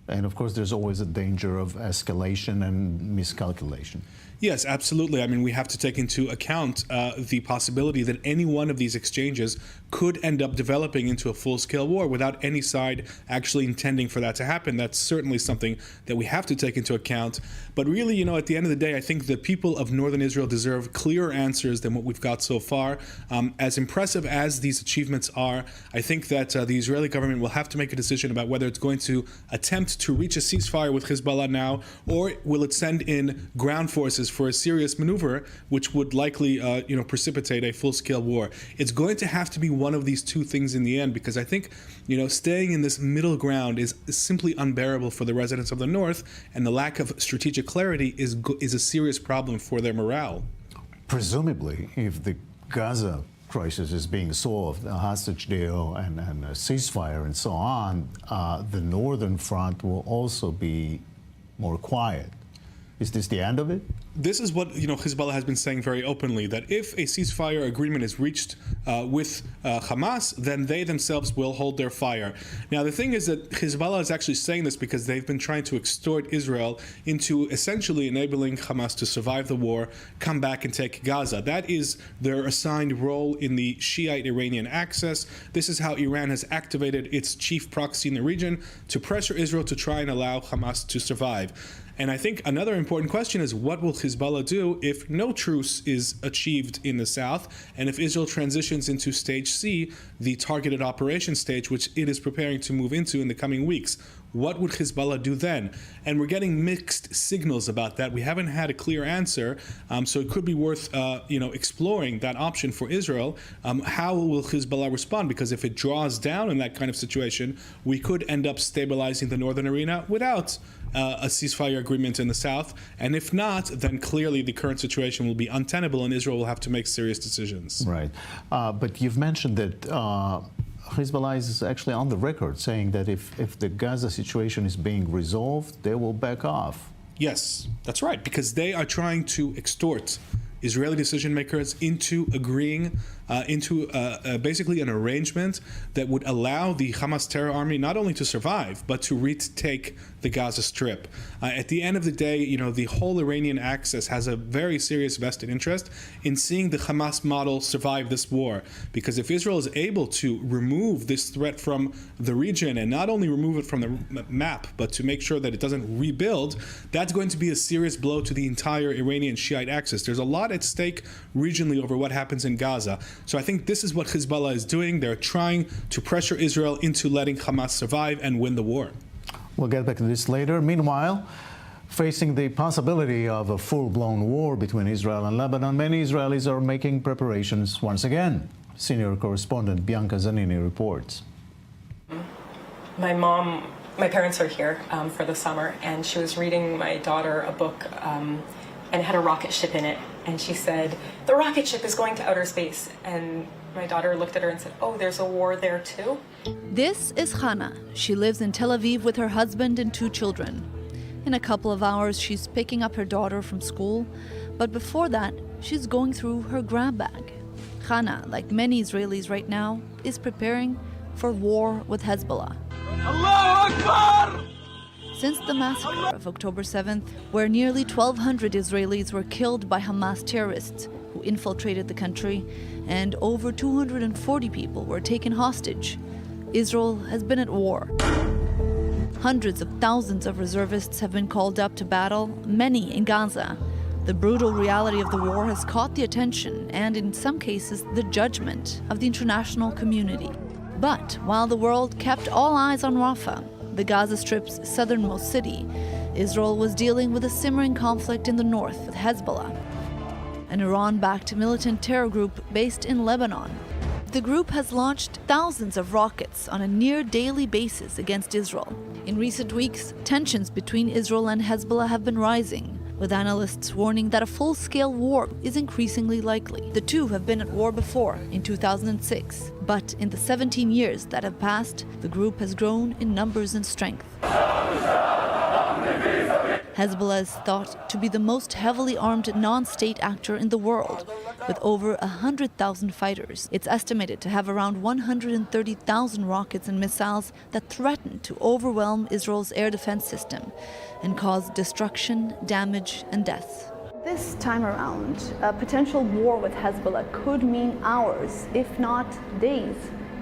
And of course, there's always a danger of escalation and miscalculation. Yes, absolutely. I mean, we have to take into account the possibility that any one of these exchanges could end up developing into a full-scale war without any side actually intending for that to happen. That's certainly something that we have to take into account. But really, you know, at the end of the day, I think the people of northern Israel deserve clearer answers than what we've got so far. As impressive as these achievements are, I think that the Israeli government will have to make a decision about whether it's going to attempt to reach a ceasefire with Hezbollah now, or will it send in ground forces for a serious maneuver, which would likely, precipitate a full-scale war. It's going to have to be one of these two things in the end, because I think, staying in this middle ground is simply unbearable for the residents of the north, and the lack of strategic clarity is a serious problem for their morale. Presumably, if the Gaza crisis is being solved, a hostage deal and a ceasefire and so on, the northern front will also be more quiet. Is this the end of it? this is what Hezbollah has been saying very openly, that if a ceasefire agreement is reached with Hamas, then they themselves will hold their fire. Now, the thing is that Hezbollah is actually saying this because they've been trying to extort Israel into essentially enabling Hamas to survive the war, come back and take Gaza. That is their assigned role in the Shiite Iranian axis. This is how Iran has activated its chief proxy in the region to pressure Israel to try and allow Hamas to survive. And I think another important question is, what will Hezbollah do if no truce is achieved in the south, and if Israel transitions into stage C, the targeted operation stage, which it is preparing to move into in the coming weeks? What would Hezbollah do then? And we're getting mixed signals about that. We haven't had a clear answer, so it could be worth exploring that option for Israel. How will Hezbollah respond? Because if it draws down in that kind of situation, we could end up stabilizing the northern arena without a ceasefire agreement in the south. And if not, then clearly the current situation will be untenable and Israel will have to make serious decisions. Right. But you've mentioned that Hezbollah is actually on the record saying that if the Gaza situation is being resolved, they will back off. Yes, that's right, because they are trying to extort Israeli decision makers into agreeing into basically an arrangement that would allow the Hamas terror army not only to survive, but to retake the Gaza Strip. At the end of the day, the whole Iranian axis has a very serious vested interest in seeing the Hamas model survive this war. Because if Israel is able to remove this threat from the region, and not only remove it from the map, but to make sure that it doesn't rebuild, that's going to be a serious blow to the entire Iranian Shiite axis. There's a lot at stake regionally over what happens in Gaza. So I think this is what Hezbollah is doing. They're trying to pressure Israel into letting Hamas survive and win the war. We'll get back to this later. Meanwhile, facing the possibility of a full-blown war between Israel and Lebanon, many Israelis are making preparations once again. Senior correspondent Bianca Zanini reports. My parents are here for the summer, and she was reading my daughter a book and it had a rocket ship in it. And she said, "The rocket ship is going to outer space." And my daughter looked at her and said, "Oh, there's a war there too?" This is Hannah. She lives in Tel Aviv with her husband and 2 children. In a couple of hours, she's picking up her daughter from school. But before that, she's going through her grab bag. Hannah, like many Israelis right now, is preparing for war with Hezbollah. Allahu Akbar! Since the massacre of October 7th, where nearly 1,200 Israelis were killed by Hamas terrorists who infiltrated the country, and over 240 people were taken hostage, Israel has been at war. Hundreds of thousands of reservists have been called up to battle, many in Gaza. The brutal reality of the war has caught the attention and, in some cases, the judgment of the international community. But while the world kept all eyes on Rafah, the Gaza Strip's southernmost city, Israel was dealing with a simmering conflict in the north with Hezbollah, an Iran-backed militant terror group based in Lebanon. The group has launched thousands of rockets on a near-daily basis against Israel. In recent weeks, tensions between Israel and Hezbollah have been rising, with analysts warning that a full-scale war is increasingly likely. The two have been at war before, in 2006, but in the 17 years that have passed, the group has grown in numbers and strength. Hezbollah is thought to be the most heavily armed non-state actor in the world, with over 100,000 fighters. It's estimated to have around 130,000 rockets and missiles that threaten to overwhelm Israel's air defense system and cause destruction, damage, and death. This time around, a potential war with Hezbollah could mean hours, if not days,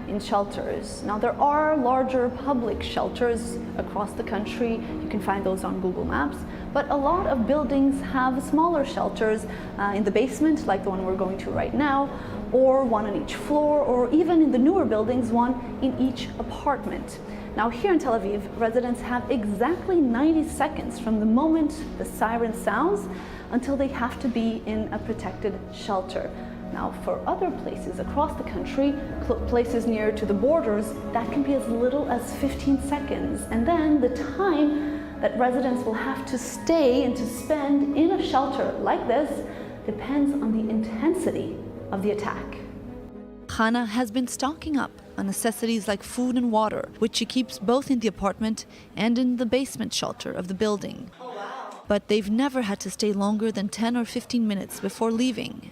in shelters. Now, there are larger public shelters across the country. You can find those on Google Maps. But a lot of buildings have smaller shelters in the basement, like the one we're going to right now, or one on each floor, or even in the newer buildings, one in each apartment. Now, here in Tel Aviv, residents have exactly 90 seconds from the moment the siren sounds until they have to be in a protected shelter. Now, for other places across the country, places near to the borders, that can be as little as 15 seconds. And then the time that residents will have to stay and to spend in a shelter like this depends on the intensity of the attack. Hannah has been stocking up on necessities like food and water, which she keeps both in the apartment and in the basement shelter of the building. But they've never had to stay longer than 10 or 15 minutes before leaving.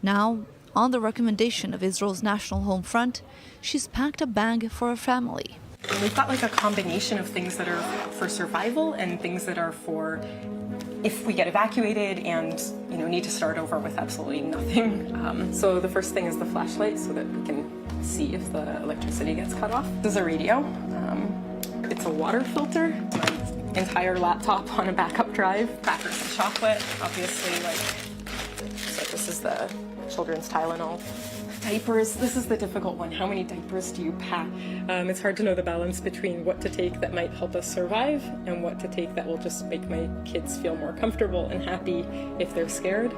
Now, on the recommendation of Israel's National Home Front, she's packed a bag for her family. We've got like a combination of things that are for survival and things that are for if we get evacuated and need to start over with absolutely nothing. So the first thing is the flashlight so that we can see if the electricity gets cut off. This is a radio. It's a water filter. My entire laptop on a backup drive. Crackers and chocolate, obviously. So this is the children's Tylenol. Diapers, this is the difficult one. How many diapers do you pack? It's hard to know the balance between what to take that might help us survive and what to take that will just make my kids feel more comfortable and happy if they're scared.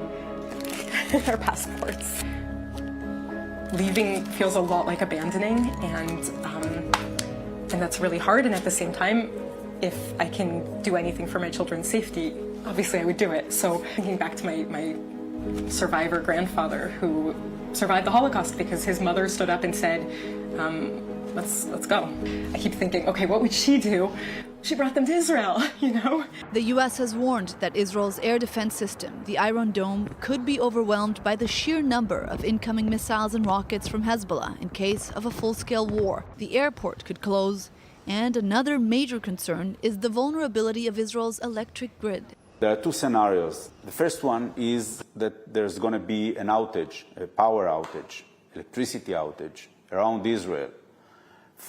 Our passports. Leaving feels a lot like abandoning, and that's really hard. And at the same time, if I can do anything for my children's safety, obviously I would do it. So thinking back to my survivor grandfather who survived the Holocaust because his mother stood up and said, let's go. I keep thinking, okay, what would she do? She brought them to Israel, The U.S. has warned that Israel's air defense system, the Iron Dome, could be overwhelmed by the sheer number of incoming missiles and rockets from Hezbollah in case of a full-scale war. The airport could close, and another major concern is the vulnerability of Israel's electric grid. There are two scenarios. The first one is that there's going to be an outage, a power outage, electricity outage around Israel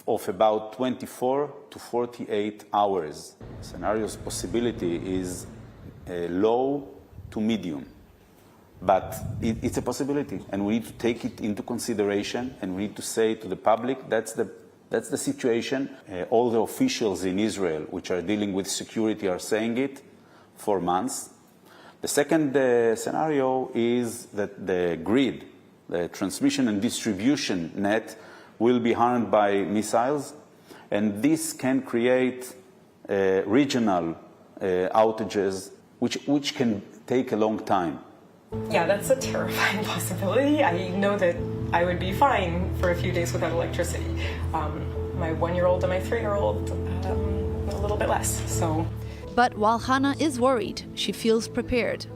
of about 24 to 48 hours. The scenario's possibility is low to medium, but it's a possibility, and we need to take it into consideration, and we need to say to the public that's the situation. All the officials in Israel which are dealing with security are saying it for months. The second scenario is that the grid, the transmission and distribution net, will be harmed by missiles, and this can create regional outages, which can take a long time. Yeah, that's a terrifying possibility. I know that I would be fine for a few days without electricity. My 1-year-old and my 3-year-old, a little bit less, so. But while Hannah is worried, she feels prepared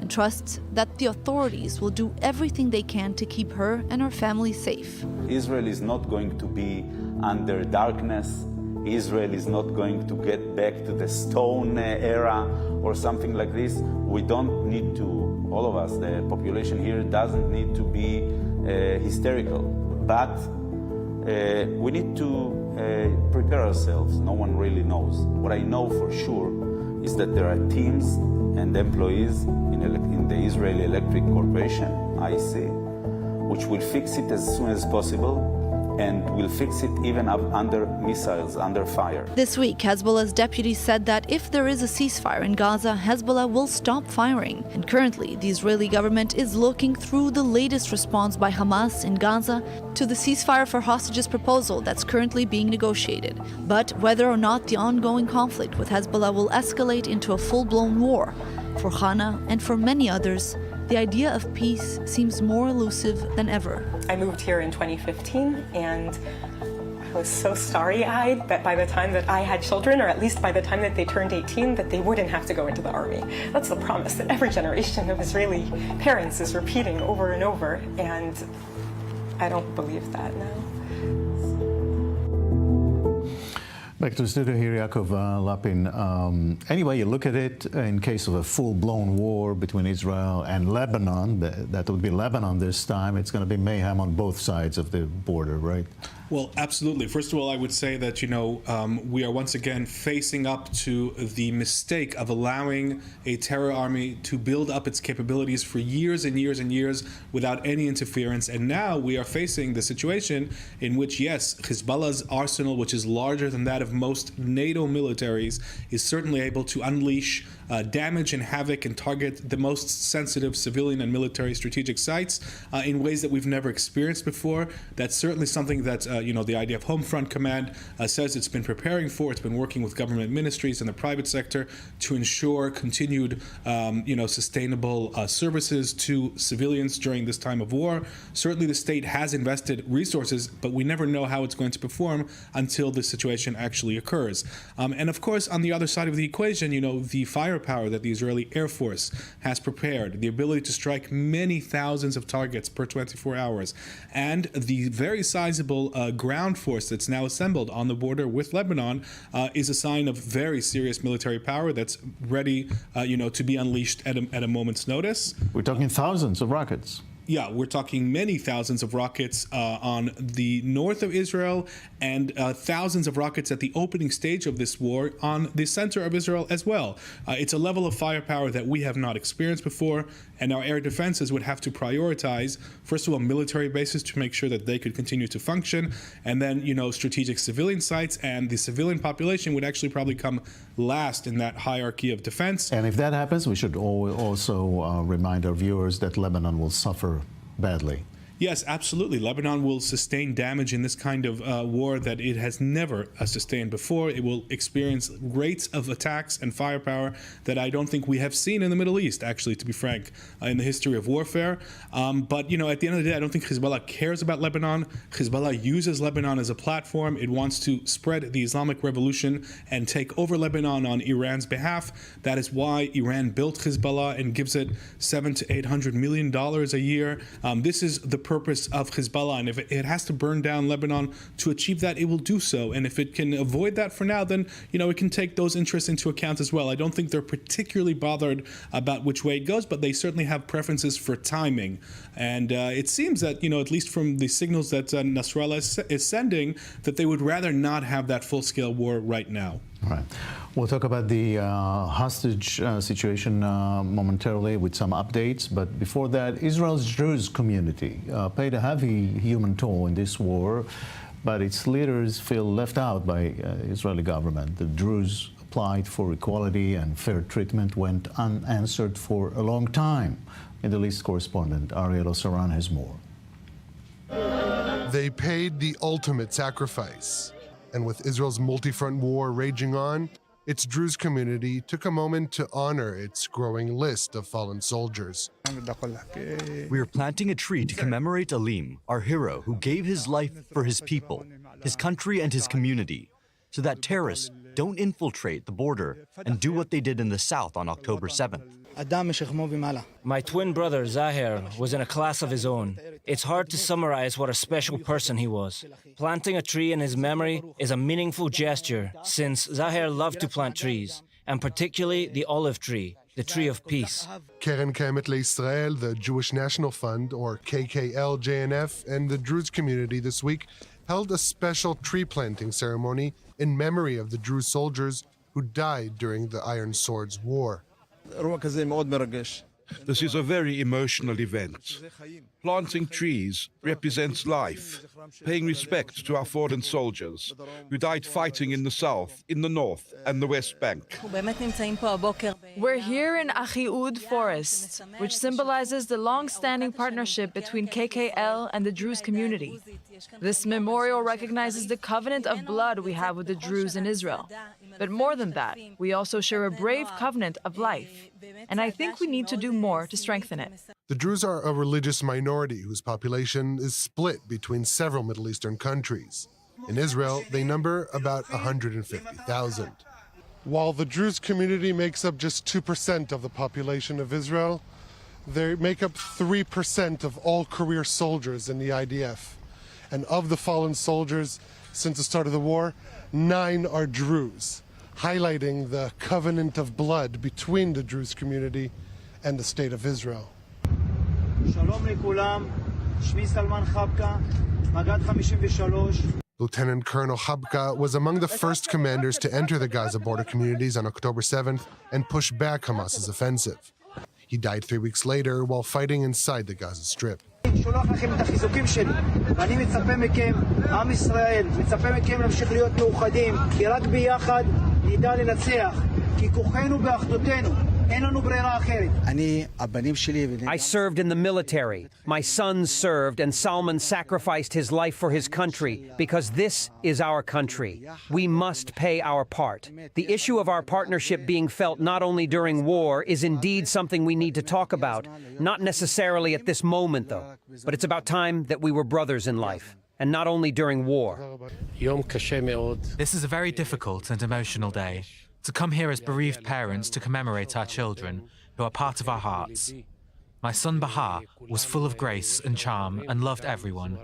and trusts that the authorities will do everything they can to keep her and her family safe. Israel is not going to be under darkness. Israel is not going to get back to the stone era or something like this. We don't need to, all of us, the population here doesn't need to be hysterical. But we need to prepare ourselves. No one really knows. What I know for sure is that there are teams and employees in the Israeli Electric Corporation, IC, which will fix it as soon as possible and will fix it even up under missiles, under fire. This week, Hezbollah's deputy said that if there is a ceasefire in Gaza, Hezbollah will stop firing. And currently, the Israeli government is looking through the latest response by Hamas in Gaza to the ceasefire for hostages proposal that's currently being negotiated. But whether or not the ongoing conflict with Hezbollah will escalate into a full-blown war, for Hannah and for many others, the idea of peace seems more elusive than ever. I moved here in 2015, and I was so starry-eyed that by the time that I had children, or at least by the time that they turned 18, that they wouldn't have to go into the army. That's the promise that every generation of Israeli parents is repeating over and over, and I don't believe that now. Back to the studio here, Yaakov Lapin. Anyway, you look at it, in case of a full-blown war between Israel and Lebanon, that would be Lebanon this time, it's going to be mayhem on both sides of the border, right? Well, absolutely. First of all, I would say that, we are once again facing up to the mistake of allowing a terror army to build up its capabilities for years and years and years without any interference. And now we are facing the situation in which, yes, Hezbollah's arsenal, which is larger than that of most NATO militaries, is certainly able to unleash damage and havoc and target the most sensitive civilian and military strategic sites in ways that we've never experienced before. That's certainly something that the IDF Home Front Command says it's been preparing for. It's been working with government ministries and the private sector to ensure continued, sustainable services to civilians during this time of war. Certainly the state has invested resources, but we never know how it's going to perform until this situation actually occurs. And of course, on the other side of the equation, the firepower that the Israeli Air Force has prepared, the ability to strike many thousands of targets per 24 hours, and the very sizable ground force that's now assembled on the border with Lebanon is a sign of very serious military power that's ready, to be unleashed at a moment's notice. We're talking thousands of rockets. Yeah, we're talking many thousands of rockets on the north of Israel and thousands of rockets at the opening stage of this war on the center of Israel as well. It's a level of firepower that we have not experienced before, and our air defenses would have to prioritize, first of all, military bases to make sure that they could continue to function, and then, strategic civilian sites, and the civilian population would actually probably come last in that hierarchy of defense. And if that happens, we should also remind our viewers that Lebanon will suffer badly. Yes, absolutely. Lebanon will sustain damage in this kind of war that it has never sustained before. It will experience rates of attacks and firepower that I don't think we have seen in the Middle East, actually, to be frank, in the history of warfare. But, at the end of the day, I don't think Hezbollah cares about Lebanon. Hezbollah uses Lebanon as a platform. It wants to spread the Islamic Revolution and take over Lebanon on Iran's behalf. That is why Iran built Hezbollah and gives it $700 to $800 million a year. This is the purpose of Hezbollah, and if it has to burn down Lebanon to achieve that, it will do so. And if it can avoid that for now, then it can take those interests into account as well. I don't think they're particularly bothered about which way it goes, but they certainly have preferences for timing. And it seems that at least from the signals that Nasrallah is sending, that they would rather not have that full-scale war right now. All right. We'll talk about the hostage situation momentarily with some updates. But before that, Israel's Druze community paid a heavy human toll in this war, but its leaders feel left out by Israeli government. The Druze applied for equality and fair treatment went unanswered for a long time. Middle East correspondent Ariel Osaran has more. They paid the ultimate sacrifice. And with Israel's multi-front war raging on, its Druze community took a moment to honor its growing list of fallen soldiers. We are planting a tree to commemorate Alim, our hero who gave his life for his people, his country and his community, so that terrorists don't infiltrate the border and do what they did in the south on October 7th. My twin brother, Zahir, was in a class of his own. It's hard to summarize what a special person he was. Planting a tree in his memory is a meaningful gesture, since Zahir loved to plant trees, and particularly the olive tree, the tree of peace. Keren Kayemet LeIsrael, the Jewish National Fund, or KKL-JNF, and the Druze community this week held a special tree planting ceremony in memory of the Druze soldiers who died during the Iron Swords War. This is a very emotional event. Planting trees represents life, paying respect to our fallen soldiers who died fighting in the south, in the north, and the West Bank. We're here in Achiud Forest, which symbolizes the long-standing partnership between KKL and the Druze community. This memorial recognizes the covenant of blood we have with the Druze in Israel. But more than that, we also share a brave covenant of life. And I think we need to do more to strengthen it. The Druze are a religious minority whose population is split between several Middle Eastern countries. In Israel, they number about 150,000. While the Druze community makes up just 2% of the population of Israel, they make up 3% of all career soldiers in the IDF. And of the fallen soldiers since the start of the war, 9 are Druze, highlighting the covenant of blood between the Druze community and the State of Israel. Lieutenant Colonel Habka was among the first commanders to enter the Gaza border communities on October 7th and push back Hamas's offensive. He died 3 weeks later while fighting inside the Gaza Strip. שולח לכם את החיזוקים שלי, ואני מצפה מכם, עם ישראל, מצפה מכם להמשיך להיות מאוחדים, כי רק ביחד נדע לנצח, כי כוחנו באחדותנו. אין לנו ברירה אחרת. I served in the military. My son served, and Salman sacrificed his life for his country because this is our country. We must pay our part. The issue of our partnership being felt not only during war is indeed something we need to talk about, not necessarily at this moment, though. But it's about time that we were brothers in life, and not only during war. This is a very difficult and emotional day. To come here as bereaved parents to commemorate our children, who are part of our hearts. My son Bahar was full of grace and charm and loved everyone.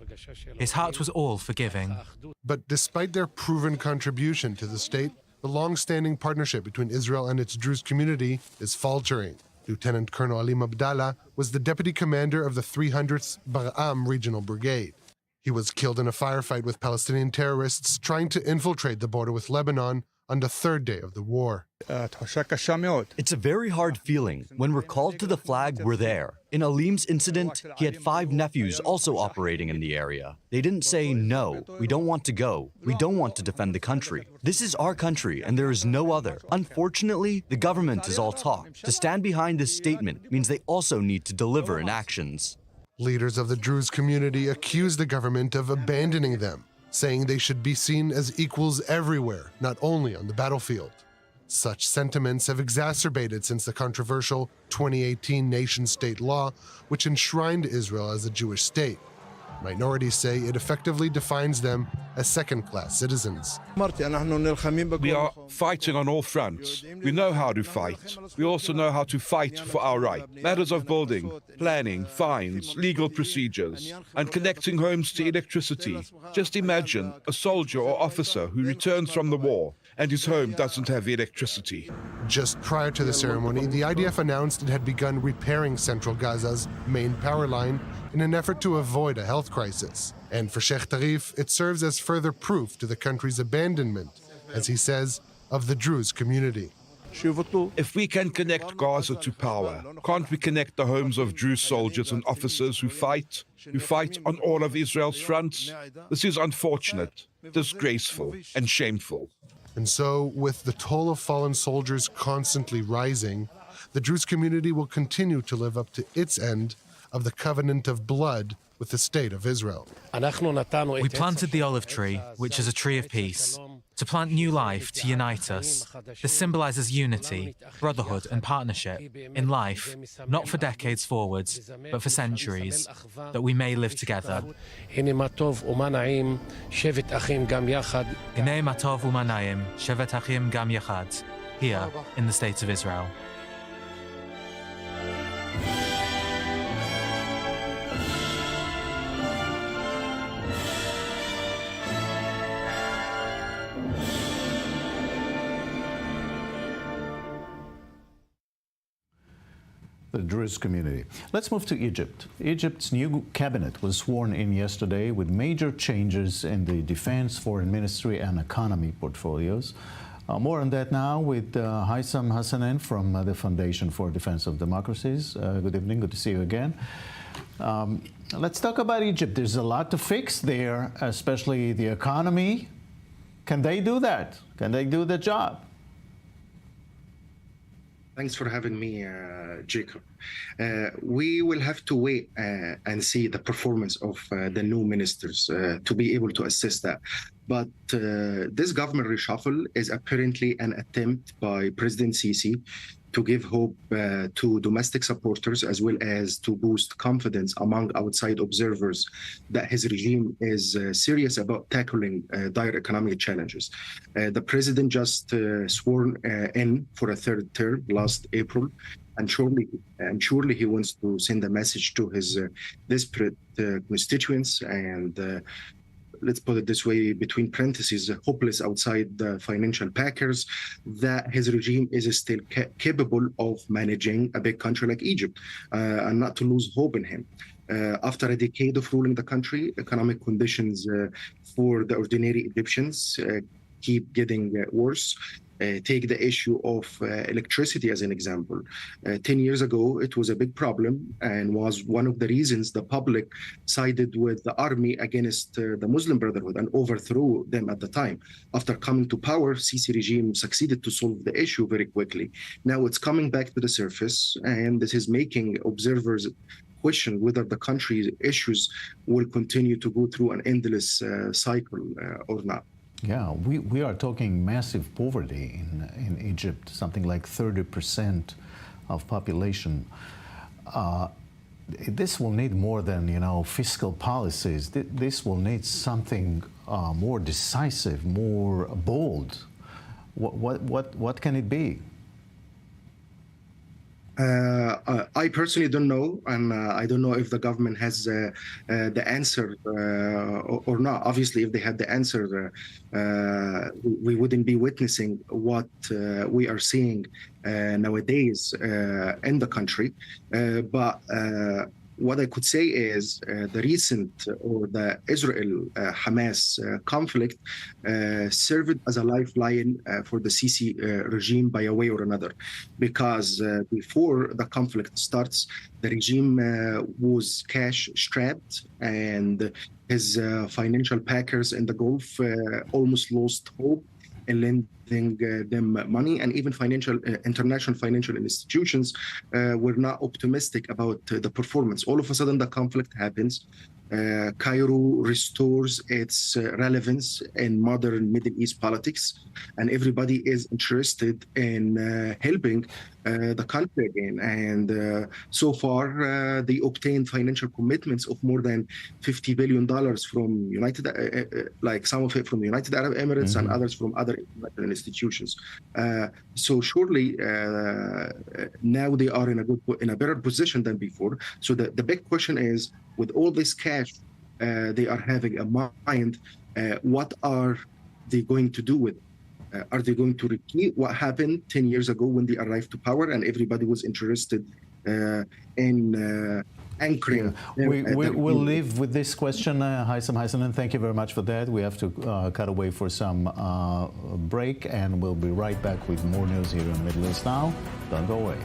His heart was all forgiving. But despite their proven contribution to the state, the long-standing partnership between Israel and its Druze community is faltering. Lieutenant Colonel Alim Abdallah was the deputy commander of the 300th Bar'am Regional Brigade. He was killed in a firefight with Palestinian terrorists trying to infiltrate the border with Lebanon on the third day of the war. It's a very hard feeling. When we're called to the flag, we're there. In Alim's incident, he had 5 nephews also operating in the area. They didn't say, no, we don't want to go. We don't want to defend the country. This is our country, and there is no other. Unfortunately, the government is all talk. To stand behind this statement means they also need to deliver in actions. Leaders of the Druze community accuse the government of abandoning them, saying they should be seen as equals everywhere, not only on the battlefield. Such sentiments have exacerbated since the controversial 2018 nation-state law, which enshrined Israel as a Jewish state. Minorities say it effectively defines them as second-class citizens. We are fighting on all fronts. We know how to fight. We also know how to fight for our right. Matters of building, planning, fines, legal procedures, and connecting homes to electricity. Just imagine a soldier or officer who returns from the war and his home doesn't have electricity. Just prior to the ceremony, the IDF announced it had begun repairing Central Gaza's main power line in an effort to avoid a health crisis. And for Sheikh Tarif, it serves as further proof to the country's abandonment, as he says, of the Druze community. If we can connect Gaza to power, can't we connect the homes of Druze soldiers and officers who fight on all of Israel's fronts? This is unfortunate, disgraceful, and shameful. And so, with the toll of fallen soldiers constantly rising, the Druze community will continue to live up to its end of the covenant of blood with the state of Israel. We planted the olive tree, which is a tree of peace, to plant new life, to unite us. This symbolizes unity, brotherhood, and partnership in life, not for decades forwards, but for centuries, that we may live together. Hinei matov u'mana'im, shevet achim gam yachad, here in the state of Israel. The Druze community. Let's move to Egypt. Egypt's new cabinet was sworn in yesterday with major changes in the defense, foreign ministry, and economy portfolios. More on that now with Haitham Hassanein from the Foundation for Defense of Democracies. Good evening, good to see you again. Let's talk about Egypt. There's a lot to fix there, especially the economy. Can they do that? Can they do the job? Thanks for having me, Jacob. We will have to wait and see the performance of the new ministers to be able to assess that. But this government reshuffle is apparently an attempt by President Sisi to give hope to domestic supporters as well as to boost confidence among outside observers that his regime is serious about tackling dire economic challenges. The president just sworn in for a third term last April, and surely he wants to send a message to his desperate constituents and let's put it this way, between parentheses, hopeless outside the financial packers, that his regime is still capable of managing a big country like Egypt, and not to lose hope in him. After a decade of ruling the country, economic conditions for the ordinary Egyptians keep getting worse. Take the issue of electricity as an example. 10 years ago, it was a big problem and was one of the reasons the public sided with the army against the Muslim Brotherhood and overthrew them at the time. After coming to power, Sisi regime succeeded to solve the issue very quickly. Now it's coming back to the surface, and this is making observers question whether the country's issues will continue to go through an endless cycle or not. Yeah, we are talking massive poverty in Egypt, something like 30% of population. This will need more than, fiscal policies. This will need something more decisive, more bold. What can it be? I personally don't know, and I don't know if the government has the answer or not. Obviously, if they had the answer, we wouldn't be witnessing what we are seeing nowadays in the country. But what I could say is the recent or the Israel-Hamas conflict served as a lifeline for the Sisi regime by a way or another. Because before the conflict starts, the regime was cash-strapped, and his financial packers in the Gulf almost lost hope in lending them money, and even international financial institutions were not optimistic about the performance. All of a sudden, the conflict happens. Cairo restores its relevance in modern Middle East politics, and everybody is interested in helping the country again. And so far, they obtained financial commitments of more than $50 billion from like some of it from the United Arab Emirates and others from other international institutions. So surely now they are in a better position than before. So the big question is, with all this cash they are having a mind, what are they going to do with it? Are they going to repeat what happened 10 years ago when they arrived to power and everybody was interested in anchoring? We'll leave with this question, Haitham Hassanein. Thank you very much for that. We have to cut away for some break, and we'll be right back with more news here in Middle East Now. Don't go away.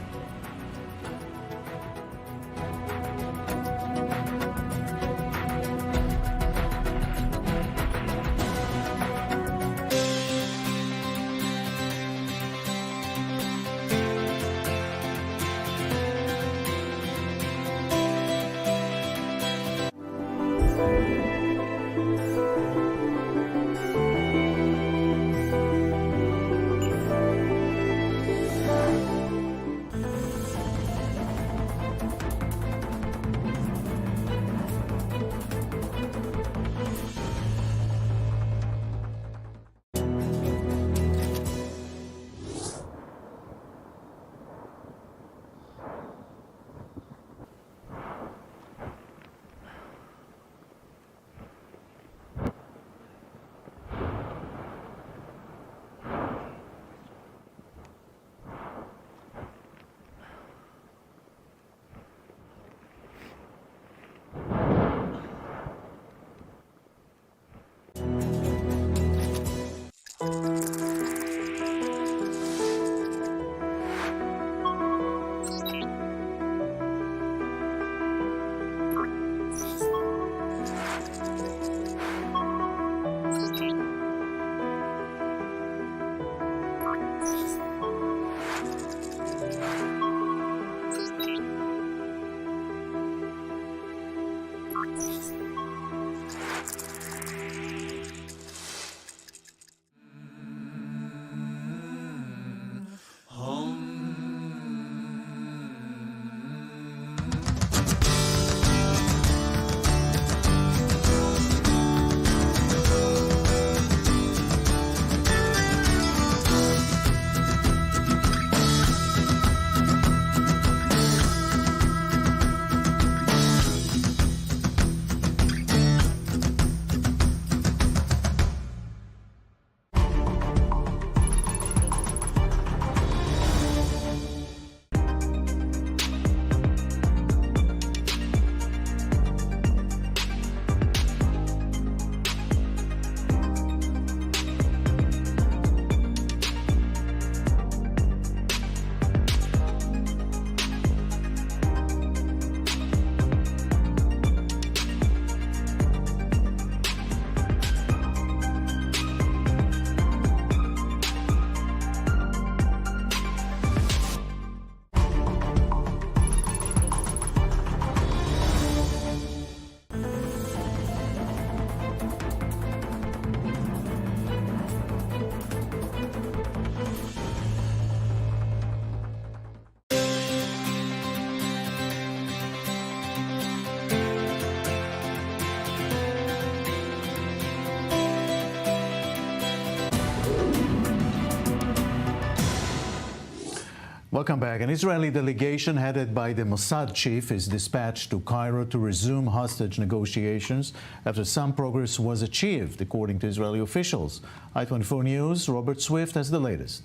Welcome back. An Israeli delegation headed by the Mossad chief is dispatched to Cairo to resume hostage negotiations after some progress was achieved, according to Israeli officials. I-24 News' Robert Swift has the latest.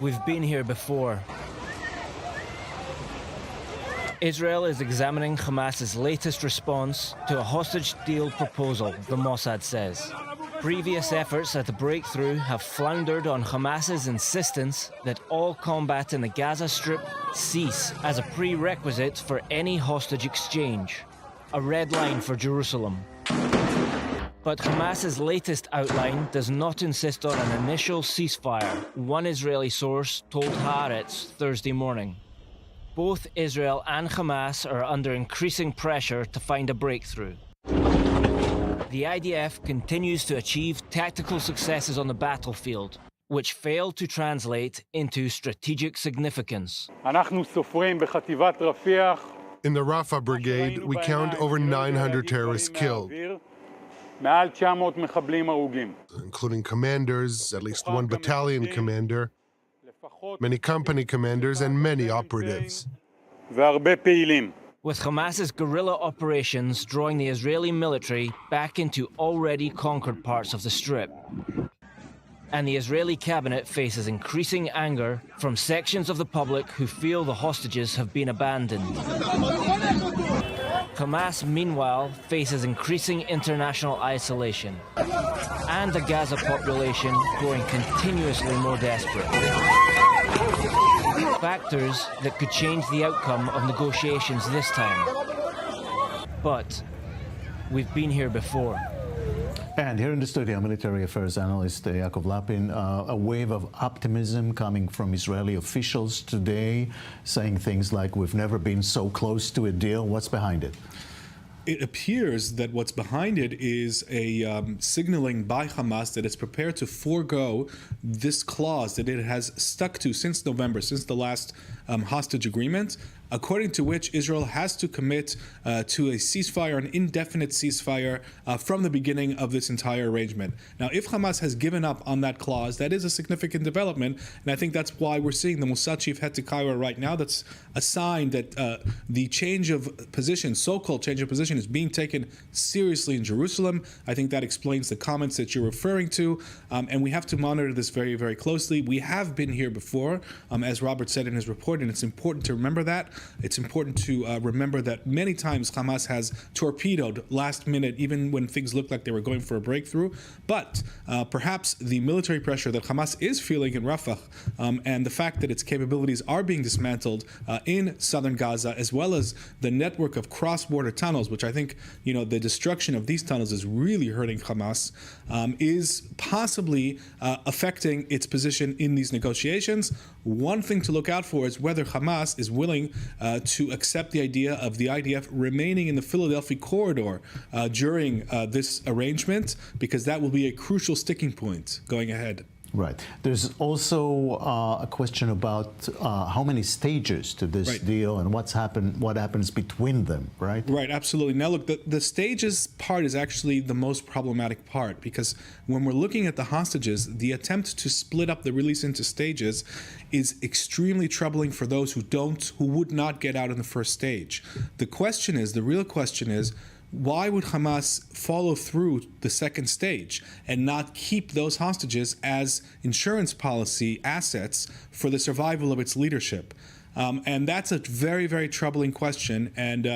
We've been here before. Israel is examining Hamas's latest response to a hostage deal proposal, the Mossad says. Previous efforts at a breakthrough have floundered on Hamas's insistence that all combat in the Gaza Strip cease as a prerequisite for any hostage exchange, a red line for Jerusalem. But Hamas's latest outline does not insist on an initial ceasefire, one Israeli source told Haaretz Thursday morning. Both Israel and Hamas are under increasing pressure to find a breakthrough. The IDF continues to achieve tactical successes on the battlefield, which fail to translate into strategic significance. In the Rafah Brigade, we count over 900 terrorists killed, including commanders, at least one battalion commander, many company commanders, and many operatives. With Hamas's guerrilla operations drawing the Israeli military back into already conquered parts of the Strip. And the Israeli cabinet faces increasing anger from sections of the public who feel the hostages have been abandoned. Hamas, meanwhile, faces increasing international isolation, and the Gaza population growing continuously more desperate. Factors that could change the outcome of negotiations this time. But we've been here before. And here in the studio, military affairs analyst Yaakov Lapin, a wave of optimism coming from Israeli officials today, saying things like, we've never been so close to a deal. What's behind it? It appears that what's behind it is a signaling by Hamas that it's prepared to forego this clause that it has stuck to since November, since the last hostage agreement, according to which Israel has to commit to a ceasefire, an indefinite ceasefire, from the beginning of this entire arrangement. Now, if Hamas has given up on that clause, that is a significant development, and I think that's why we're seeing the Mossad chief head to Cairo right now. That's a sign that the change of position, so-called change of position, is being taken seriously in Jerusalem. I think that explains the comments that you're referring to, and we have to monitor this very, very closely. We have been here before, as Robert said in his report, and it's important to remember that. It's important to remember that many times Hamas has torpedoed last minute, even when things looked like they were going for a breakthrough. But perhaps the military pressure that Hamas is feeling in Rafah and the fact that its capabilities are being dismantled in southern Gaza, as well as the network of cross-border tunnels, which I think, the destruction of these tunnels is really hurting Hamas, is possibly affecting its position in these negotiations. One thing to look out for is whether Hamas is willing to accept the idea of the IDF remaining in the Philadelphia corridor during this arrangement, because that will be a crucial sticking point going ahead. Right. There's also a question about how many stages to this deal and what happens between them, right? Right, absolutely. Now, look, the stages part is actually the most problematic part, because when we're looking at the hostages, the attempt to split up the release into stages is extremely troubling for those who would not get out in the first stage. The real question is, why would Hamas follow through the second stage and not keep those hostages as insurance policy assets for the survival of its leadership? And that's a very, very troubling question. And,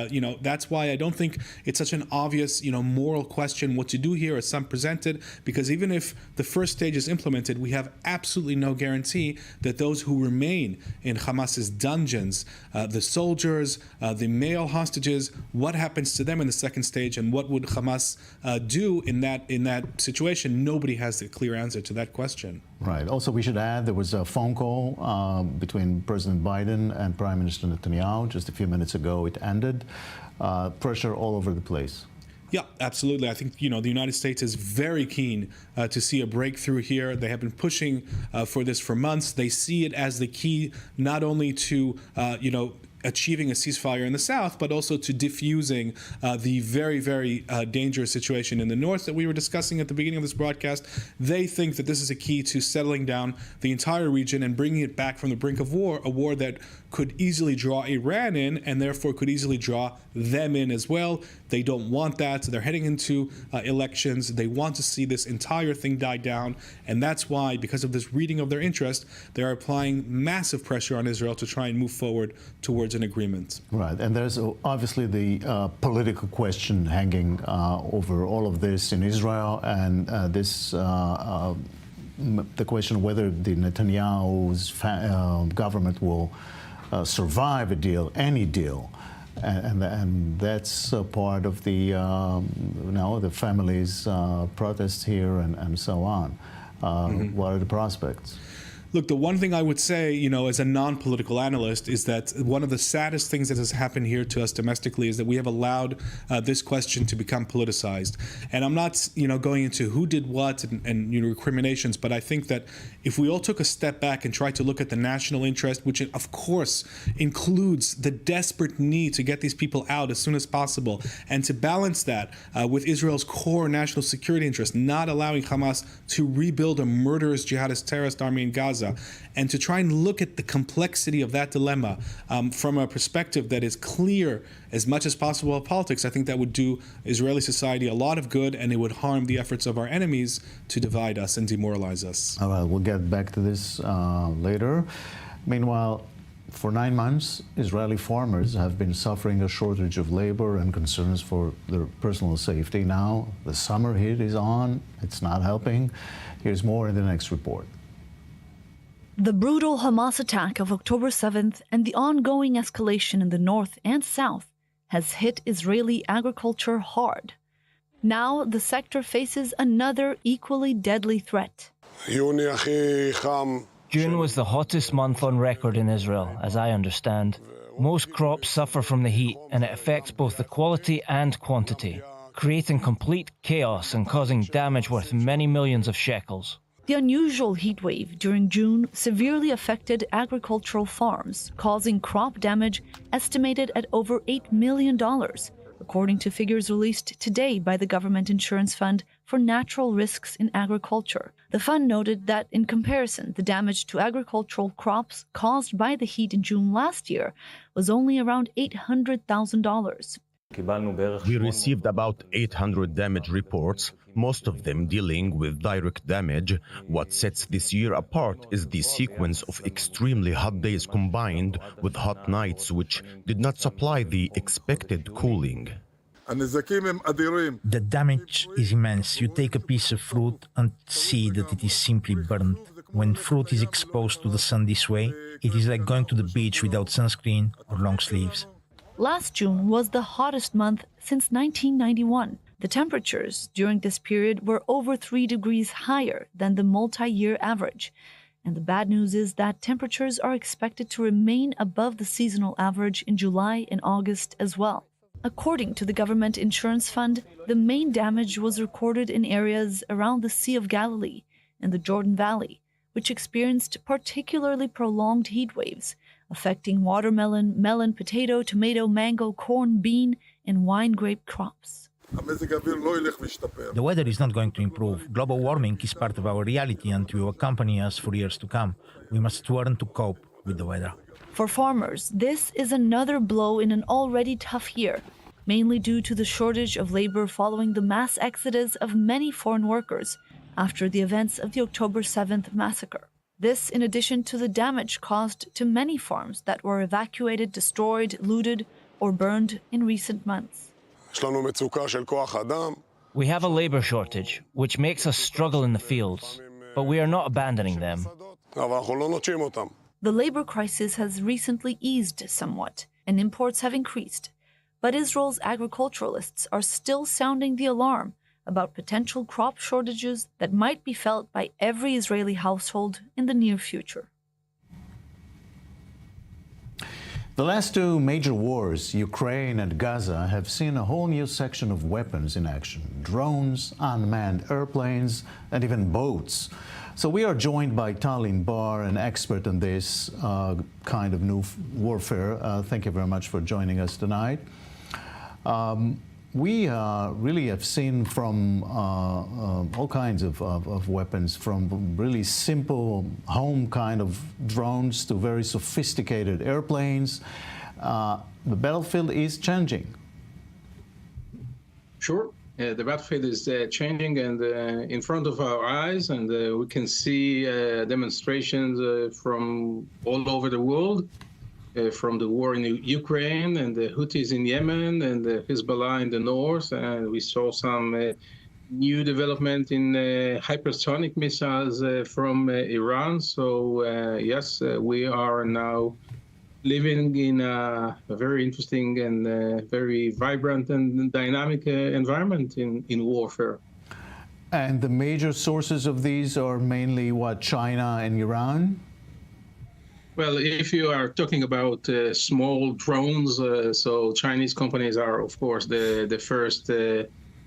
that's why I don't think it's such an obvious, moral question what to do here, as some presented, because even if the first stage is implemented, we have absolutely no guarantee that those who remain in Hamas's dungeons, the soldiers, the male hostages, what happens to them in the second stage, and what would Hamas do in that situation? Nobody has a clear answer to that question. Right. Also, we should add there was a phone call between President Biden and Prime Minister Netanyahu just a few minutes ago. It ended. Pressure all over the place. Yeah, absolutely. I think, the United States is very keen to see a breakthrough here. They have been pushing for this for months. They see it as the key not only to, achieving a ceasefire in the south, but also to diffusing the very, very dangerous situation in the north that we were discussing at the beginning of this broadcast. They think that this is a key to settling down the entire region and bringing it back from the brink of war, a war that could easily draw Iran in and therefore could easily draw them in as well. They don't want that. So they're heading into elections. They want to see this entire thing die down. And that's why, because of this reading of their interest, they are applying massive pressure on Israel to try and move forward towards an agreement. Right. And there's obviously the political question hanging over all of this in Israel, and the question whether the Netanyahu's government will survive a deal, any deal. And that's part of the the family's protests here and so on. What are the prospects? Look, the one thing I would say, as a non-political analyst, is that one of the saddest things that has happened here to us domestically is that we have allowed this question to become politicized. And I'm not, going into who did what and recriminations, but I think that if we all took a step back and tried to look at the national interest, which of course includes the desperate need to get these people out as soon as possible, and to balance that with Israel's core national security interest, not allowing Hamas to rebuild a murderous jihadist terrorist army in Gaza, and to try and look at the complexity of that dilemma from a perspective that is clear as much as possible of politics, I think that would do Israeli society a lot of good, and it would harm the efforts of our enemies to divide us and demoralize us. All right, we'll get back to this later. Meanwhile, for 9 months, Israeli farmers have been suffering a shortage of labor and concerns for their personal safety. Now, the summer heat is on. It's not helping. Here's more in the next report. The brutal Hamas attack of October 7th and the ongoing escalation in the north and south has hit Israeli agriculture hard. Now the sector faces another equally deadly threat. June was the hottest month on record in Israel, as I understand. Most crops suffer from the heat, and it affects both the quality and quantity, creating complete chaos and causing damage worth many millions of shekels. The unusual heat wave during June severely affected agricultural farms, causing crop damage estimated at over $8 million, according to figures released today by the Government Insurance Fund for Natural Risks in Agriculture. The fund noted that, in comparison, the damage to agricultural crops caused by the heat in June last year was only around $800,000. We received about 800 damage reports, most of them dealing with direct damage. What sets this year apart is the sequence of extremely hot days combined with hot nights, which did not supply the expected cooling. The damage is immense. You take a piece of fruit and see that it is simply burned. When fruit is exposed to the sun this way, it is like going to the beach without sunscreen or long sleeves. Last June was the hottest month since 1991. The temperatures during this period were over 3 degrees higher than the multi-year average. And the bad news is that temperatures are expected to remain above the seasonal average in July and August as well. According to the Government Insurance Fund, the main damage was recorded in areas around the Sea of Galilee and the Jordan Valley, which experienced particularly prolonged heat waves, affecting watermelon, melon, potato, tomato, mango, corn, bean, and wine grape crops. The weather is not going to improve. Global warming is part of our reality and will accompany us for years to come. We must learn to cope with the weather. For farmers, this is another blow in an already tough year, mainly due to the shortage of labor following the mass exodus of many foreign workers after the events of the October 7th massacre. This in addition to the damage caused to many farms that were evacuated, destroyed, looted, or burned in recent months. We have a labor shortage, which makes us struggle in the fields, but we are not abandoning them. The labor crisis has recently eased somewhat, and imports have increased. But Israel's agriculturalists are still sounding the alarm about potential crop shortages that might be felt by every Israeli household in the near future. The last two major wars, Ukraine and Gaza, have seen a whole new section of weapons in action: drones, unmanned airplanes, and even boats. So we are joined by Talin Bar, an expert in this kind of new warfare. Thank you very much for joining us tonight. We really have seen from all kinds of weapons, from really simple home kind of drones to very sophisticated airplanes. The battlefield is changing. Sure. The battlefield is changing and in front of our eyes, and we can see demonstrations from all over the world. From the war in Ukraine and the Houthis in Yemen and the Hezbollah in the north. And we saw some new development in hypersonic missiles from Iran. So yes, we are now living in a very interesting and very vibrant and dynamic environment in warfare. And the major sources of these are mainly what, China and Iran? Well, if you are talking about small drones, so Chinese companies are, of course, the first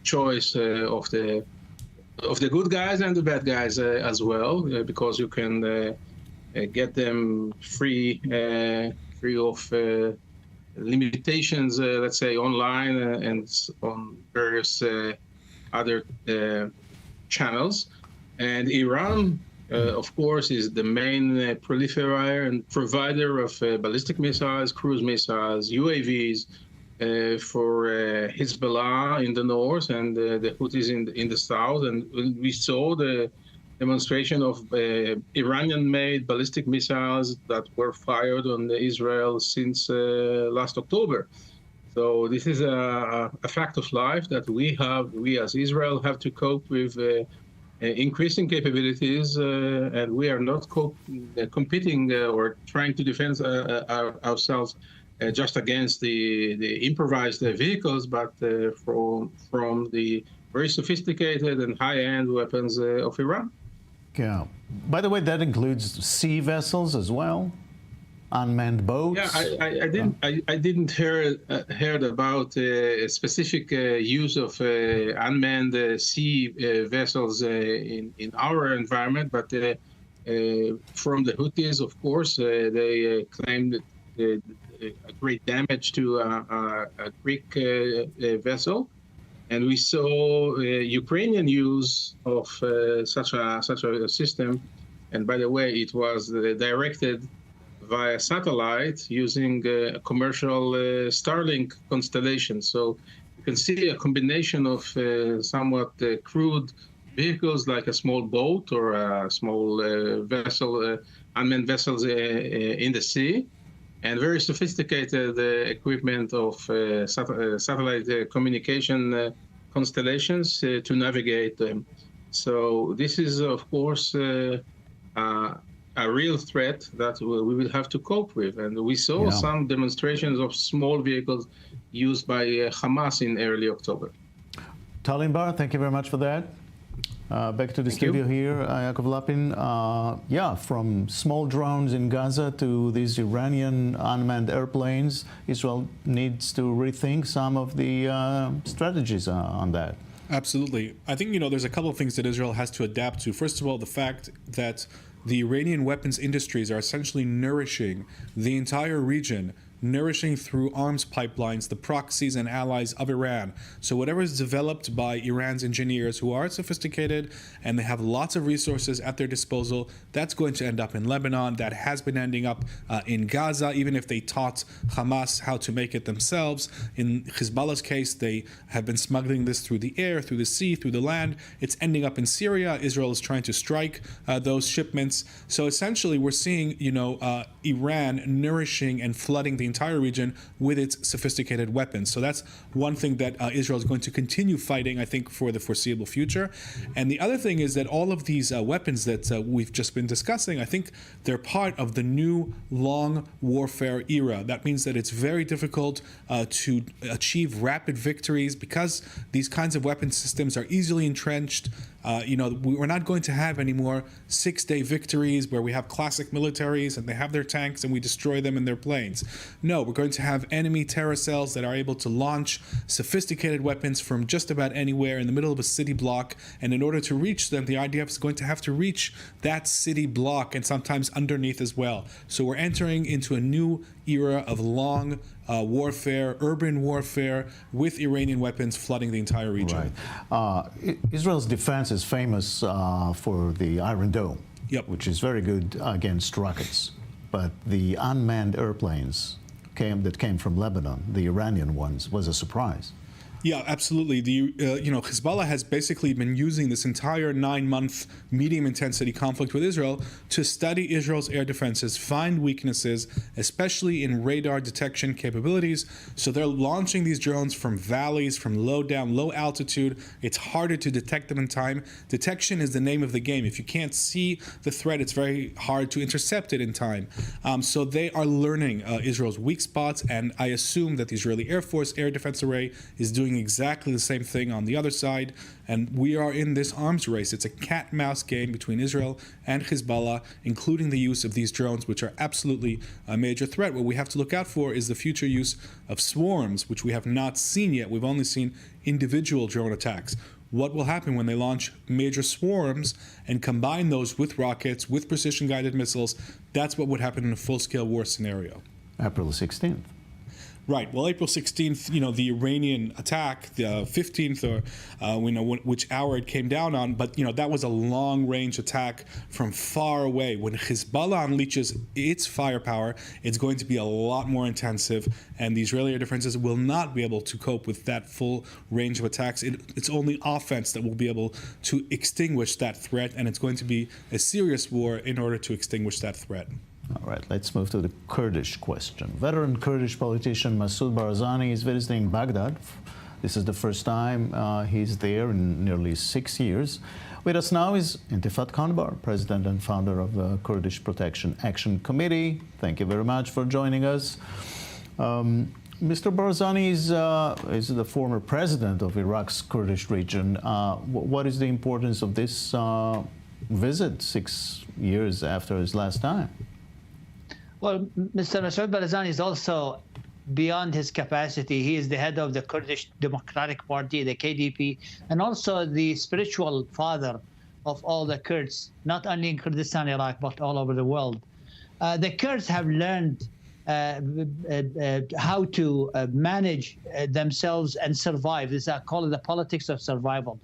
choice of the good guys and the bad guys as well, because you can get them free of limitations, let's say, online and on various other channels. And Iran, of course, is the main proliferator and provider of ballistic missiles, cruise missiles, UAVs for Hezbollah in the north and the Houthis in the south. And we saw the demonstration of Iranian-made ballistic missiles that were fired on Israel since last October. So this is a fact of life that we as Israel have to cope with increasing capabilities, and we are not competing or trying to defend ourselves just against the improvised vehicles, but from the very sophisticated and high-end weapons of Iran. Yeah. By the way, that includes sea vessels as well, unmanned boats. Yeah, I didn't hear about a specific use of unmanned sea vessels in our environment, but from the Houthis, of course, they claimed a great damage to a Greek vessel. And we saw Ukrainian use of such a system. And by the way, it was directed via satellite using a commercial Starlink constellation. So you can see a combination of somewhat crude vehicles like a small boat or a small vessel, unmanned vessels in the sea, and very sophisticated equipment of satellite communication constellations to navigate them. So this is, of course, a real threat that we will have to cope with. And we saw some demonstrations of small vehicles used by Hamas in early October. Talin Bar, thank you very much for that. Back to the studio here, Yaakov Lapin. From small drones in Gaza to these Iranian unmanned airplanes, Israel needs to rethink some of the strategies on that. Absolutely. I think, there's a couple of things that Israel has to adapt to. First of all, the fact that the Iranian weapons industries are essentially nourishing the entire region, nourishing through arms pipelines the proxies and allies of Iran. So whatever is developed by Iran's engineers, who are sophisticated and they have lots of resources at their disposal, that's going to end up in Lebanon. That has been ending up in Gaza, even if they taught Hamas how to make it themselves. In Hezbollah's case, they have been smuggling this through the air, through the sea, through the land. It's ending up in Syria. Israel is trying to strike those shipments. So essentially, we're seeing, Iran nourishing and flooding the entire region with its sophisticated weapons. So that's one thing that Israel is going to continue fighting, I think, for the foreseeable future. And the other thing is that all of these weapons that we've just been discussing, I think they're part of the new long warfare era. That means that it's very difficult to achieve rapid victories because these kinds of weapon systems are easily entrenched. We're not going to have any more 6-day victories where we have classic militaries and they have their tanks and we destroy them in their planes. No, we're going to have enemy terror cells that are able to launch sophisticated weapons from just about anywhere in the middle of a city block. And in order to reach them, the IDF is going to have to reach that city block and sometimes underneath as well. So we're entering into a new era of long warfare, urban warfare, with Iranian weapons flooding the entire region. Right. Israel's defense is famous for the Iron Dome, which is very good against rockets. But the unmanned airplanes that came from Lebanon, the Iranian ones, was a surprise. Yeah, absolutely. Hezbollah has basically been using this entire 9-month medium-intensity conflict with Israel to study Israel's air defenses, find weaknesses, especially in radar detection capabilities. So they're launching these drones from valleys, from low altitude. It's harder to detect them in time. Detection is the name of the game. If you can't see the threat, it's very hard to intercept it in time. So they are learning Israel's weak spots, and I assume that the Israeli Air Force Air Defense Array is doing exactly the same thing on the other side, and we are in this arms race. It's a cat-mouse game between Israel and Hezbollah, including the use of these drones, which are absolutely a major threat. What we have to look out for is the future use of swarms, which we have not seen yet. We've only seen individual drone attacks. What will happen when they launch major swarms and combine those with rockets, with precision-guided missiles? That's what would happen in a full-scale war scenario. April 16th. Right. Well, April 16th, the Iranian attack, the 15th, or we know which hour it came down on, but, that was a long-range attack from far away. When Hezbollah unleashes its firepower, it's going to be a lot more intensive, and the Israeli air defenses will not be able to cope with that full range of attacks. It's only offense that will be able to extinguish that threat, and it's going to be a serious war in order to extinguish that threat. All right, let's move to the Kurdish question. Veteran Kurdish politician Masoud Barzani is visiting Baghdad. This is the first time he's there in nearly 6 years. With us now is Intifat Kanbar, president and founder of the Kurdish Protection Action Committee. Thank you very much for joining us. Mr. Barzani is the former president of Iraq's Kurdish region. What is the importance of this visit 6 years after his last time? Well, Mr. Masoud Barzani is also beyond his capacity. He is the head of the Kurdish Democratic Party, the KDP, and also the spiritual father of all the Kurds, not only in Kurdistan, Iraq, but all over the world. The Kurds have learned how to manage themselves and survive. This I call it the politics of survival.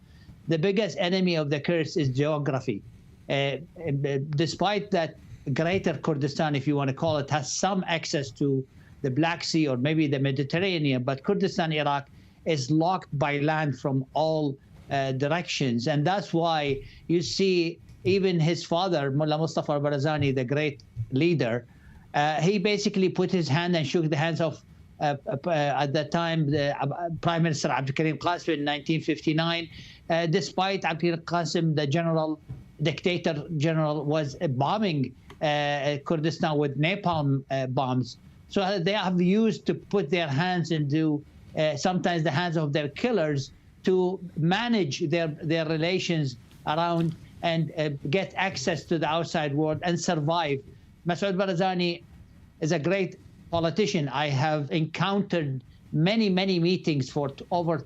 The biggest enemy of the Kurds is geography. Despite that, Greater Kurdistan, if you want to call it, has some access to the Black Sea or maybe the Mediterranean, but Kurdistan, Iraq, is locked by land from all directions. And that's why you see even his father, Mullah Mustafa Barzani, the great leader, he basically put his hand and shook the hands of, at that time, the Prime Minister Abdul Karim Qasim in 1959, despite Abdul Qasim, the dictator general, was bombing Kurdistan with napalm bombs. So they have used to put their hands into sometimes the hands of their killers to manage their relations around and get access to the outside world and survive. Masoud Barzani is a great politician. I have encountered many meetings for over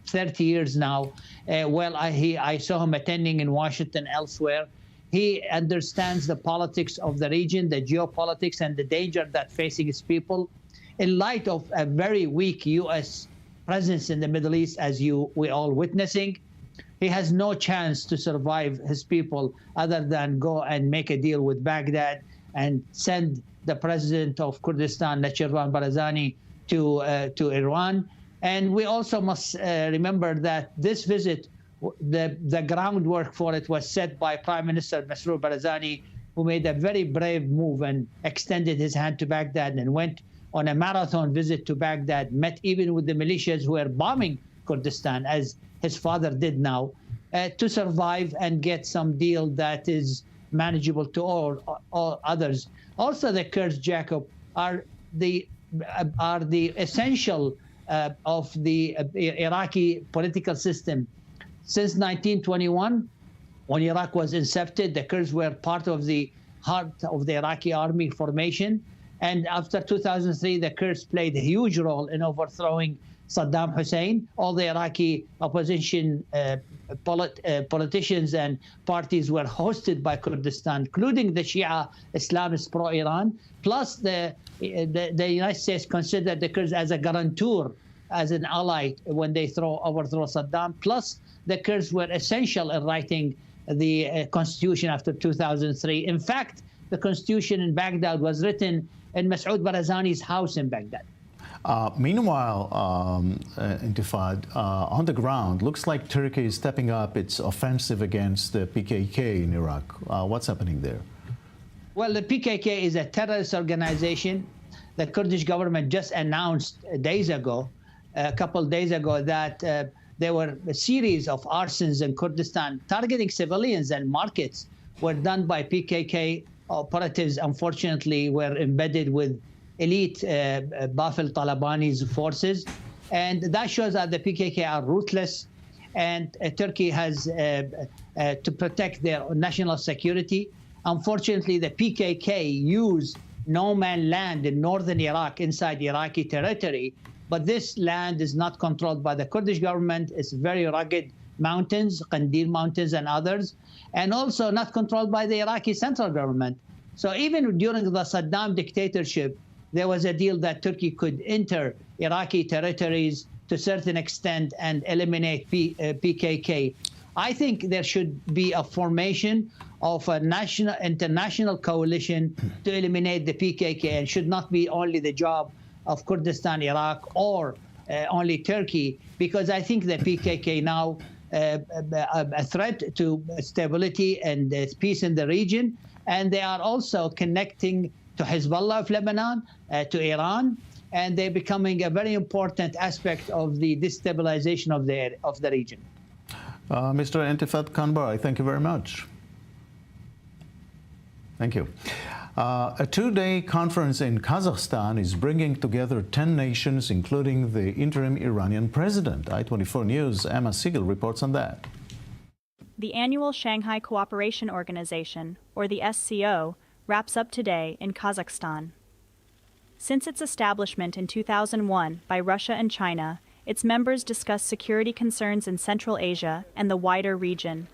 30 years now. I saw him attending in Washington, elsewhere. He understands the politics of the region, the geopolitics, and the danger that facing his people. In light of a very weak U.S. presence in the Middle East, as we all witnessing, he has no chance to survive his people other than go and make a deal with Baghdad and send the president of Kurdistan, Nachirvan Barzani, to Iran. And we also must remember that this visit, the groundwork for it was set by Prime Minister Masoud Barzani, who made a very brave move and extended his hand to Baghdad and went on a marathon visit to Baghdad, met even with the militias who were bombing Kurdistan, as his father did now, to survive and get some deal that is manageable to all others. Also, the Kurds, Jacob, are the essential of the Iraqi political system. Since 1921, when Iraq was incepted, the Kurds were part of the heart of the Iraqi army formation. And after 2003, the Kurds played a huge role in overthrowing Saddam Hussein. All the Iraqi opposition politicians and parties were hosted by Kurdistan, including the Shia Islamists pro-Iran. Plus, the United States considered the Kurds as a guarantor, as an ally when they overthrow Saddam. Plus, the Kurds were essential in writing the constitution after 2003. In fact, the constitution in Baghdad was written in Masoud Barzani's house in Baghdad. Meanwhile, Intifad, on the ground, looks like Turkey is stepping up its offensive against the PKK in Iraq. What's happening there? Well, the PKK is a terrorist organization. The Kurdish government just announced a couple of days ago, that there were a series of arsons in Kurdistan targeting civilians and markets were done by PKK operatives. Unfortunately, were embedded with elite Bafel Talabani's forces. And that shows that the PKK are ruthless, and Turkey has to protect their national security. Unfortunately, the PKK use no man's land in northern Iraq, inside Iraqi territory, but this land is not controlled by the Kurdish government. It's very rugged mountains, Qandil Mountains and others, and also not controlled by the Iraqi central government. So even during the Saddam dictatorship, there was a deal that Turkey could enter Iraqi territories to a certain extent and eliminate PKK. I think there should be a formation of a international coalition to eliminate the PKK, and should not be only the job of Kurdistan, Iraq, or only Turkey, because I think the PKK now a threat to stability and peace in the region, and they are also connecting to Hezbollah of Lebanon, to Iran, and they're becoming a very important aspect of the destabilization of the region. Mr. Intifad Kanbar, thank you very much. Thank you. A two-day conference in Kazakhstan is bringing together 10 nations, including the interim Iranian president. I24 News' Emma Siegel reports on that. The annual Shanghai Cooperation Organization, or the SCO, wraps up today in Kazakhstan. Since its establishment in 2001 by Russia and China, its members discuss security concerns in Central Asia and the wider region.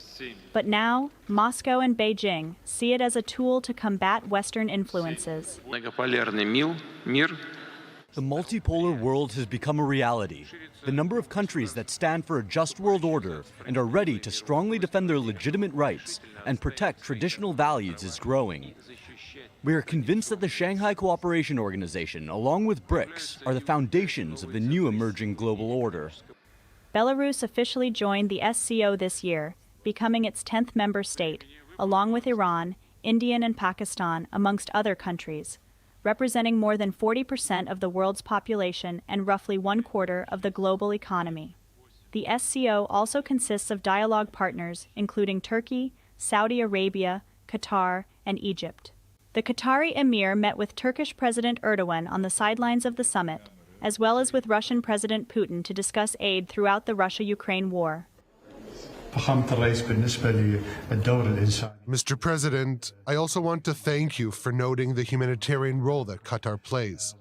But now, Moscow and Beijing see it as a tool to combat Western influences. The multipolar world has become a reality. The number of countries that stand for a just world order and are ready to strongly defend their legitimate rights and protect traditional values is growing. We are convinced that the Shanghai Cooperation Organization, along with BRICS, are the foundations of the new emerging global order. Belarus officially joined the SCO this year, becoming its 10th member state, along with Iran, India, and Pakistan, amongst other countries, representing more than 40% of the world's population and roughly 1/4 of the global economy. The SCO also consists of dialogue partners, including Turkey, Saudi Arabia, Qatar, and Egypt. The Qatari emir met with Turkish President Erdogan on the sidelines of the summit, as well as with Russian President Putin to discuss aid throughout the Russia-Ukraine war. Mr. President, I also want to thank you for noting the humanitarian role that Qatar plays.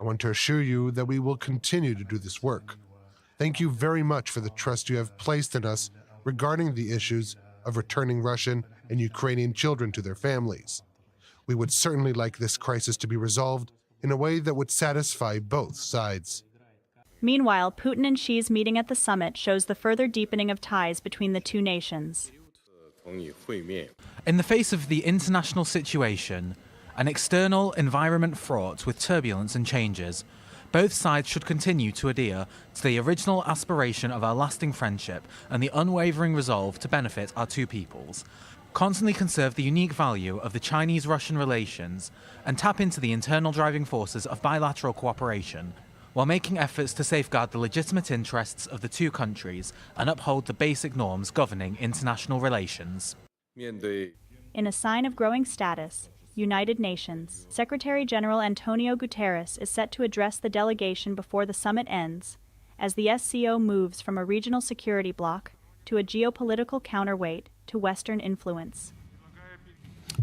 I want to assure you that we will continue to do this work. Thank you very much for the trust you have placed in us regarding the issues of returning Russian and Ukrainian children to their families. We would certainly like this crisis to be resolved in a way that would satisfy both sides. Meanwhile, Putin and Xi's meeting at the summit shows the further deepening of ties between the two nations. In the face of the international situation, an external environment fraught with turbulence and changes, both sides should continue to adhere to the original aspiration of our lasting friendship and the unwavering resolve to benefit our two peoples, constantly conserve the unique value of the Chinese-Russian relations, and tap into the internal driving forces of bilateral cooperation, while making efforts to safeguard the legitimate interests of the two countries and uphold the basic norms governing international relations. In a sign of growing status, United Nations, Secretary-General Antonio Guterres is set to address the delegation before the summit ends, as the SCO moves from a regional security bloc to a geopolitical counterweight to Western influence.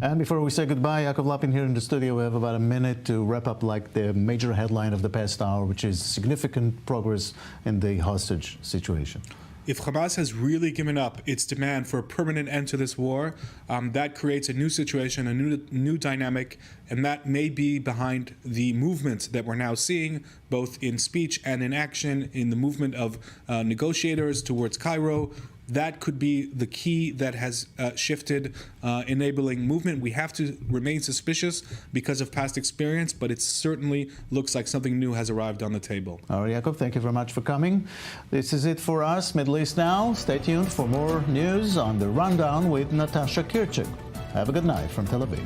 And before we say goodbye, Yaakov Lapin here in the studio, we have about a minute to wrap up like the major headline of the past hour, which is significant progress in the hostage situation. If Hamas has really given up its demand for a permanent end to this war, that creates a new situation, a new dynamic, and that may be behind the movement that we're now seeing, both in speech and in action, in the movement of negotiators towards Cairo. That could be the key that has shifted, enabling movement. We have to remain suspicious because of past experience, but it certainly looks like something new has arrived on the table. All right, Yaakov, thank you very much for coming. This is it for us, Middle East Now. Stay tuned for more news on The Rundown with Natasha Kirchig. Have a good night from Tel Aviv.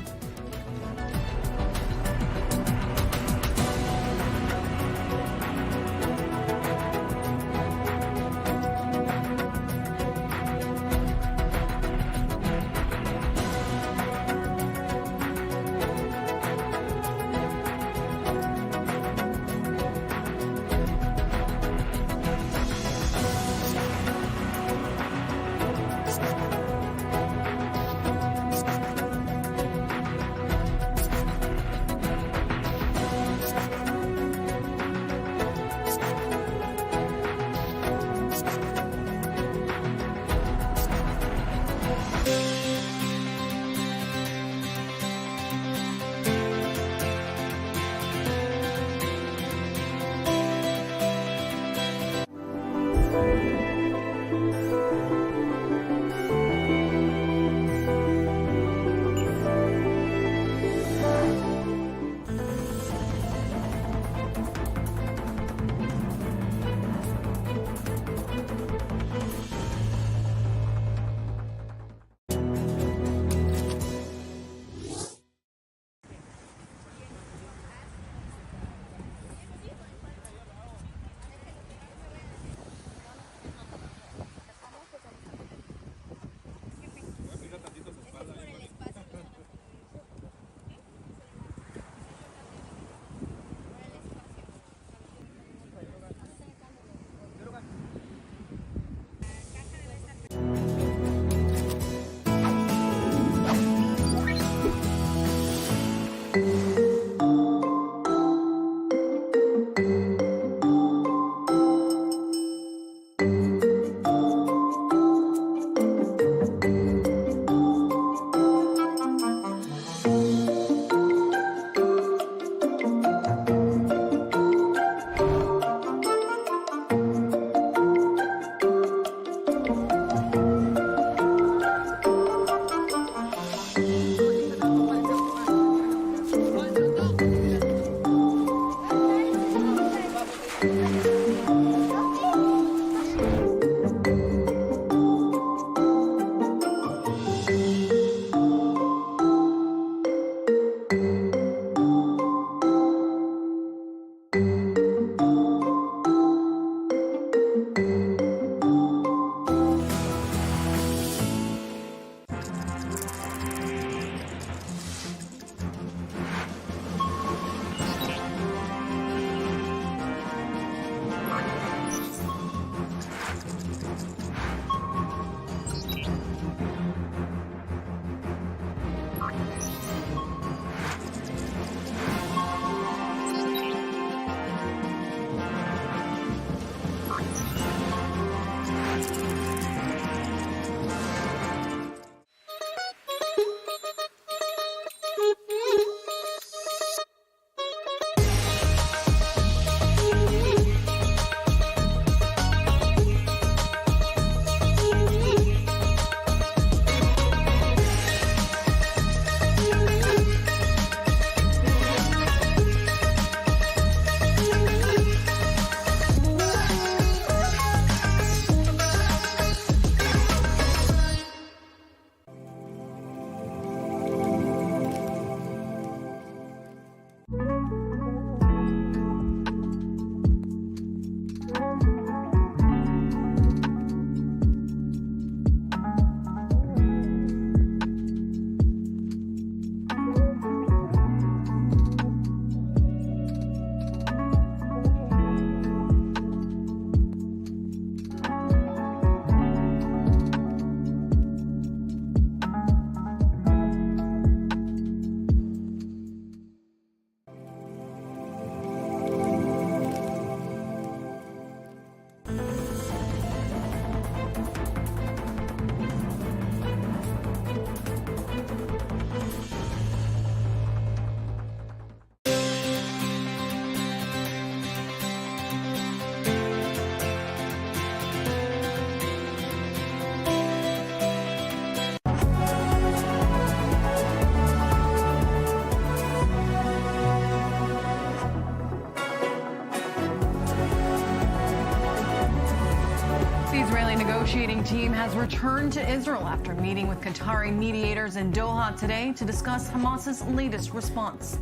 negotiating team has returned to Israel after meeting with Qatari mediators in Doha today to discuss Hamas's latest response.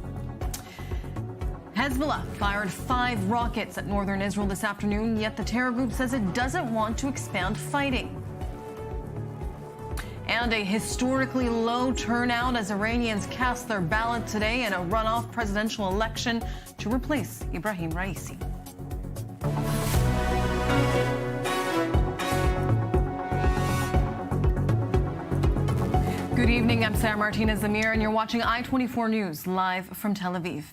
Hezbollah fired 5 rockets at northern Israel this afternoon, yet the terror group says it doesn't want to expand fighting. And a historically low turnout as Iranians cast their ballot today in a runoff presidential election to replace Ibrahim Raisi. Good evening, I'm Sarah Martinez-Zamir, and you're watching I-24 News live from Tel Aviv.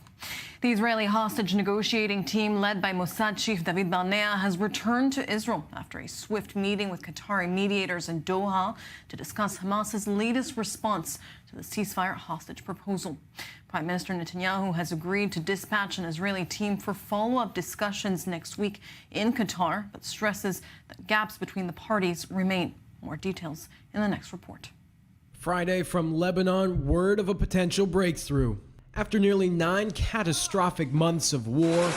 The Israeli hostage negotiating team led by Mossad chief David Barnea has returned to Israel after a swift meeting with Qatari mediators in Doha to discuss Hamas's latest response to the ceasefire hostage proposal. Prime Minister Netanyahu has agreed to dispatch an Israeli team for follow-up discussions next week in Qatar, but stresses that gaps between the parties remain. More details in the next report. Friday from Lebanon, word of a potential breakthrough. After nearly 9 catastrophic months of war,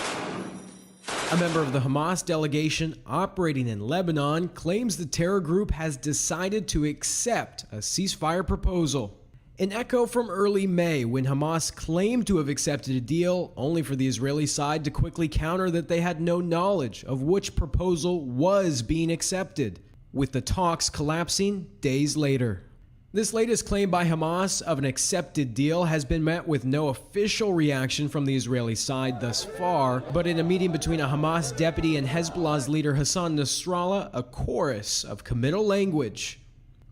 a member of the Hamas delegation operating in Lebanon claims the terror group has decided to accept a ceasefire proposal. An echo from early May when Hamas claimed to have accepted a deal, only for the Israeli side to quickly counter that they had no knowledge of which proposal was being accepted, with the talks collapsing days later. This latest claim by Hamas of an accepted deal has been met with no official reaction from the Israeli side thus far, but in a meeting between a Hamas deputy and Hezbollah's leader Hassan Nasrallah, a chorus of committal language.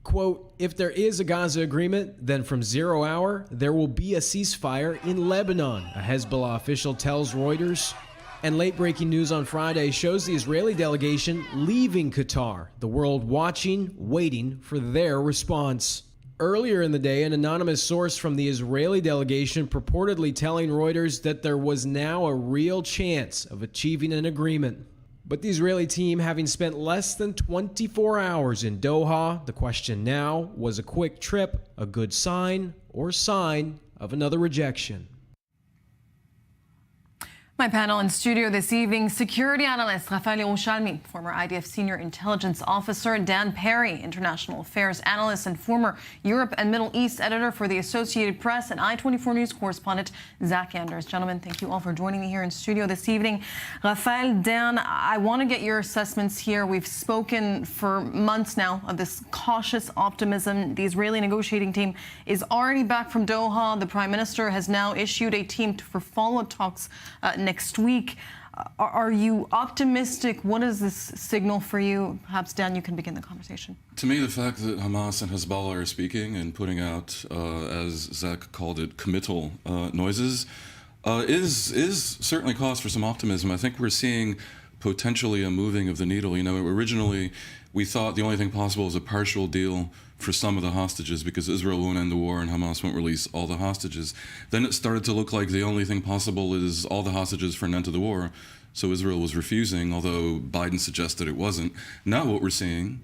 Quote, if there is a Gaza agreement, then from 0 hour, there will be a ceasefire in Lebanon, a Hezbollah official tells Reuters. And late-breaking news on Friday shows the Israeli delegation leaving Qatar, the world watching, waiting for their response. Earlier in the day, an anonymous source from the Israeli delegation purportedly telling Reuters that there was now a real chance of achieving an agreement. But the Israeli team having spent less than 24 hours in Doha, the question now, was a quick trip a good sign or sign of another rejection? My panel in studio this evening, security analyst Rafael Yerushalmi, former IDF senior intelligence officer Dan Perry, international affairs analyst and former Europe and Middle East editor for the Associated Press, and I-24 News correspondent Zach Anders. Gentlemen, thank you all for joining me here in studio this evening. Rafael, Dan, I want to get your assessments here. We've spoken for months now of this cautious optimism. The Israeli negotiating team is already back from Doha. The Prime Minister has now issued a team for follow-up talks next week. Are you optimistic? What does this signal for you? Perhaps, Dan, you can begin the conversation. To me, the fact that Hamas and Hezbollah are speaking and putting out, as Zach called it, committal noises, is certainly cause for some optimism. I think we're seeing potentially a moving of the needle. You know, originally we thought the only thing possible was a partial deal for some of the hostages because Israel won't end the war and Hamas won't release all the hostages. Then it started to look like the only thing possible is all the hostages for an end to the war. So Israel was refusing, although Biden suggested it wasn't. Now what we're seeing,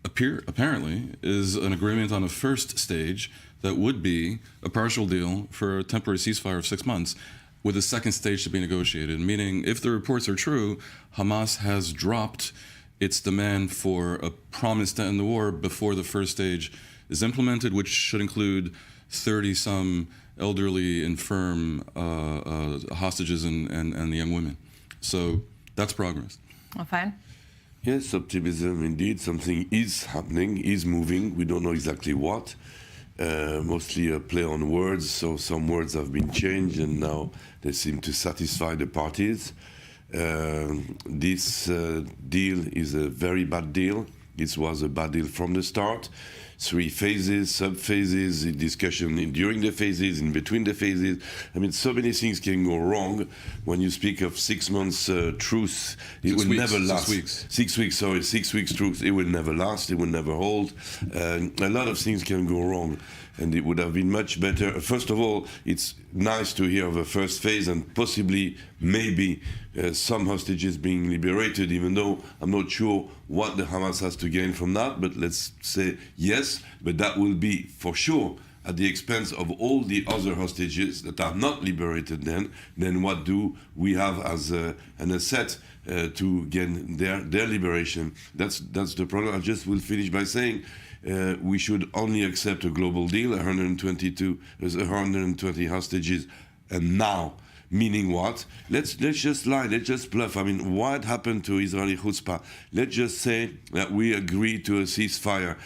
apparently, is an agreement on a first stage that would be a partial deal for a temporary ceasefire of 6 months, with a second stage to be negotiated, meaning if the reports are true, Hamas has dropped its demand for a promise to end the war before the first stage is implemented, which should include 30-some elderly, infirm hostages and the young women. So that's progress. Fine. Yes, optimism indeed. Something is happening, is moving. We don't know exactly what. Mostly a play on words, so some words have been changed and now they seem to satisfy the parties. This deal is a very bad deal. This was a bad deal from the start. 3 phases, sub-phases, discussion during the phases, in between the phases. I mean, so many things can go wrong when you speak of 6 months truce. It will never last. 6 weeks, sorry, 6 weeks truce. It will never last. It will never hold. A lot of things can go wrong. And it would have been much better. First of all, it's nice to hear of a first phase and possibly, maybe, some hostages being liberated, even though I'm not sure what the Hamas has to gain from that. But let's say yes, but that will be, for sure, at the expense of all the other hostages that are not liberated, then what do we have as an asset to gain their liberation? That's the problem. I just will finish by saying we should only accept a global deal, 120 hostages, and now. Meaning what? Let's just lie, let's just bluff. I mean, what happened to Israeli chutzpah? Let's just say that we agree to a ceasefire,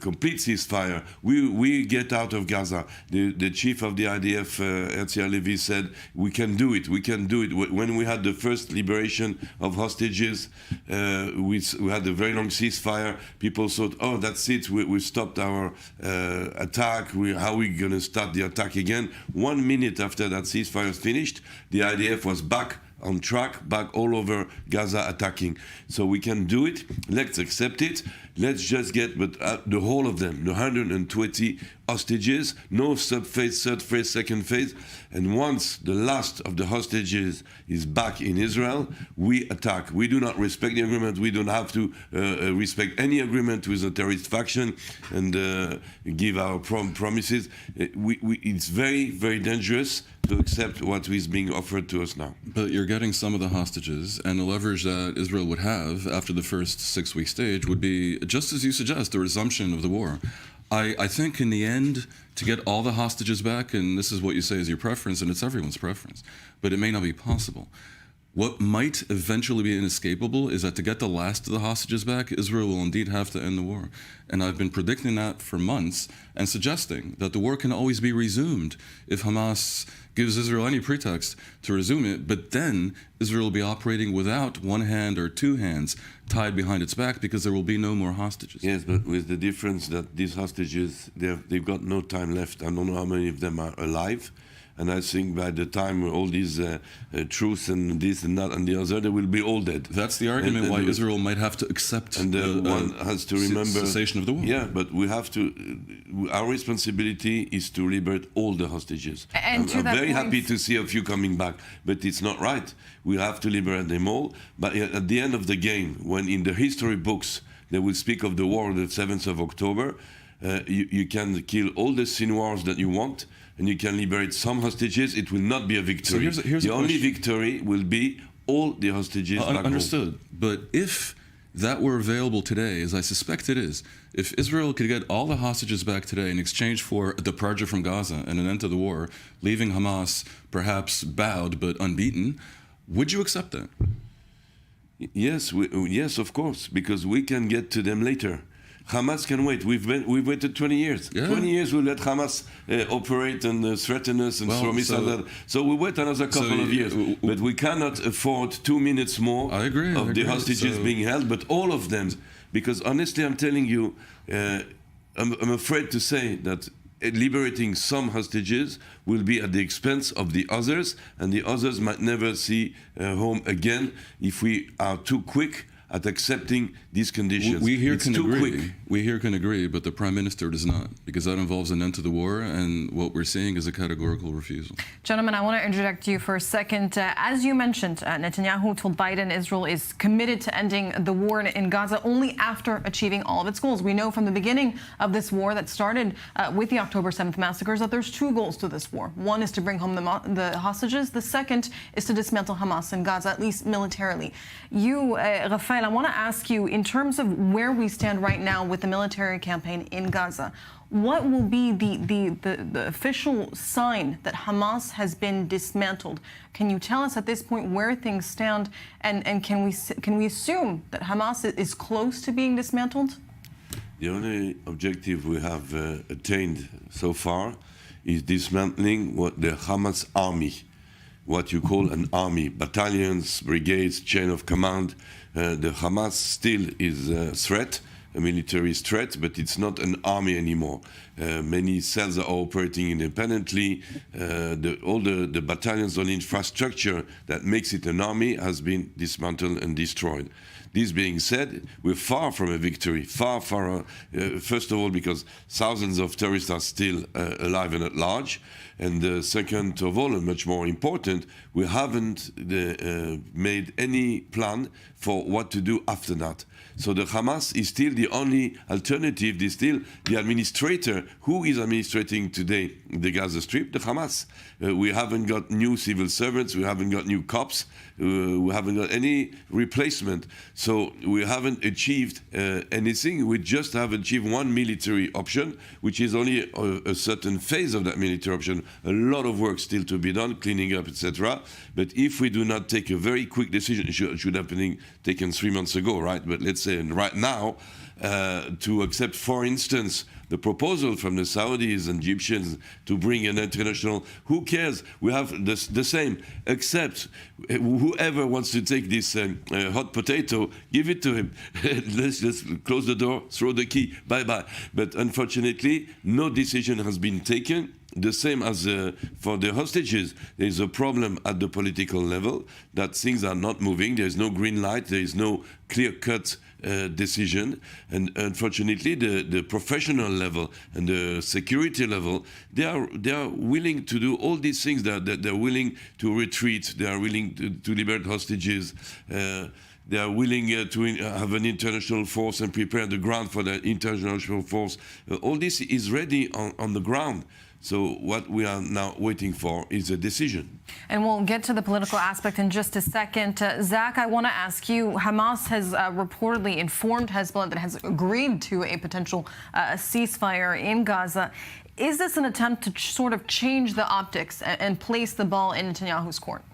complete ceasefire. We get out of Gaza. The chief of the IDF, Herzl Halevi, said we can do it. We can do it. When we had the first liberation of hostages, we had a very long ceasefire. People thought, oh, that's it. We stopped our attack. How are we going to start the attack again? 1 minute after that ceasefire was finished, the IDF was back on track, back all over Gaza attacking. So we can do it. Let's accept it. Let's just get the whole of them, the 120 hostages, no sub-phase, third phase, second phase. And once the last of the hostages is back in Israel, we attack. We do not respect the agreement. We don't have to respect any agreement with a terrorist faction and give our promises. It's very, very dangerous to accept what is being offered to us now. But you're getting some of the hostages, and the leverage that Israel would have after the first 6-week stage would be, just as you suggest, the resumption of the war. I think in the end, to get all the hostages back, and this is what you say is your preference, and it's everyone's preference, but it may not be possible. What might eventually be inescapable is that to get the last of the hostages back, Israel will indeed have to end the war. And I've been predicting that for months and suggesting that the war can always be resumed if Hamas gives Israel any pretext to resume it, but then Israel will be operating without one hand or two hands tied behind its back because there will be no more hostages. Yes, but with the difference that these hostages, they've got no time left. I don't know how many of them are alive. And I think by the time all these truths and this and that and the other, they will be all dead. That's the argument why Israel might have to accept one has to remember cessation of the war. Yeah, but we have to. Our responsibility is to liberate all the hostages. And I'm very happy to see a few coming back, but it's not right. We have to liberate them all. But at the end of the game, when in the history books they will speak of the war on the 7th of October, you can kill all the Sinwars that you want, and you can liberate some hostages. It will not be a victory. So here's the only victory will be all the hostages back understood. home. But if that were available today, as I suspect it is, if Israel could get all the hostages back today in exchange for a departure from Gaza and an end to the war, leaving Hamas perhaps bowed but unbeaten, would you accept that? Yes, yes, of course, because we can get to them later. Hamas can wait. We've waited 20 years. Yeah. 20 years we let Hamas operate and threaten us and throw missiles. So we wait another couple of years. But we cannot afford 2 minutes more of the hostages being held, but all of them. Because honestly, I'm telling you, I'm afraid to say that liberating some hostages will be at the expense of the others, and the others might never see home again if we are too quick at accepting these conditions. We here can agree, but the Prime Minister does not, because that involves an end to the war, and what we're seeing is a categorical refusal. Gentlemen, I want to interject you for a second. As you mentioned, Netanyahu told Biden Israel is committed to ending the war in Gaza only after achieving all of its goals. We know from the beginning of this war that started with the October 7th massacres that there's two goals to this war. One is to bring home the hostages. The second is to dismantle Hamas in Gaza, at least militarily. You, Rafael, I want to ask you, in terms of where we stand right now with the military campaign in Gaza, what will be the official sign that Hamas has been dismantled? Can you tell us at this point where things stand, and can we assume that Hamas is close to being dismantled? The only objective we have attained so far is dismantling what the Hamas army, what you call an army, battalions, brigades, chain of command. The Hamas still is a threat, a military threat, but it's not an army anymore. Many cells are operating independently. All the battalions, all the infrastructure that makes it an army has been dismantled and destroyed. This being said, we're far from a victory, far, first of all, because thousands of terrorists are still alive and at large. And second of all, and much more important, we haven't made any plan for what to do after that. So the Hamas is still the only alternative. They're still the administrator. Who is administrating today the Gaza Strip? The Hamas. We haven't got new civil servants. We haven't got new cops. We haven't got any replacement. So we haven't achieved anything. We just have achieved one military option, which is only a certain phase of that military option. A lot of work still to be done, cleaning up, etc. But if we do not take a very quick decision, it should have been taken 3 months ago, right? But let's say right now, to accept, for instance, the proposal from the Saudis and Egyptians to bring an international, who cares? We have the same, except whoever wants to take this hot potato, give it to him. let's close the door, throw the key, bye-bye. But unfortunately, no decision has been taken. The same as for the hostages, there is a problem at the political level that things are not moving. There is no green light. There is no clear-cut decision. And unfortunately, the professional level and the security level, they are willing to do all these things. They're willing to retreat. They are willing to liberate hostages. They are willing to have an international force and prepare the ground for the international force. All this is ready on the ground. So what we are now waiting for is a decision. And we'll get to the political aspect in just a second. Zach, I want to ask you, Hamas has reportedly informed Hezbollah that it has agreed to a potential ceasefire in Gaza. Is this an attempt to sort of change the optics and place the ball in Netanyahu's court?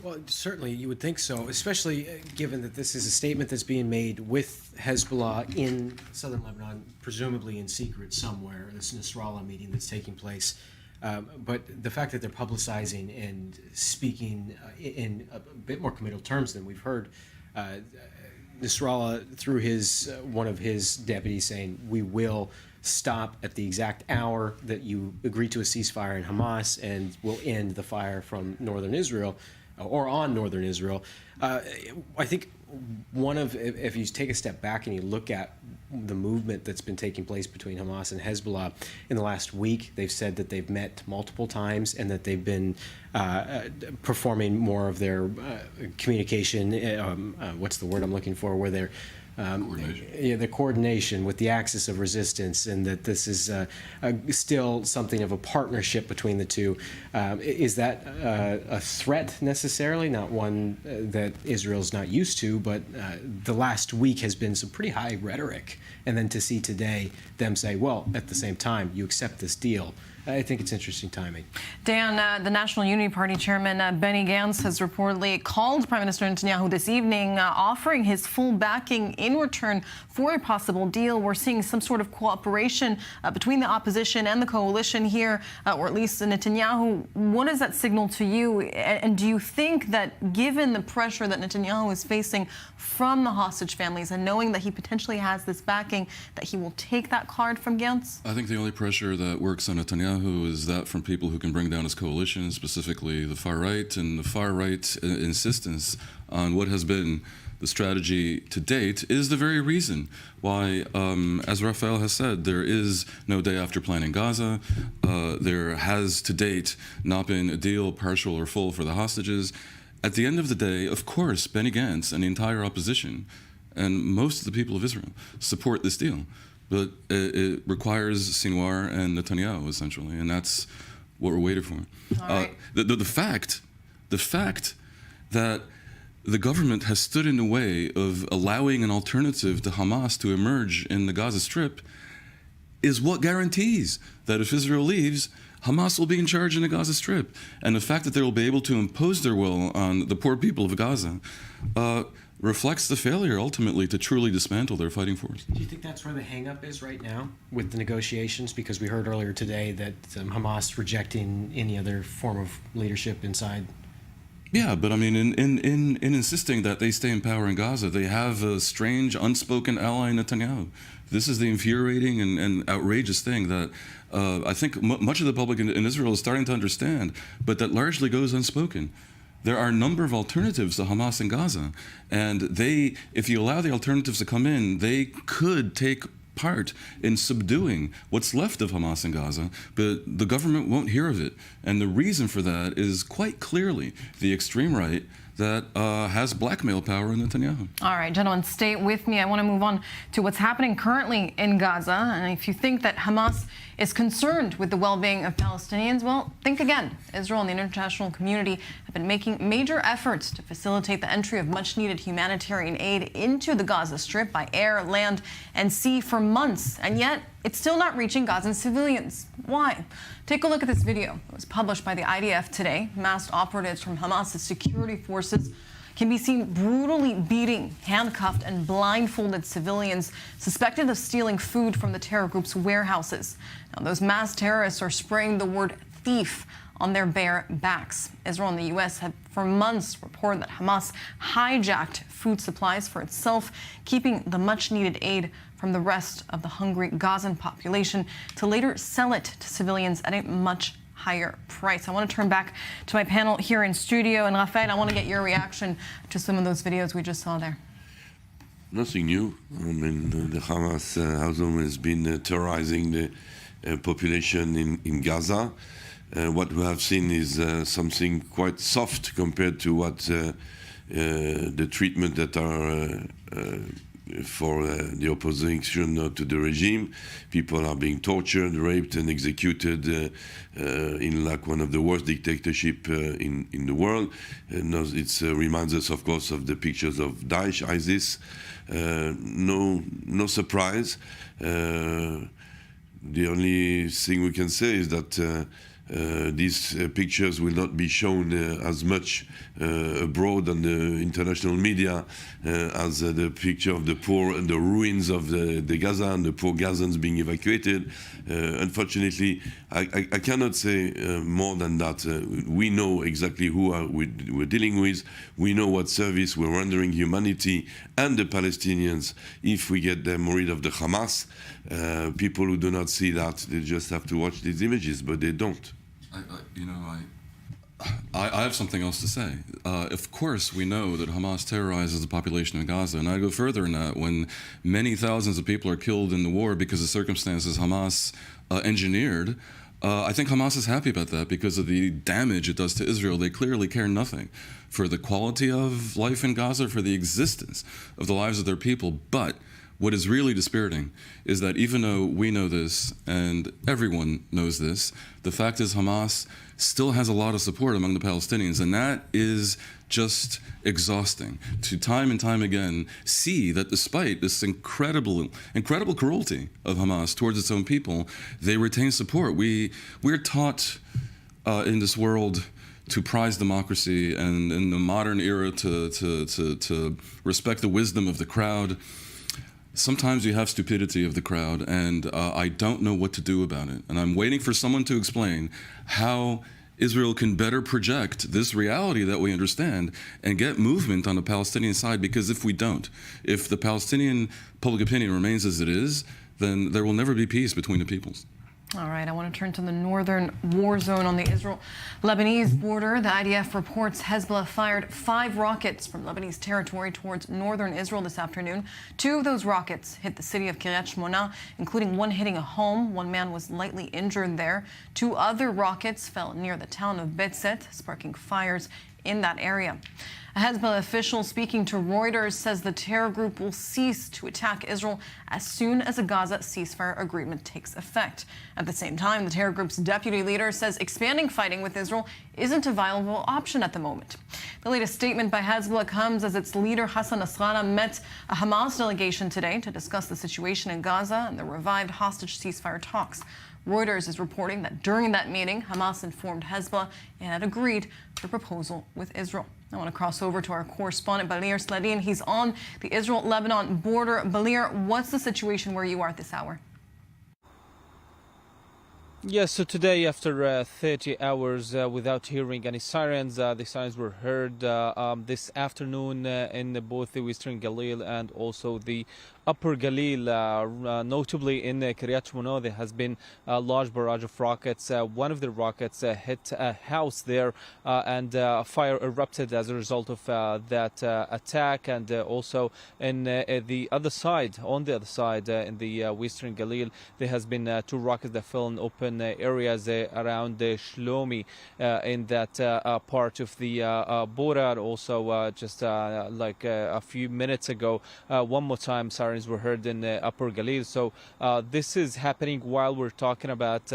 Well, certainly you would think so, especially given that this is a statement that's being made with Hezbollah in southern Lebanon, presumably in secret somewhere, this Nasrallah meeting that's taking place. But the fact that they're publicizing and speaking in a bit more committal terms than we've heard, Nasrallah, through one of his deputies, saying, we will stop at the exact hour that you agree to a ceasefire in Hamas and will end the fire from northern Israel. Or on northern Israel. I think if you take a step back and you look at the movement that's been taking place between Hamas and Hezbollah in the last week, they've said that they've met multiple times and that they've been performing more of their communication. What's the word I'm looking for? Where they're the coordination with the axis of resistance, and that this is still something of a partnership between the two. Is that a threat necessarily? Not one that Israel's not used to, but the last week has been some pretty high rhetoric. And then to see today them say, well, at the same time, you accept this deal. I think it's interesting timing. Dan, the National Unity Party chairman, Benny Gantz, has reportedly called Prime Minister Netanyahu this evening, offering his full backing in return for a possible deal. We're seeing some sort of cooperation between the opposition and the coalition here, or at least Netanyahu. What does that signal to you? And do you think that given the pressure that Netanyahu is facing from the hostage families and knowing that he potentially has this backing, that he will take that card from Gantz? I think the only pressure that works on Netanyahu is that from people who can bring down his coalition, specifically the far right, and the far right insistence on what has been the strategy to date is the very reason why, as Raphael has said, there is no day after plan in Gaza. There has to date not been a deal, partial or full, for the hostages. At the end of the day, of course, Benny Gantz and the entire opposition and most of the people of Israel support this deal. But it requires Sinwar and Netanyahu, essentially, and that's what we're waiting for. Right. The fact that the government has stood in the way of allowing an alternative to Hamas to emerge in the Gaza Strip is what guarantees that if Israel leaves, Hamas will be in charge in the Gaza Strip. And the fact that they will be able to impose their will on the poor people of Gaza reflects the failure, ultimately, to truly dismantle their fighting force. Do you think that's where the hang-up is right now with the negotiations? Because we heard earlier today that Hamas rejecting any other form of leadership inside. Yeah, but I mean, in insisting that they stay in power in Gaza, they have a strange, unspoken ally in Netanyahu. This is the infuriating and outrageous thing that I think much of the public in Israel is starting to understand, but that largely goes unspoken. there are a number of alternatives to Hamas in Gaza. And if you allow the alternatives to come in, they could take part in subduing what's left of Hamas in Gaza, but the government won't hear of it. And the reason for that is quite clearly the extreme right that has blackmail power in Netanyahu. All right, gentlemen, stay with me. I want to move on to what's happening currently in Gaza. And if you think that Hamas is concerned with the well-being of Palestinians, well, think again. Israel and the international community have been making major efforts to facilitate the entry of much-needed humanitarian aid into the Gaza Strip by air, land, and sea for months. And yet, it's still not reaching Gazan civilians. Why? Take a look at this video. It was published by the IDF today. Masked operatives from Hamas's security forces can be seen brutally beating handcuffed and blindfolded civilians suspected of stealing food from the terror group's warehouses. Now, those masked terrorists are spraying the word thief on their bare backs. Israel and the U.S. have for months reported that Hamas hijacked food supplies for itself, keeping the much-needed aid from the rest of the hungry Gazan population to later sell it to civilians at a much higher price. I want to turn back to my panel here in studio. And Rafael, I want to get your reaction to some of those videos we just saw there. Nothing new. I mean, the Hamas has always been terrorizing the population in Gaza. What we have seen is something quite soft compared to what the treatment that are for the opposition to the regime. People are being tortured, raped, and executed in like one of the worst dictatorship in the world. It reminds us, of course, of the pictures of Daesh, ISIS. No surprise. The only thing we can say is that these pictures will not be shown as much abroad on the international media as the picture of the poor and the ruins of the Gaza and the poor Gazans being evacuated. Unfortunately, I cannot say more than that. We know exactly who we're dealing with. We know what service we're rendering humanity and the Palestinians if we get them rid of the Hamas. People who do not see that, they just have to watch these images, but they don't. I have something else to say. Of course, we know that Hamas terrorizes the population of Gaza, and I go further in that. When many thousands of people are killed in the war because of circumstances Hamas engineered, I think Hamas is happy about that because of the damage it does to Israel. They clearly care nothing for the quality of life in Gaza, for the existence of the lives of their people. But what is really dispiriting is that even though we know this and everyone knows this, the fact is Hamas still has a lot of support among the Palestinians, and that is just exhausting to time and time again see that despite this incredible cruelty of Hamas towards its own people, they retain support. We're taught in this world to prize democracy and in the modern era to respect the wisdom of the crowd. Sometimes you have stupidity of the crowd, and I don't know what to do about it. And I'm waiting for someone to explain how Israel can better project this reality that we understand and get movement on the Palestinian side, because if we don't, if the Palestinian public opinion remains as it is, then there will never be peace between the peoples. All right, I want to turn to the northern war zone on the Israel-Lebanese border. The IDF reports Hezbollah fired 5 rockets from Lebanese territory towards northern Israel this afternoon. 2 of those rockets hit the city of Kiryat Shmona, including one hitting a home. 1 man was lightly injured there. 2 other rockets fell near the town of Betzet, sparking fires in that area. A Hezbollah official speaking to Reuters says the terror group will cease to attack Israel as soon as a Gaza ceasefire agreement takes effect. At the same time, the terror group's deputy leader says expanding fighting with Israel isn't a viable option at the moment. The latest statement by Hezbollah comes as its leader Hassan Nasrallah met a Hamas delegation today to discuss the situation in Gaza and the revived hostage ceasefire talks. Reuters is reporting that during that meeting, Hamas informed Hezbollah it had agreed to a proposal with Israel. I want to cross over to our correspondent, Balir Sladin. He's on the Israel-Lebanon border. Balir, what's the situation where you are at this hour? Yes, so today, after 30 hours without hearing any sirens, the sirens were heard this afternoon in both the Western Galil and also the Upper Galil, notably in Kiryat Shmona. There has been a large barrage of rockets. One of the rockets hit a house there, and fire erupted as a result of that attack. And also in the other side, in the western Galil, there has been 2 rockets that fell in open areas around Shlomi in that part of the border. Also, just like a few minutes ago, one more time sirens were heard in Upper Galil. So this is happening while we're talking about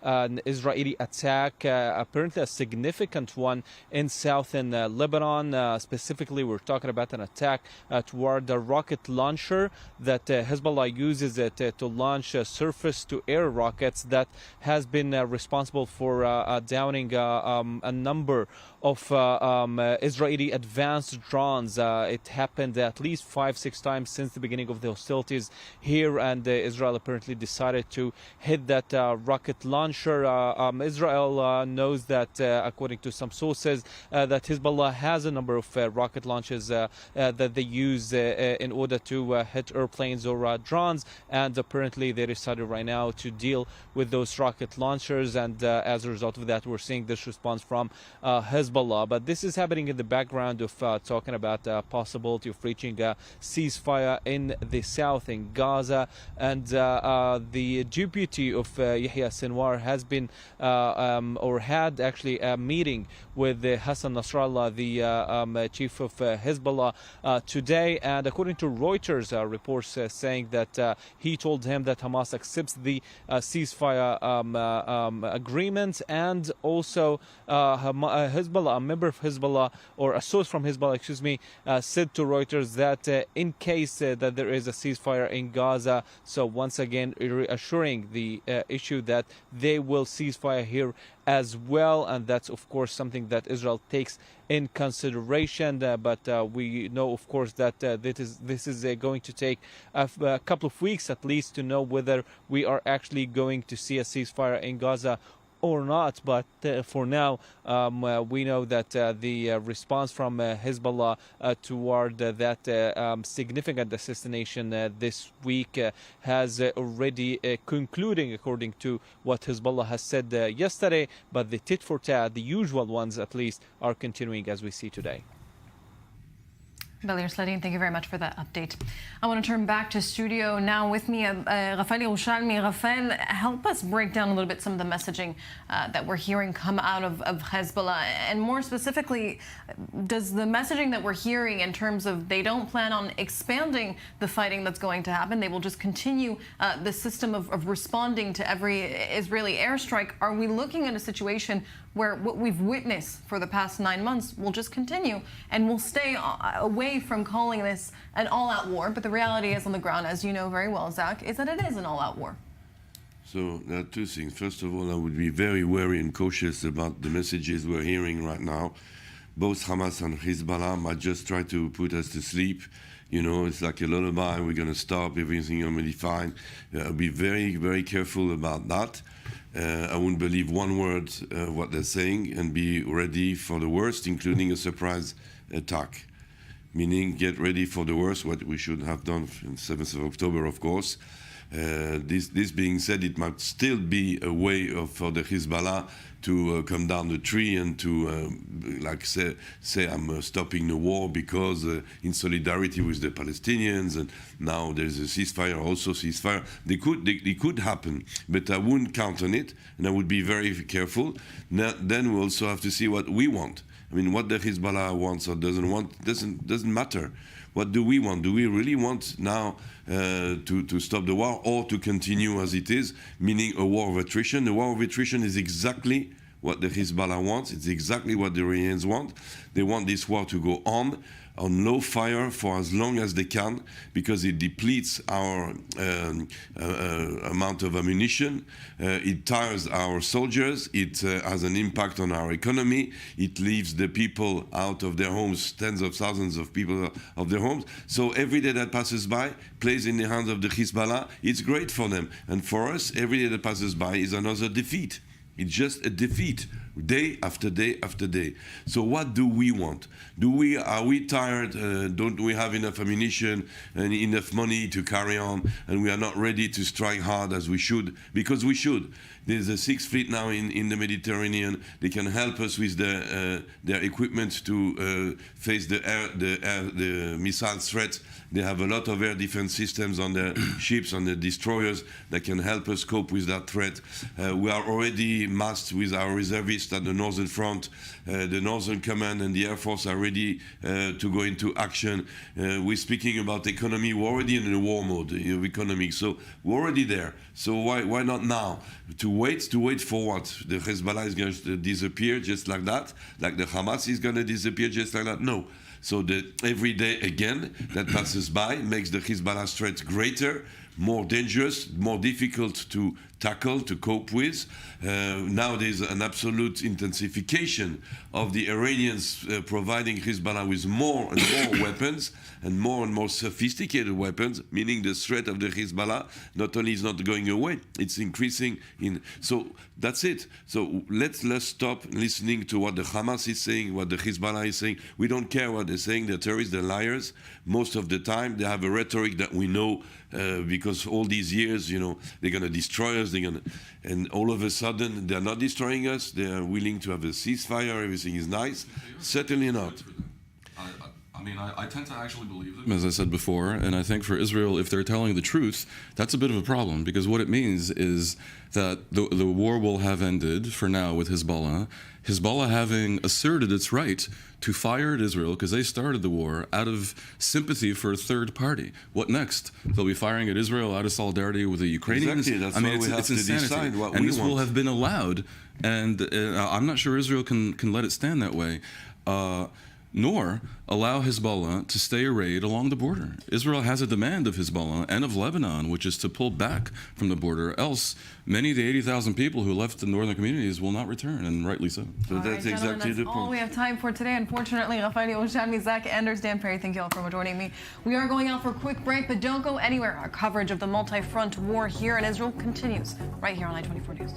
an Israeli attack, apparently a significant one in southern Lebanon. Specifically, we're talking about an attack toward a rocket launcher that Hezbollah uses to launch surface-to-air rockets that has been responsible for downing a number of Israeli advanced drones. It happened at least 5-6 times since the beginning of the hostilities here, and Israel apparently decided to hit that rocket launcher. Israel knows that, according to some sources, that Hezbollah has a number of rocket launches that they use in order to hit airplanes or drones, and apparently they decided right now to deal with those rocket launchers, and as a result of that, we're seeing this response from Hezbollah. But this is happening in the background of talking about the possibility of reaching a ceasefire in the south, in Gaza, and the deputy of Yahya Sinwar has been or had actually a meeting with Hassan Nasrallah, the chief of Hezbollah, today, and according to Reuters reports saying that he told him that Hamas accepts the ceasefire agreement, and also Hezbollah, a member of Hezbollah, or a source from Hezbollah, said to Reuters that in case that there is a ceasefire in Gaza, so once again reassuring the issue that they will ceasefire here as well, and that's of course something that Israel takes in consideration. But we know, of course, that this is going to take a couple of weeks at least to know whether we are actually going to see a ceasefire in Gaza or not. But for now, we know that the response from Hezbollah toward that significant assassination this week has already concluding, according to what Hezbollah has said yesterday. But the tit for tat, the usual ones at least, are continuing as we see today. Balir Sladin, thank you very much for that update. I want to turn back to studio now. With me, Rafael Yerushalmi. Rafael, help us break down a little bit some of the messaging that we're hearing come out of Hezbollah. And more specifically, does the messaging that we're hearing in terms of they don't plan on expanding the fighting that's going to happen, they will just continue the system of responding to every Israeli airstrike, are we looking at a situation where what we've witnessed for the past 9 months will just continue, and we'll stay away from calling this an all-out war? But the reality is on the ground, as you know very well, Zach, is that it is an all-out war. So there are two things. First of all, I would be very wary and cautious about the messages we're hearing right now. Both Hamas and Hezbollah might just try to put us to sleep. You know, it's like a lullaby. We're going to stop, everything will be fine. I'll be very, very careful about that. I wouldn't believe one word what they're saying, and be ready for the worst, including a surprise attack. Meaning, get ready for the worst, what we should have done on 7th of October, of course. This being said, it might still be a way for the Hezbollah to come down the tree and to say I'm stopping the war because in solidarity with the Palestinians, and now there's a ceasefire, also ceasefire. They could happen, but I wouldn't count on it, and I would be very careful. Then we also have to see what we want. I mean, what the Hezbollah wants or doesn't want doesn't matter. What do we want? Do we really want now to stop the war, or to continue as it is, meaning a war of attrition? The war of attrition is exactly what the Hezbollah wants. It's exactly what the Iranians want. They want this war to go on low fire for as long as they can, because it depletes our amount of ammunition, it tires our soldiers, it has an impact on our economy, it leaves the people out of their homes, tens of thousands of people of their homes. So every day that passes by plays in the hands of the Hezbollah. It's great for them. And for us, every day that passes by is another defeat. It's just a defeat day after day after day. So what do we want? Are we tired? Don't we have enough ammunition and enough money to carry on? And we are not ready to strike hard as we should, because we should. There's a Sixth Fleet now in the Mediterranean. They can help us with their equipment to face the missile threat. They have a lot of air defense systems on their ships, on their destroyers, that can help us cope with that threat. We are already massed with our reservists at the Northern Front. The Northern Command and the Air Force are ready to go into action. We're speaking about economy. We're already in the war mode of economy, so we're already there. So why not now? To wait for what? The Hezbollah is going to disappear just like that? Like the Hamas is going to disappear just like that? No. So every day again that passes by makes the Hezbollah threat greater, more dangerous, more difficult to tackle, to cope with. Now there's an absolute intensification of the Iranians providing Hezbollah with more and more weapons and more sophisticated weapons, meaning the threat of the Hezbollah not only is not going away, it's increasing. So that's it. So let's stop listening to what the Hamas is saying, what the Hezbollah is saying. We don't care what they're saying. They're terrorists, they're liars. Most of the time, they have a rhetoric that we know because all these years, they're going to destroy us. And all of a sudden, they're not destroying us. They are willing to have a ceasefire. Everything is nice. Certainly not. I tend to actually believe them, as I said before, and I think for Israel, if they're telling the truth, that's a bit of a problem, because what it means is that the war will have ended, for now, with Hezbollah. Hezbollah having asserted its right to fire at Israel, because they started the war out of sympathy for a third party. What next? They'll be firing at Israel out of solidarity with the Ukrainians? Exactly, that's why we have to decide what we want. And this will have been allowed, and I'm not sure Israel can let it stand that way. Nor allow Hezbollah to stay arrayed along the border. Israel has a demand of Hezbollah and of Lebanon, which is to pull back from the border, else many of the 80,000 people who left the northern communities will not return, and rightly so. So that's exactly the point. All we have time for today. Unfortunately, Raphael Oshami, Zach Anders, Dan Perry, thank you all for joining me. We are going out for a quick break, but don't go anywhere. Our coverage of the multi-front war here in Israel continues right here on I-24 News.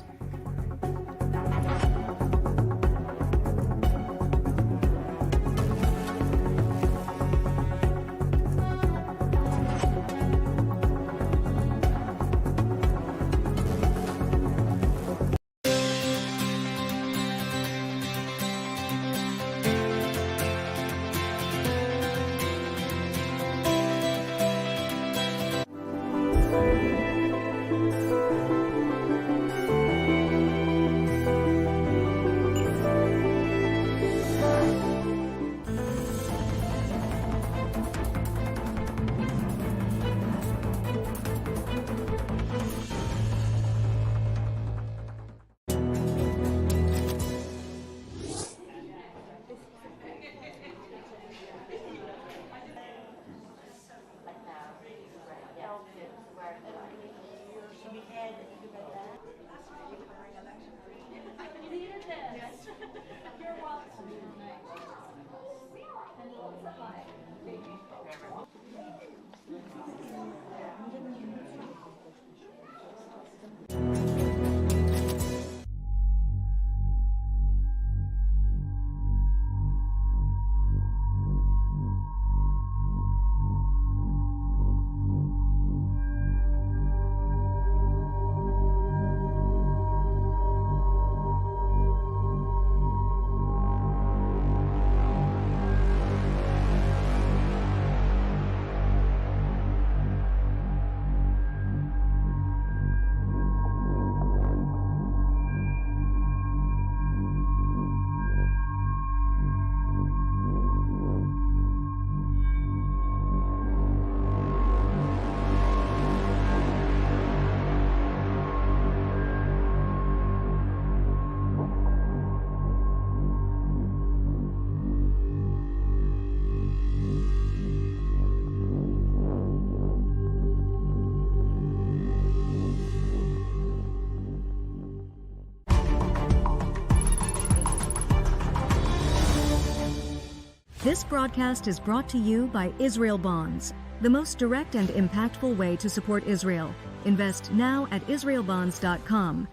This broadcast is brought to you by Israel Bonds, the most direct and impactful way to support Israel. Invest now at israelbonds.com.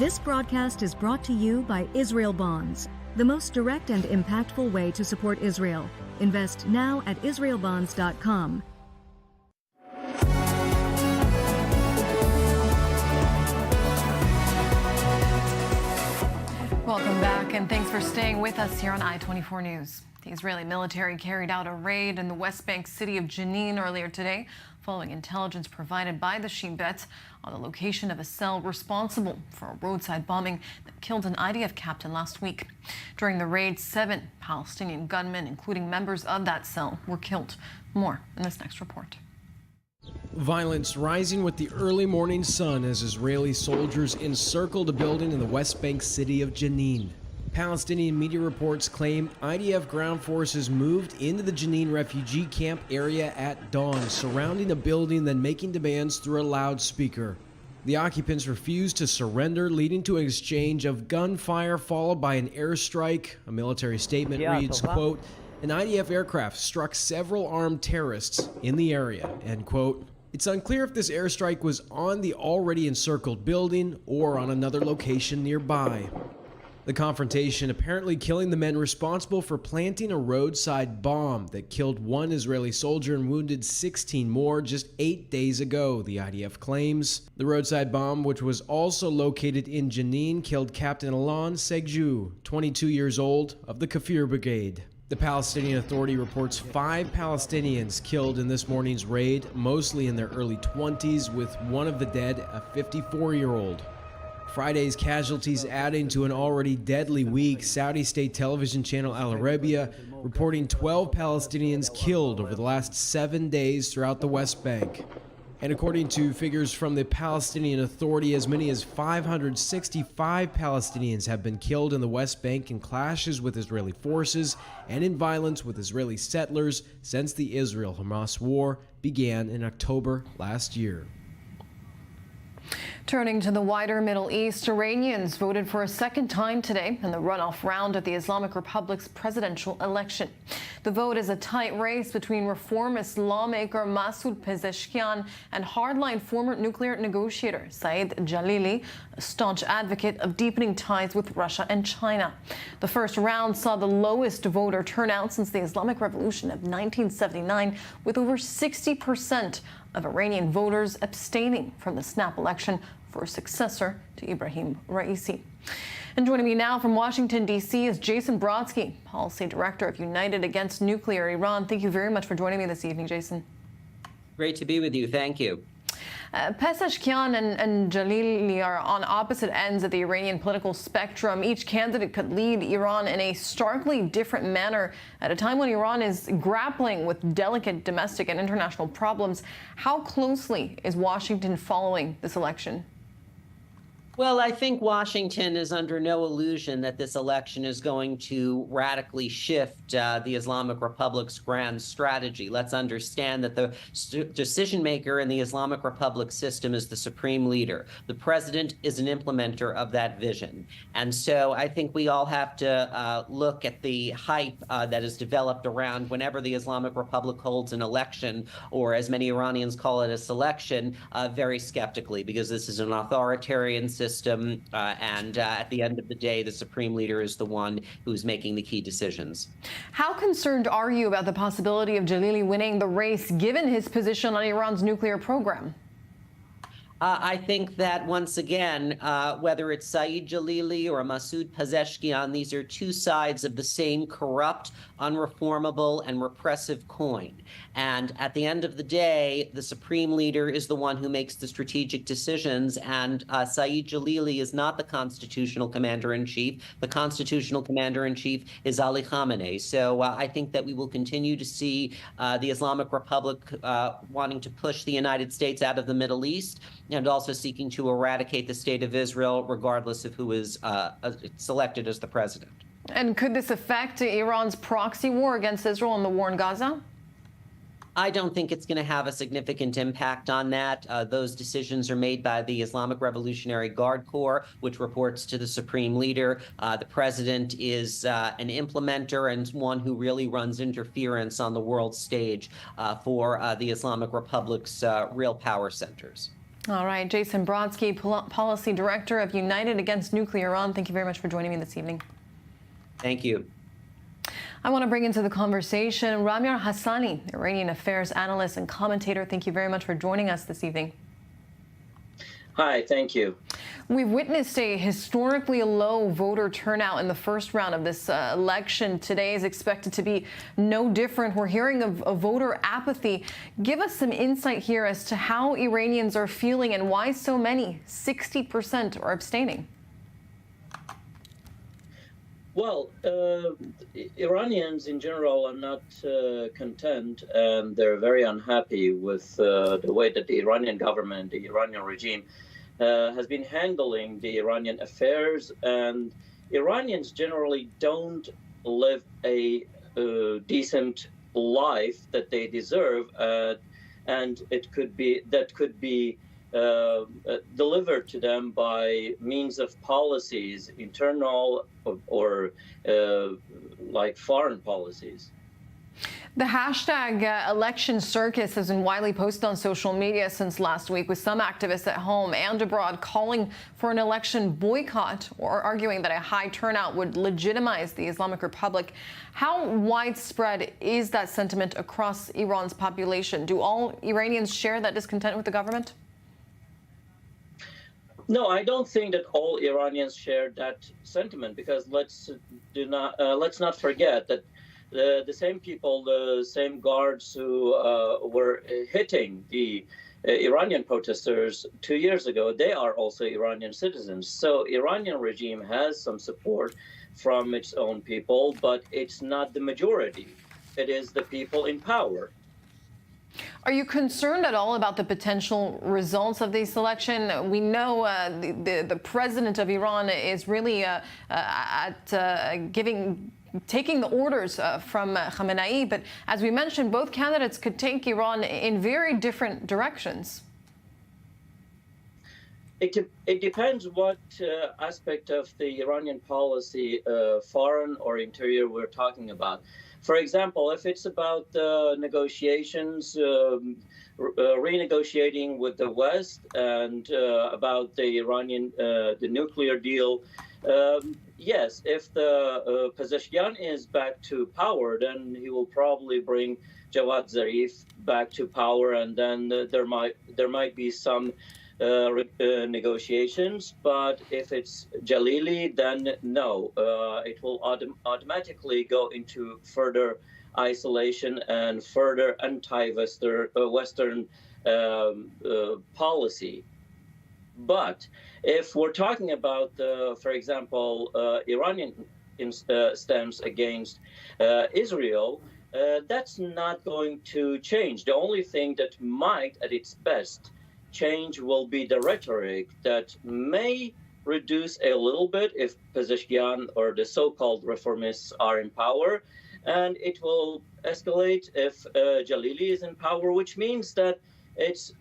This broadcast is brought to you by Israel Bonds, the most direct and impactful way to support Israel. Invest now at israelbonds.com. Welcome back, and thanks for staying with us here on I-24 News. The Israeli military carried out a raid in the West Bank city of Jenin earlier today, following intelligence provided by the Shin Bet on the location of a cell responsible for a roadside bombing that killed an IDF captain last week. During the raid, 7 Palestinian gunmen, including members of that cell, were killed. More in this next report. Violence rising with the early morning sun as Israeli soldiers encircled a building in the West Bank city of Jenin. Palestinian media reports claim IDF ground forces moved into the Jenin refugee camp area at dawn, surrounding a building, then making demands through a loudspeaker. The occupants refused to surrender, leading to an exchange of gunfire followed by an airstrike. A military statement reads, quote, "An IDF aircraft struck several armed terrorists in the area," end quote. It's unclear if this airstrike was on the already encircled building or on another location nearby. The confrontation apparently killing the men responsible for planting a roadside bomb that killed 1 Israeli soldier and wounded 16 more just 8 days ago, the IDF claims. The roadside bomb, which was also located in Jenin, killed Captain Alon Segju, 22 years old, of the Kafir Brigade. The Palestinian Authority reports 5 Palestinians killed in this morning's raid, mostly in their early 20s, with one of the dead a 54-year-old. Friday's casualties adding to an already deadly week. Saudi state television channel Al Arabiya reporting 12 Palestinians killed over the last 7 days throughout the West Bank. And according to figures from the Palestinian Authority, as many as 565 Palestinians have been killed in the West Bank in clashes with Israeli forces and in violence with Israeli settlers since the Israel-Hamas war began in October last year. Turning to the wider Middle East, Iranians voted for a second time today in the runoff round of the Islamic Republic's presidential election. The vote is a tight race between reformist lawmaker Masoud Pezeshkian and hardline former nuclear negotiator Saeed Jalili, a staunch advocate of deepening ties with Russia and China. The first round saw the lowest voter turnout since the Islamic Revolution of 1979, with over 60% of Iranian voters abstaining from the snap election for a successor to Ibrahim Raisi. And joining me now from Washington, D.C. is Jason Brodsky, Policy Director of United Against Nuclear Iran. Thank you very much for joining me this evening, Jason. Great to be with you. Thank you. Pezeshkian and Jalili are on opposite ends of the Iranian political spectrum. Each candidate could lead Iran in a starkly different manner at a time when Iran is grappling with delicate domestic and international problems. How closely is Washington following this election? Well, I think Washington is under no illusion that this election is going to radically shift the Islamic Republic's grand strategy. Let's understand that the decision maker in the Islamic Republic system is the supreme leader. The president is an implementer of that vision. And so I think we all have to look at the hype that is developed around whenever the Islamic Republic holds an election, or as many Iranians call it, a selection, very skeptically, because this is an authoritarian system. And at the end of the day, the supreme leader is the one who's making the key decisions. How concerned are you about the possibility of Jalili winning the race, given his position on Iran's nuclear program? I think that, once again, whether it's Saeed Jalili or Masoud Pezeshkian, these are two sides of the same corrupt, unreformable, and repressive coin. And at the end of the day, the supreme leader is the one who makes the strategic decisions, and Saeed Jalili is not the constitutional commander-in-chief. The constitutional commander-in-chief is Ali Khamenei. So I think that we will continue to see the Islamic Republic wanting to push the United States out of the Middle East, and also seeking to eradicate the state of Israel, regardless of who is selected as the president. And could this affect Iran's proxy war against Israel and the war in Gaza? I don't think it's going to have a significant impact on that. Those decisions are made by the Islamic Revolutionary Guard Corps, which reports to the supreme leader. The president is an implementer and one who really runs interference on the world stage for the Islamic Republic's real power centers. All right, Jason Brodsky, Policy Director of United Against Nuclear Iran. Thank you very much for joining me this evening. Thank you. I want to bring into the conversation Ramiar Hassani, Iranian affairs analyst and commentator. Thank you very much for joining us this evening. Hi, thank you. We've witnessed a historically low voter turnout in the first round of this election. Today is expected to be no different. We're hearing of voter apathy. Give us some insight here as to how Iranians are feeling and why so many, 60%, are abstaining. Well, Iranians in general are not content, and they're very unhappy with the way that the Iranian government, the Iranian regime, has been handling the Iranian affairs. And Iranians generally don't live a decent life that they deserve, and that could be delivered to them by means of policies, internal or like foreign policies. The hashtag election circus has been widely posted on social media since last week, with some activists at home and abroad calling for an election boycott or arguing that a high turnout would legitimize the Islamic Republic. How widespread is that sentiment across Iran's population? Do all Iranians share that discontent with the government? No, I don't think that all Iranians share that sentiment, because let's not forget that the same people, the same guards who were hitting the Iranian protesters 2 years ago, they are also Iranian citizens. So Iranian regime has some support from its own people, but it's not the majority. It is the people in power. Are you concerned at all about the potential results of this election? We know the president of Iran is really taking the orders from Khamenei, but as we mentioned, both candidates could take Iran in very different directions. It depends what aspect of the Iranian policy, foreign or interior, we're talking about. For example, if it's about negotiations, renegotiating with the West, and about the the nuclear deal, yes, if the Pezeshkian is back to power, then he will probably bring Jawad Zarif back to power, and then there might be some negotiations. But if it's Jalili, then no, it will automatically go into further isolation and further anti-Western policy. But if we're talking about, for example, Iranian stance against Israel, that's not going to change. The only thing that might, at its best, change will be the rhetoric that may reduce a little bit if Pezeshkian or the so-called reformists are in power, and it will escalate if Jalili is in power, which means that it's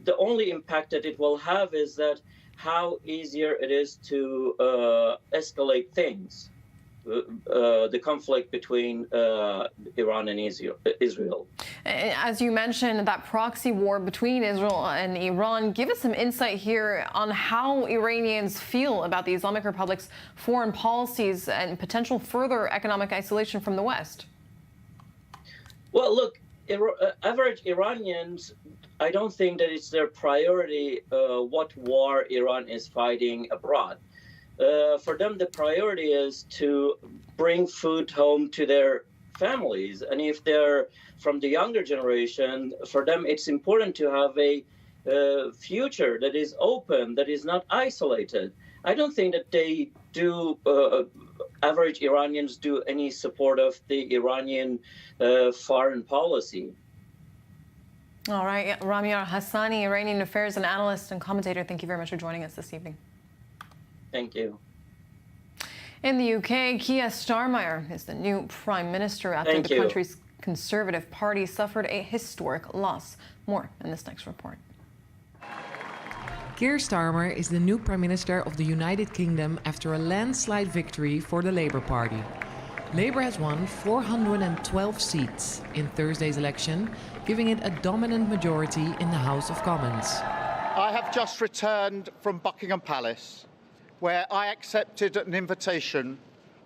the only impact that it will have is that how easier it is to escalate things, the conflict between Iran and Israel. As you mentioned, that proxy war between Israel and Iran, give us some insight here on how Iranians feel about the Islamic Republic's foreign policies and potential further economic isolation from the West. Well, look, average Iranians, I don't think that it's their priority what war Iran is fighting abroad. For them, the priority is to bring food home to their families. And if they're from the younger generation, for them, it's important to have a future that is open, that is not isolated. I don't think that they do, average Iranians do any support of the Iranian foreign policy. All right, Ramiar Hassani, Iranian affairs and analyst and commentator, thank you very much for joining us this evening. Thank you. In the UK, Keir Starmer is the new Prime Minister after the country's Conservative Party suffered a historic loss. More in this next report. Keir Starmer is the new Prime Minister of the United Kingdom after a landslide victory for the Labour Party. Labour has won 412 seats in Thursday's election, giving it a dominant majority in the House of Commons. I have just returned from Buckingham Palace, where I accepted an invitation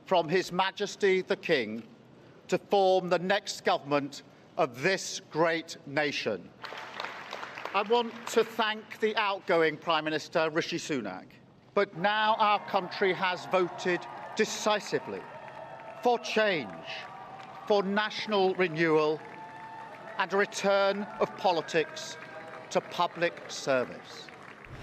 from His Majesty the King to form the next government of this great nation. I want to thank the outgoing Prime Minister, Rishi Sunak, but now our country has voted decisively for change, for national renewal, and a return of politics to public service.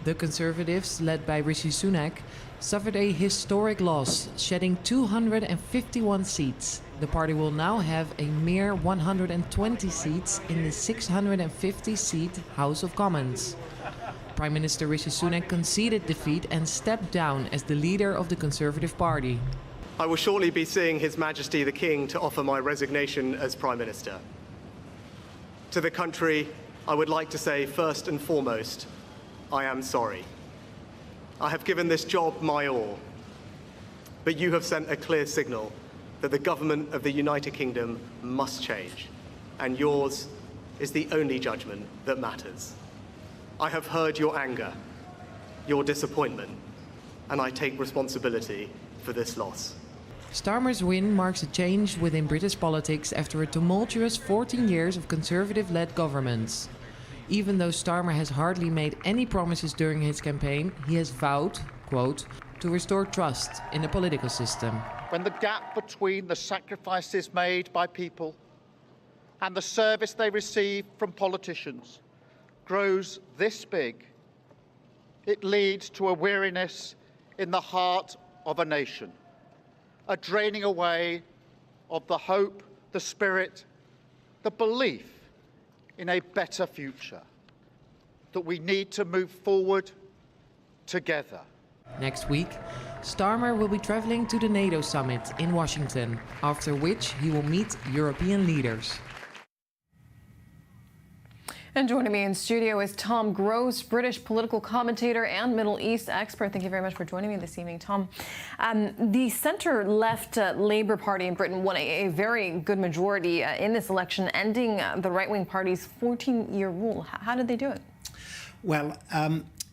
The Conservatives, led by Rishi Sunak, suffered a historic loss, shedding 251 seats. The party will now have a mere 120 seats in the 650-seat House of Commons. Prime Minister Rishi Sunak conceded defeat and stepped down as the leader of the Conservative Party. I will shortly be seeing His Majesty the King to offer my resignation as Prime Minister. To the country, I would like to say first and foremost, I am sorry. I have given this job my all, but you have sent a clear signal that the government of the United Kingdom must change, and yours is the only judgment that matters. I have heard your anger, your disappointment, and I take responsibility for this loss. Starmer's win marks a change within British politics after a tumultuous 14 years of Conservative-led governments. Even though Starmer has hardly made any promises during his campaign, he has vowed, quote, to restore trust in the political system. When the gap between the sacrifices made by people and the service they receive from politicians grows this big, it leads to a weariness in the heart of a nation, a draining away of the hope, the spirit, the belief in a better future, that we need to move forward together. Next week, Starmer will be traveling to the NATO summit in Washington, after which he will meet European leaders. And joining me in studio is Tom Gross, British political commentator and Middle East expert. Thank you very much for joining me this evening, Tom. The centre-left Labour Party in Britain won a very good majority in this election, ending the right-wing party's 14-year rule. How did they do it? Well,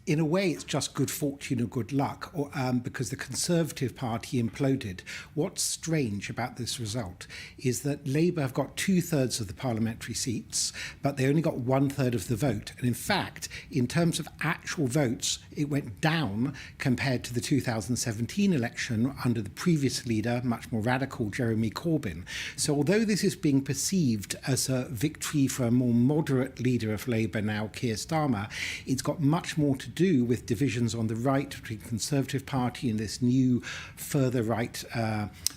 in a way, it's just good fortune or good luck, because the Conservative Party imploded. What's strange about this result is that Labour have got 2/3 of the parliamentary seats, but they only got 1/3 of the vote. And in fact, in terms of actual votes, it went down compared to the 2017 election under the previous leader, much more radical, Jeremy Corbyn. So although this is being perceived as a victory for a more moderate leader of Labour now, Keir Starmer, it's got much more to do with divisions on the right between Conservative Party and this new further right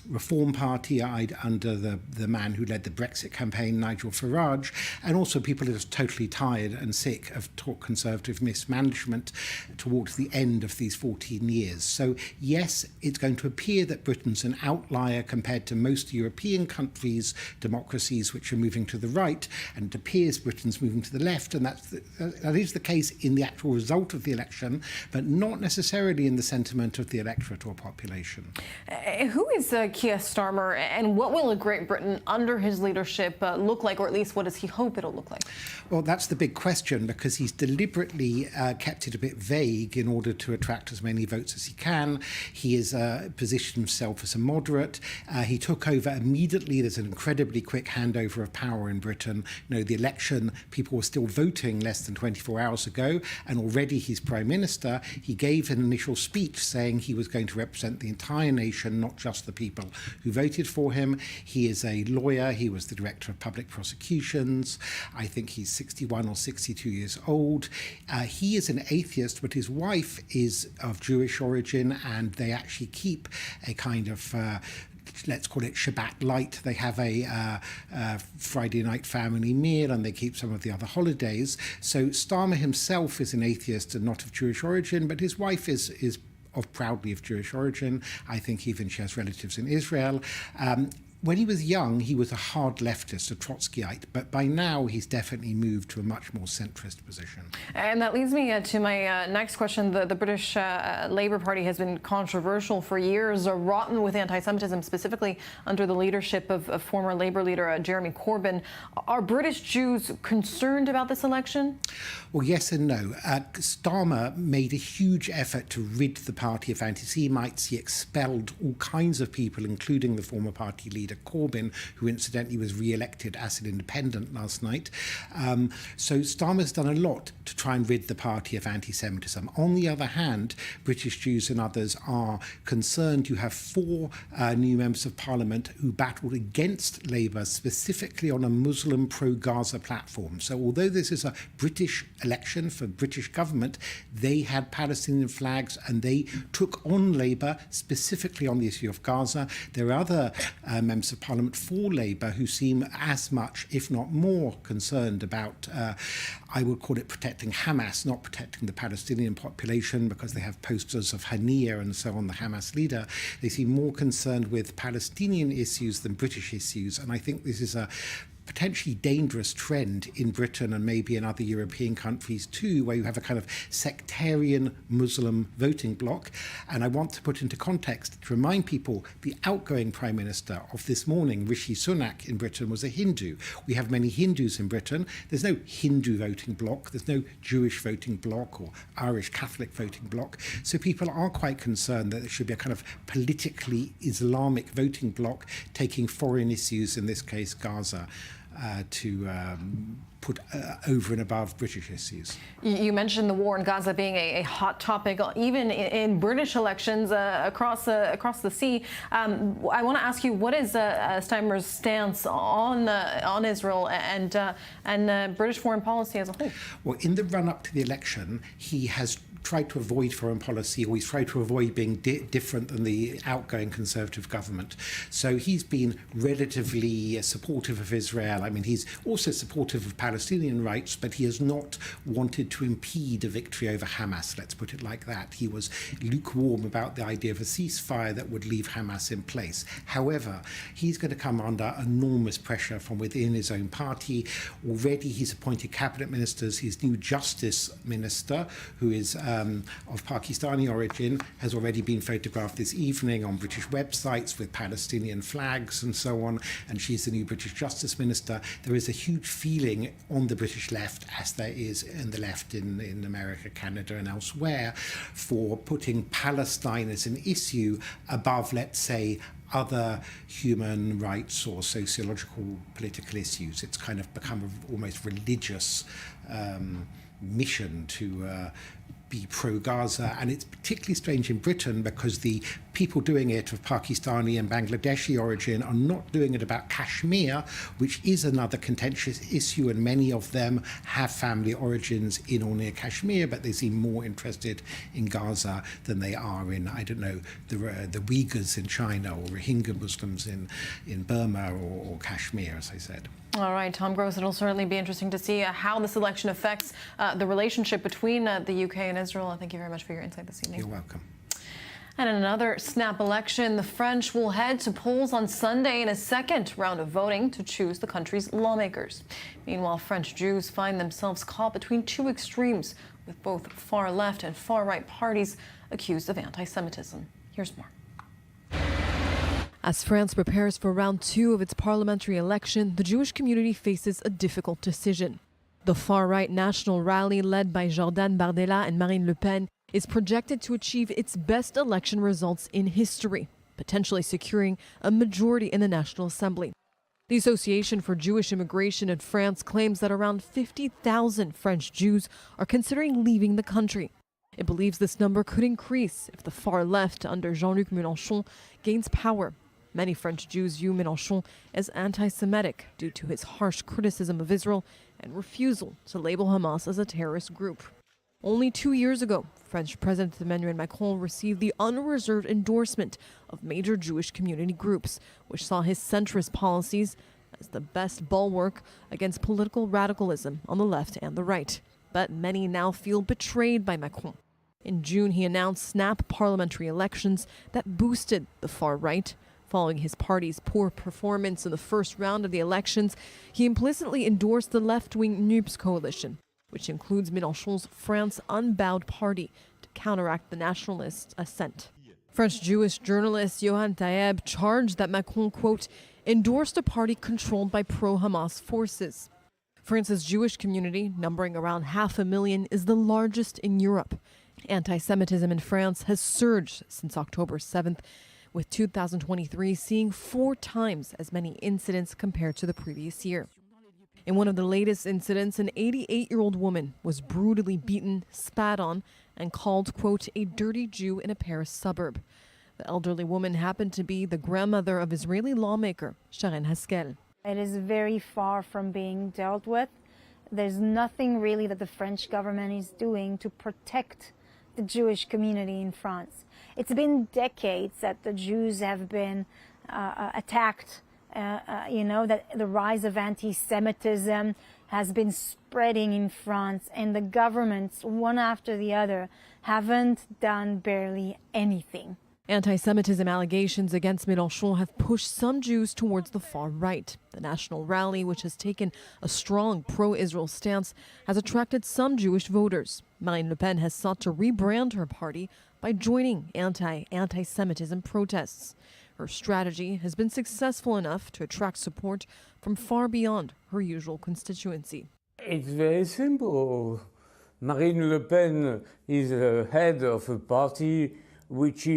Reform Party under the man who led the Brexit campaign, Nigel Farage, and also people are just totally tired and sick of Conservative mismanagement towards the end of these 14 years. So yes, it's going to appear that Britain's an outlier compared to most European countries, democracies which are moving to the right, and it appears Britain's moving to the left, and that is the case in the actual result of the election, but not necessarily in the sentiment of the electorate or population. Who is Keir Starmer, and what will a Great Britain under his leadership look like, or at least what does he hope it'll look like? Well, that's the big question, because he's deliberately kept it a bit vague in order to attract as many votes as he can. He has positioned himself as a moderate. He took over immediately. There's an incredibly quick handover of power in Britain. You know, the election, people were still voting less than 24 hours ago, and already he's Prime Minister. He gave an initial speech saying he was going to represent the entire nation, not just the people who voted for him. He is a lawyer. He was the Director of Public Prosecutions. I think he's 61 or 62 years old. He is an atheist, but his wife is of Jewish origin, and they actually keep a kind of let's call it Shabbat light. They have a Friday night family meal, and they keep some of the other holidays. So Starmer himself is an atheist and not of Jewish origin, but his wife is proudly of Jewish origin. I think even she has relatives in Israel. when he was young, he was a hard leftist, a Trotskyite, but by now he's definitely moved to a much more centrist position. And that leads me to my next question. The British Labour Party has been controversial for years, rotten with anti-Semitism, specifically under the leadership of former Labour leader Jeremy Corbyn. Are British Jews concerned about this election? Well, yes and no. Starmer made a huge effort to rid the party of anti-Semites. He expelled all kinds of people, including the former party leader Corbyn, who incidentally was re-elected as an independent last night. So Starmer's done a lot to try and rid the party of anti-Semitism. On the other hand, British Jews and others are concerned. You have 4 new members of parliament who battled against Labour, specifically on a Muslim pro-Gaza platform. So although this is a British election for British government, they had Palestinian flags and they took on Labour specifically on the issue of Gaza. There are other members of parliament for Labour who seem as much, if not more, concerned about, I would call it protecting Hamas, not protecting the Palestinian population, because they have posters of Haniyeh and so on, the Hamas leader. They seem more concerned with Palestinian issues than British issues, and I think this is a potentially dangerous trend in Britain and maybe in other European countries too, where you have a kind of sectarian Muslim voting bloc. And I want to put into context, to remind people, the outgoing Prime Minister of this morning, Rishi Sunak, in Britain was a Hindu. We have many Hindus in Britain. There's no Hindu voting bloc. There's no Jewish voting bloc or Irish Catholic voting bloc. So people are quite concerned that there should be a kind of politically Islamic voting bloc taking foreign issues, in this case Gaza, to put over and above British issues. You mentioned the war in Gaza being a hot topic, even in British elections across the sea. I want to ask you, what is Starmer's stance on Israel and British foreign policy as a whole? Well, in the run-up to the election, he has tried to avoid foreign policy, or he's tried to avoid being different than the outgoing Conservative government. So he's been relatively supportive of Israel. I mean, he's also supportive of Palestinian rights, but he has not wanted to impede a victory over Hamas, let's put it like that. He was lukewarm about the idea of a ceasefire that would leave Hamas in place. However, he's going to come under enormous pressure from within his own party. Already he's appointed cabinet ministers. His new justice minister, who is of Pakistani origin, has already been photographed this evening on British websites with Palestinian flags and so on, and she's the new British Justice Minister. There is a huge feeling on the British left, as there is in the left in America, Canada and elsewhere, for putting Palestine as an issue above, let's say, other human rights or sociological political issues. It's kind of become an almost religious mission to be pro-Gaza, and it's particularly strange in Britain because the people doing it of Pakistani and Bangladeshi origin are not doing it about Kashmir, which is another contentious issue, and many of them have family origins in or near Kashmir, but they seem more interested in Gaza than they are in, I don't know, the Uyghurs in China or Rohingya Muslims in Burma or Kashmir, as I said. All right, Tom Gross, it'll certainly be interesting to see how this election affects the relationship between the UK and Israel. Thank you very much for your insight this evening. You're welcome. And in another snap election, the French will head to polls on Sunday in a second round of voting to choose the country's lawmakers. Meanwhile, French Jews find themselves caught between two extremes, with both far left and far right parties accused of anti-Semitism. Here's more. As France prepares for round 2 of its parliamentary election, the Jewish community faces a difficult decision. The far-right national rally led by Jordan Bardella and Marine Le Pen is projected to achieve its best election results in history, potentially securing a majority in the National Assembly. The Association for Jewish Immigration in France claims that around 50,000 French Jews are considering leaving the country. It believes this number could increase if the far left under Jean-Luc Mélenchon gains power. Many French Jews view Mélenchon as anti-Semitic due to his harsh criticism of Israel and refusal to label Hamas as a terrorist group. Only 2 years ago, French President Emmanuel Macron received the unreserved endorsement of major Jewish community groups, which saw his centrist policies as the best bulwark against political radicalism on the left and the right. But many now feel betrayed by Macron. In June, he announced snap parliamentary elections that boosted the far right, Following his party's poor performance in the first round of the elections, he implicitly endorsed the left-wing NUPES coalition, which includes Mélenchon's France Unbowed party, to counteract the nationalists' ascent. French Jewish journalist Yohann Taeb charged that Macron, quote, endorsed a party controlled by pro-Hamas forces. France's Jewish community, numbering around 500,000, is the largest in Europe. Anti-Semitism in France has surged since October 7th, with 2023 seeing 4 times as many incidents compared to the previous year. In one of the latest incidents, an 88-year-old woman was brutally beaten, spat on, and called, quote, a dirty Jew in a Paris suburb. The elderly woman happened to be the grandmother of Israeli lawmaker Sharon Haskel. It is very far from being dealt with. There's nothing really that the French government is doing to protect the Jewish community in France. It's been decades that the Jews have been attacked. That the rise of anti-Semitism has been spreading in France, and the governments, one after the other, haven't done barely anything. Anti-Semitism allegations against Mélenchon have pushed some Jews towards the far right. The National Rally, which has taken a strong pro-Israel stance, has attracted some Jewish voters. Marine Le Pen has sought to rebrand her party by joining anti-Semitism protests. Her strategy has been successful enough to attract support from far beyond her usual constituency. It's very simple. Marine Le Pen is the head of a party which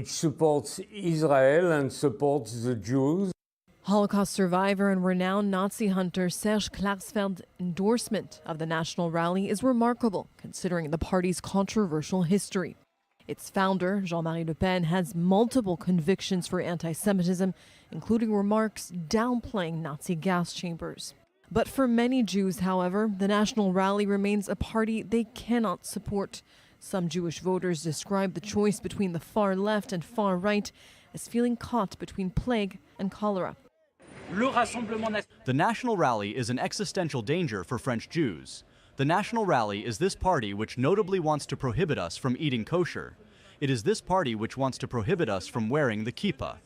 supports Israel and supports the Jews. Holocaust survivor and renowned Nazi hunter Serge Klarsfeld's endorsement of the National Rally is remarkable, considering the party's controversial history. Its founder, Jean-Marie Le Pen, has multiple convictions for anti-Semitism, including remarks downplaying Nazi gas chambers. But for many Jews, however, the National Rally remains a party they cannot support. Some Jewish voters describe the choice between the far left and far right as feeling caught between plague and cholera. The National Rally is an existential danger for French Jews. The National Rally is this party which notably wants to prohibit us from eating kosher. It is this party which wants to prohibit us from wearing the kippah.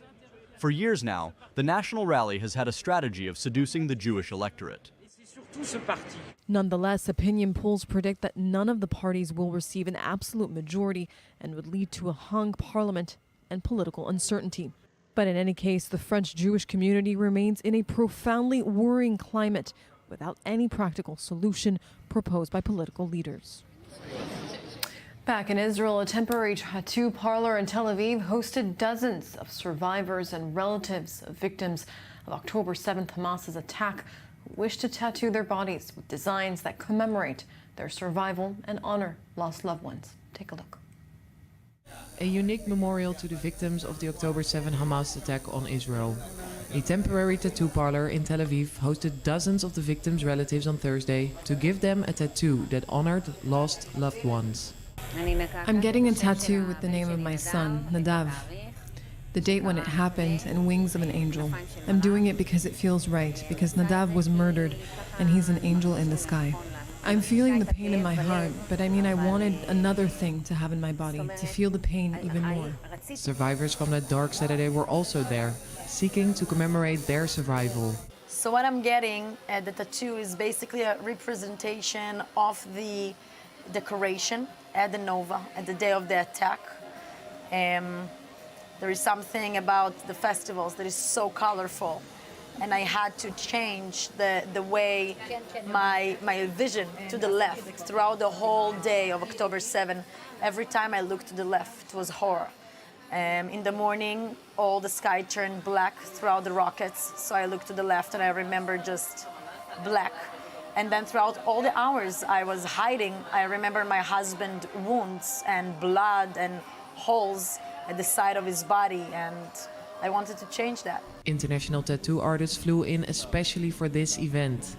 For years now, the National Rally has had a strategy of seducing the Jewish electorate. Nonetheless, opinion polls predict that none of the parties will receive an absolute majority and would lead to a hung parliament and political uncertainty. But in any case, the French Jewish community remains in a profoundly worrying climate without any practical solution proposed by political leaders. Back in Israel, a temporary tattoo parlor in Tel Aviv hosted dozens of survivors and relatives of victims of October 7th Hamas's attack who wish to tattoo their bodies with designs that commemorate their survival and honor lost loved ones. Take a look. A unique memorial to the victims of the October 7 Hamas attack on Israel. A temporary tattoo parlor in Tel Aviv hosted dozens of the victims' relatives on Thursday to give them a tattoo that honored lost loved ones. I'm getting a tattoo with the name of my son, Nadav. The date when it happened and wings of an angel. I'm doing it because it feels right, because Nadav was murdered and he's an angel in the sky. I'm feeling the pain in my heart, but I wanted another thing to have in my body, to feel the pain even more. Survivors from that dark Saturday were also there, seeking to commemorate their survival. So what I'm getting at the tattoo is basically a representation of the decoration at the Nova, at the day of the attack. There is something about the festivals that is so colorful. And I had to change the way my vision to the left throughout the whole day of October 7. Every time I looked to the left, it was horror. In the morning, all the sky turned black throughout the rockets. So I looked to the left and I remember just black. And then throughout all the hours I was hiding, I remember my husband's wounds and blood and holes at the side of his body. And I wanted to change that. International tattoo artists flew in especially for this event.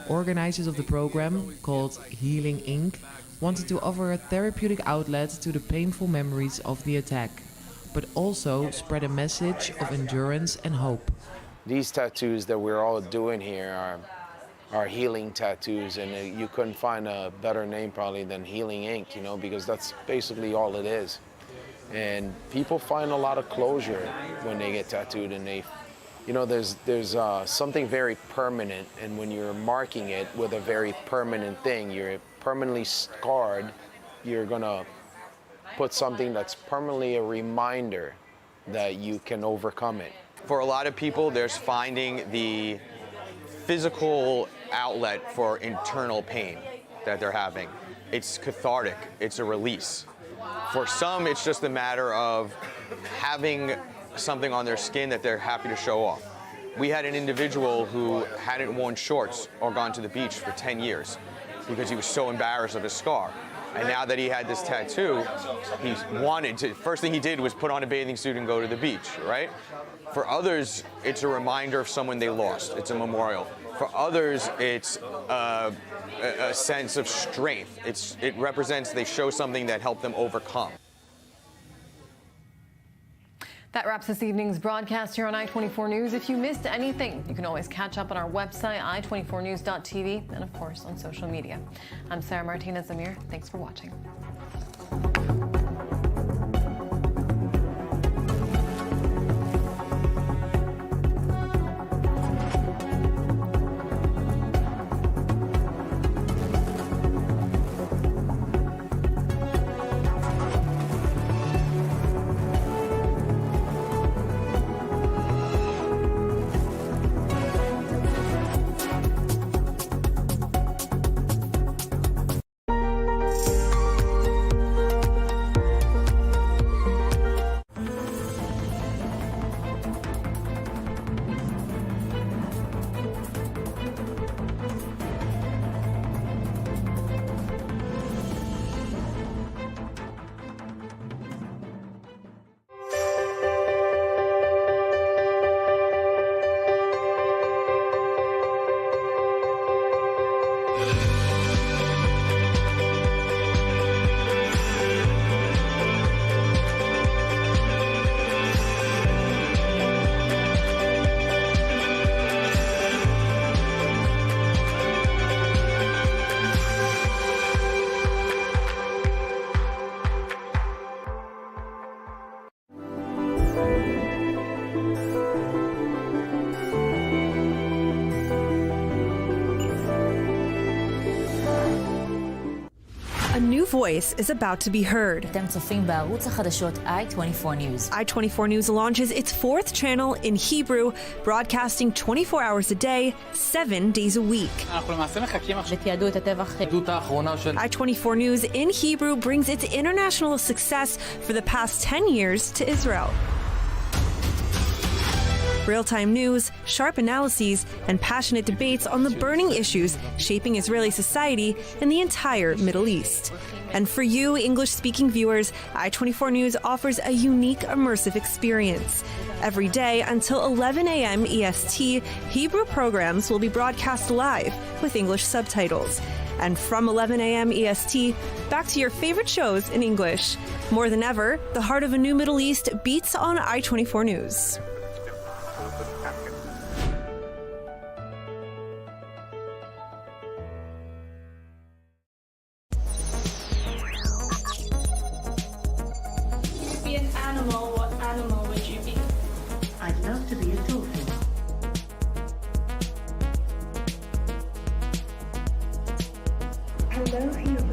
Organizers of the program, called Healing Inc., wanted to offer a therapeutic outlet to the painful memories of the attack, but also spread a message of endurance and hope. These tattoos that we're all doing here are healing tattoos, and you couldn't find a better name probably than Healing Inc., because that's basically all it is. And people find a lot of closure when they get tattooed, and they, you know, there's something very permanent, and when you're marking it with a very permanent thing, you're permanently scarred, you're gonna put something that's permanently a reminder that you can overcome it. For a lot of people, there's finding the physical outlet for internal pain that they're having. It's cathartic, it's a release. For some, it's just a matter of having something on their skin that they're happy to show off. We had an individual who hadn't worn shorts or gone to the beach for 10 years because he was so embarrassed of his scar. And now that he had this tattoo, he wanted to, first thing he did was put on a bathing suit and go to the beach, right? For others, it's a reminder of someone they lost. It's a memorial. For others, it's a sense of strength. It represents, they show something that helped them overcome. That wraps this evening's broadcast here on I-24 News. If you missed anything, you can always catch up on our website, i24news.tv, and of course on social media. I'm Sarah Martinez-Amir. Thanks for watching. A new voice is about to be heard. אתם צופים בערוץ החדשות I-24 News. I-24 News launches its 4th channel in Hebrew, broadcasting 24 hours a day, 7 days a week. ותיעדו את הטבח. I-24 News in Hebrew brings its international success for the past 10 years to Israel. Real-time news, sharp analyses, and passionate debates on the burning issues shaping Israeli society and the entire Middle East. And for you, English-speaking viewers, I-24 News offers a unique, immersive experience. Every day until 11 a.m. EST, Hebrew programs will be broadcast live with English subtitles. And from 11 a.m. EST, back to your favorite shows in English. More than ever, the heart of a new Middle East beats on I-24 News. Be an animal, what animal would you be? I'd love to be a dolphin. Hello, human.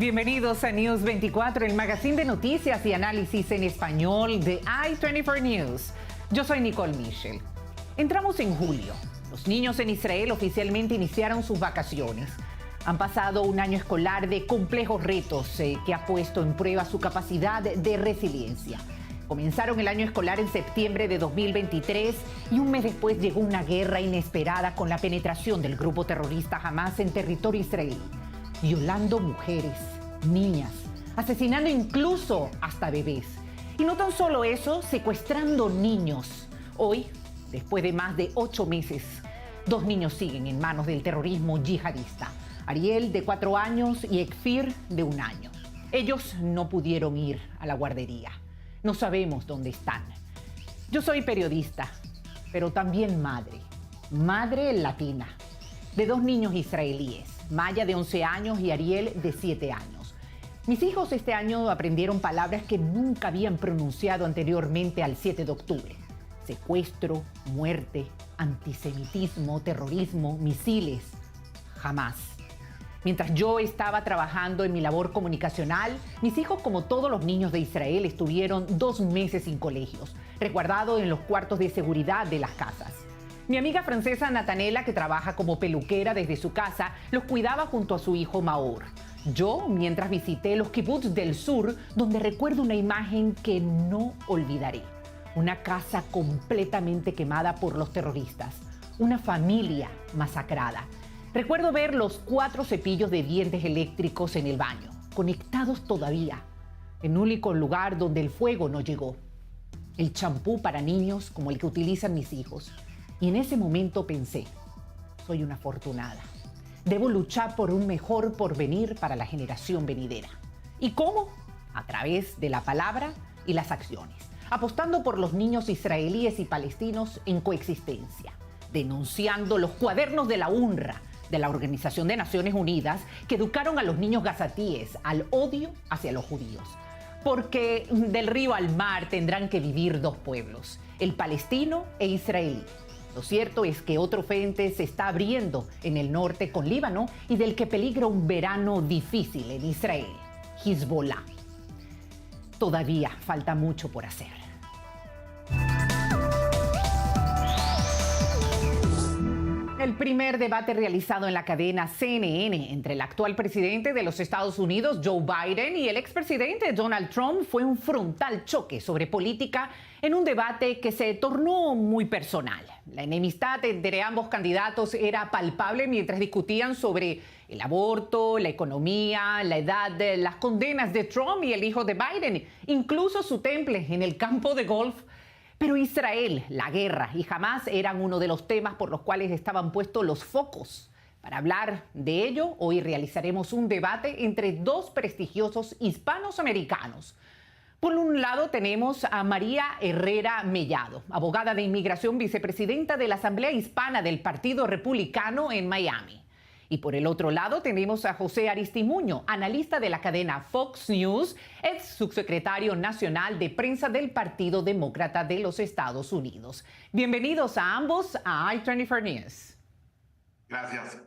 Bienvenidos a News 24, el magazine de noticias y análisis en español de i24 News. Yo soy Nicole Michel. Entramos en julio. Los niños en Israel oficialmente iniciaron sus vacaciones. Han pasado un año escolar de complejos retos que ha puesto en prueba su capacidad de resiliencia. Comenzaron el año escolar en septiembre de 2023 y un mes después llegó una guerra inesperada con la penetración del grupo terrorista Hamas en territorio israelí, violando mujeres, niñas, asesinando incluso hasta bebés. Y no tan solo eso, secuestrando niños. Hoy, después de más de 8 meses, 2 niños siguen en manos del terrorismo yihadista. Ariel, de 4 años, y Ekfir, de 1 año. Ellos no pudieron ir a la guardería. No sabemos dónde están. Yo soy periodista, pero también madre latina, de 2 niños israelíes, Maya de 11 años y Ariel de 7 años. Mis hijos este año aprendieron palabras que nunca habían pronunciado anteriormente al 7 de octubre. Secuestro, muerte, antisemitismo, terrorismo, misiles. Jamás. Mientras yo estaba trabajando en mi labor comunicacional, mis hijos, como todos los niños de Israel, estuvieron 2 meses sin colegios, resguardados en los cuartos de seguridad de las casas. Mi amiga francesa Natanela, que trabaja como peluquera desde su casa, los cuidaba junto a su hijo Maor. Yo, mientras visité los kibbutz del sur, donde recuerdo una imagen que no olvidaré. Una casa completamente quemada por los terroristas. Una familia masacrada. Recuerdo ver los 4 cepillos de dientes eléctricos en el baño, conectados todavía, en un único lugar donde el fuego no llegó. El champú para niños como el que utilizan mis hijos. Y en ese momento pensé, soy una afortunada. Debo luchar por un mejor porvenir para la generación venidera. ¿Y cómo? A través de la palabra y las acciones, apostando por los niños israelíes y palestinos en coexistencia, denunciando los cuadernos de la UNRWA, de la Organización de Naciones Unidas, que educaron a los niños gazatíes al odio hacia los judíos. Porque del río al mar tendrán que vivir 2 pueblos, el palestino e israelí. Lo cierto es que otro frente se está abriendo en el norte con Líbano y del que peligra un verano difícil en Israel, Hezbollah. Todavía falta mucho por hacer. El primer debate realizado en la cadena CNN entre el actual presidente de los Estados Unidos, Joe Biden, y el expresidente Donald Trump fue un frontal choque sobre política en un debate que se tornó muy personal. La enemistad entre ambos candidatos era palpable mientras discutían sobre el aborto, la economía, la edad, las condenas de Trump y el hijo de Biden, incluso su temple en el campo de golf. Pero Israel, la guerra y Hamas eran uno de los temas por los cuales estaban puestos los focos. Para hablar de ello, hoy realizaremos un debate entre 2 prestigiosos hispanos americanos. Por un lado tenemos a María Herrera Mellado, abogada de inmigración, vicepresidenta de la Asamblea Hispana del Partido Republicano en Miami. Y por el otro lado tenemos a José Aristimuño, analista de la cadena Fox News, ex subsecretario nacional de prensa del Partido Demócrata de los Estados Unidos. Bienvenidos a ambos a i24 News. Gracias.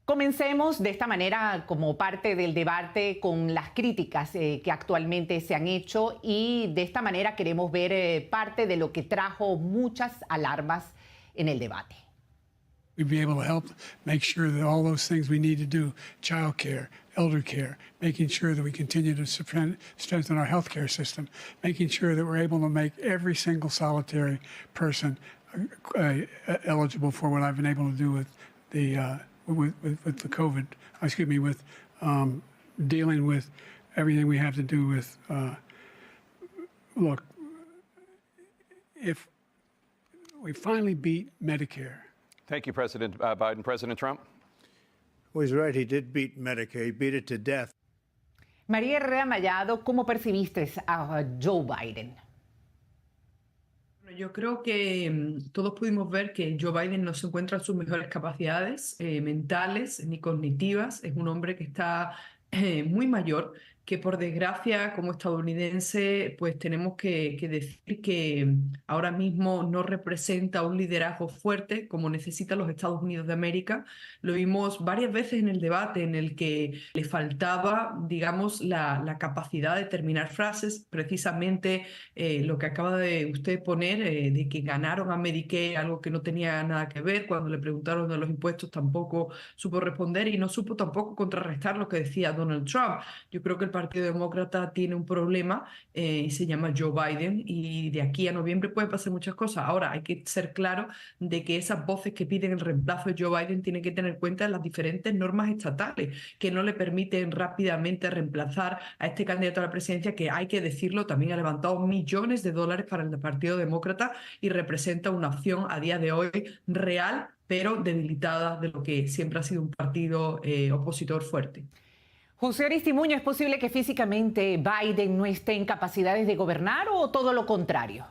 Comencemos de esta manera como parte del debate con las críticas que actualmente se han hecho, y de esta manera queremos ver parte de lo que trajo muchas alarmas en el debate. We'd be able to help make sure that all those things we need to do, child care, elder care, making sure that we continue to strengthen our healthcare system, making sure that we're able to make every single solitary person eligible for what I've been able to do with the with the COVID, with dealing with everything we have to do with, look, if we finally beat Medicare. Thank you, President Biden. President Trump? Well, he's right. He did beat Medicare. He beat it to death. María Herrera Mellado, ¿cómo percibiste a Joe Biden? Yo creo que todos pudimos ver que Joe Biden no se encuentra en sus mejores capacidades mentales ni cognitivas. Es un hombre que está muy mayor, que por desgracia como estadounidense pues tenemos que decir que ahora mismo no representa un liderazgo fuerte como necesitan los Estados Unidos de América. Lo vimos varias veces en el debate en el que le faltaba, digamos, la capacidad de terminar frases, precisamente lo que acaba de usted poner, de que ganaron a Medicare, algo que no tenía nada que ver. Cuando le preguntaron de los impuestos tampoco supo responder y no supo tampoco contrarrestar lo que decía Donald Trump. Yo creo que el Partido Demócrata tiene un problema y se llama Joe Biden, y de aquí a noviembre puede pasar muchas cosas. Ahora hay que ser claro de que esas voces que piden el reemplazo de Joe Biden tienen que tener en cuenta las diferentes normas estatales que no le permiten rápidamente reemplazar a este candidato a la presidencia, que hay que decirlo, también ha levantado millones de dólares para el Partido Demócrata y representa una opción a día de hoy real, pero debilitada de lo que siempre ha sido un partido opositor fuerte. José Aristimuño, ¿es posible que físicamente Biden no esté en capacidades de gobernar o todo lo contrario?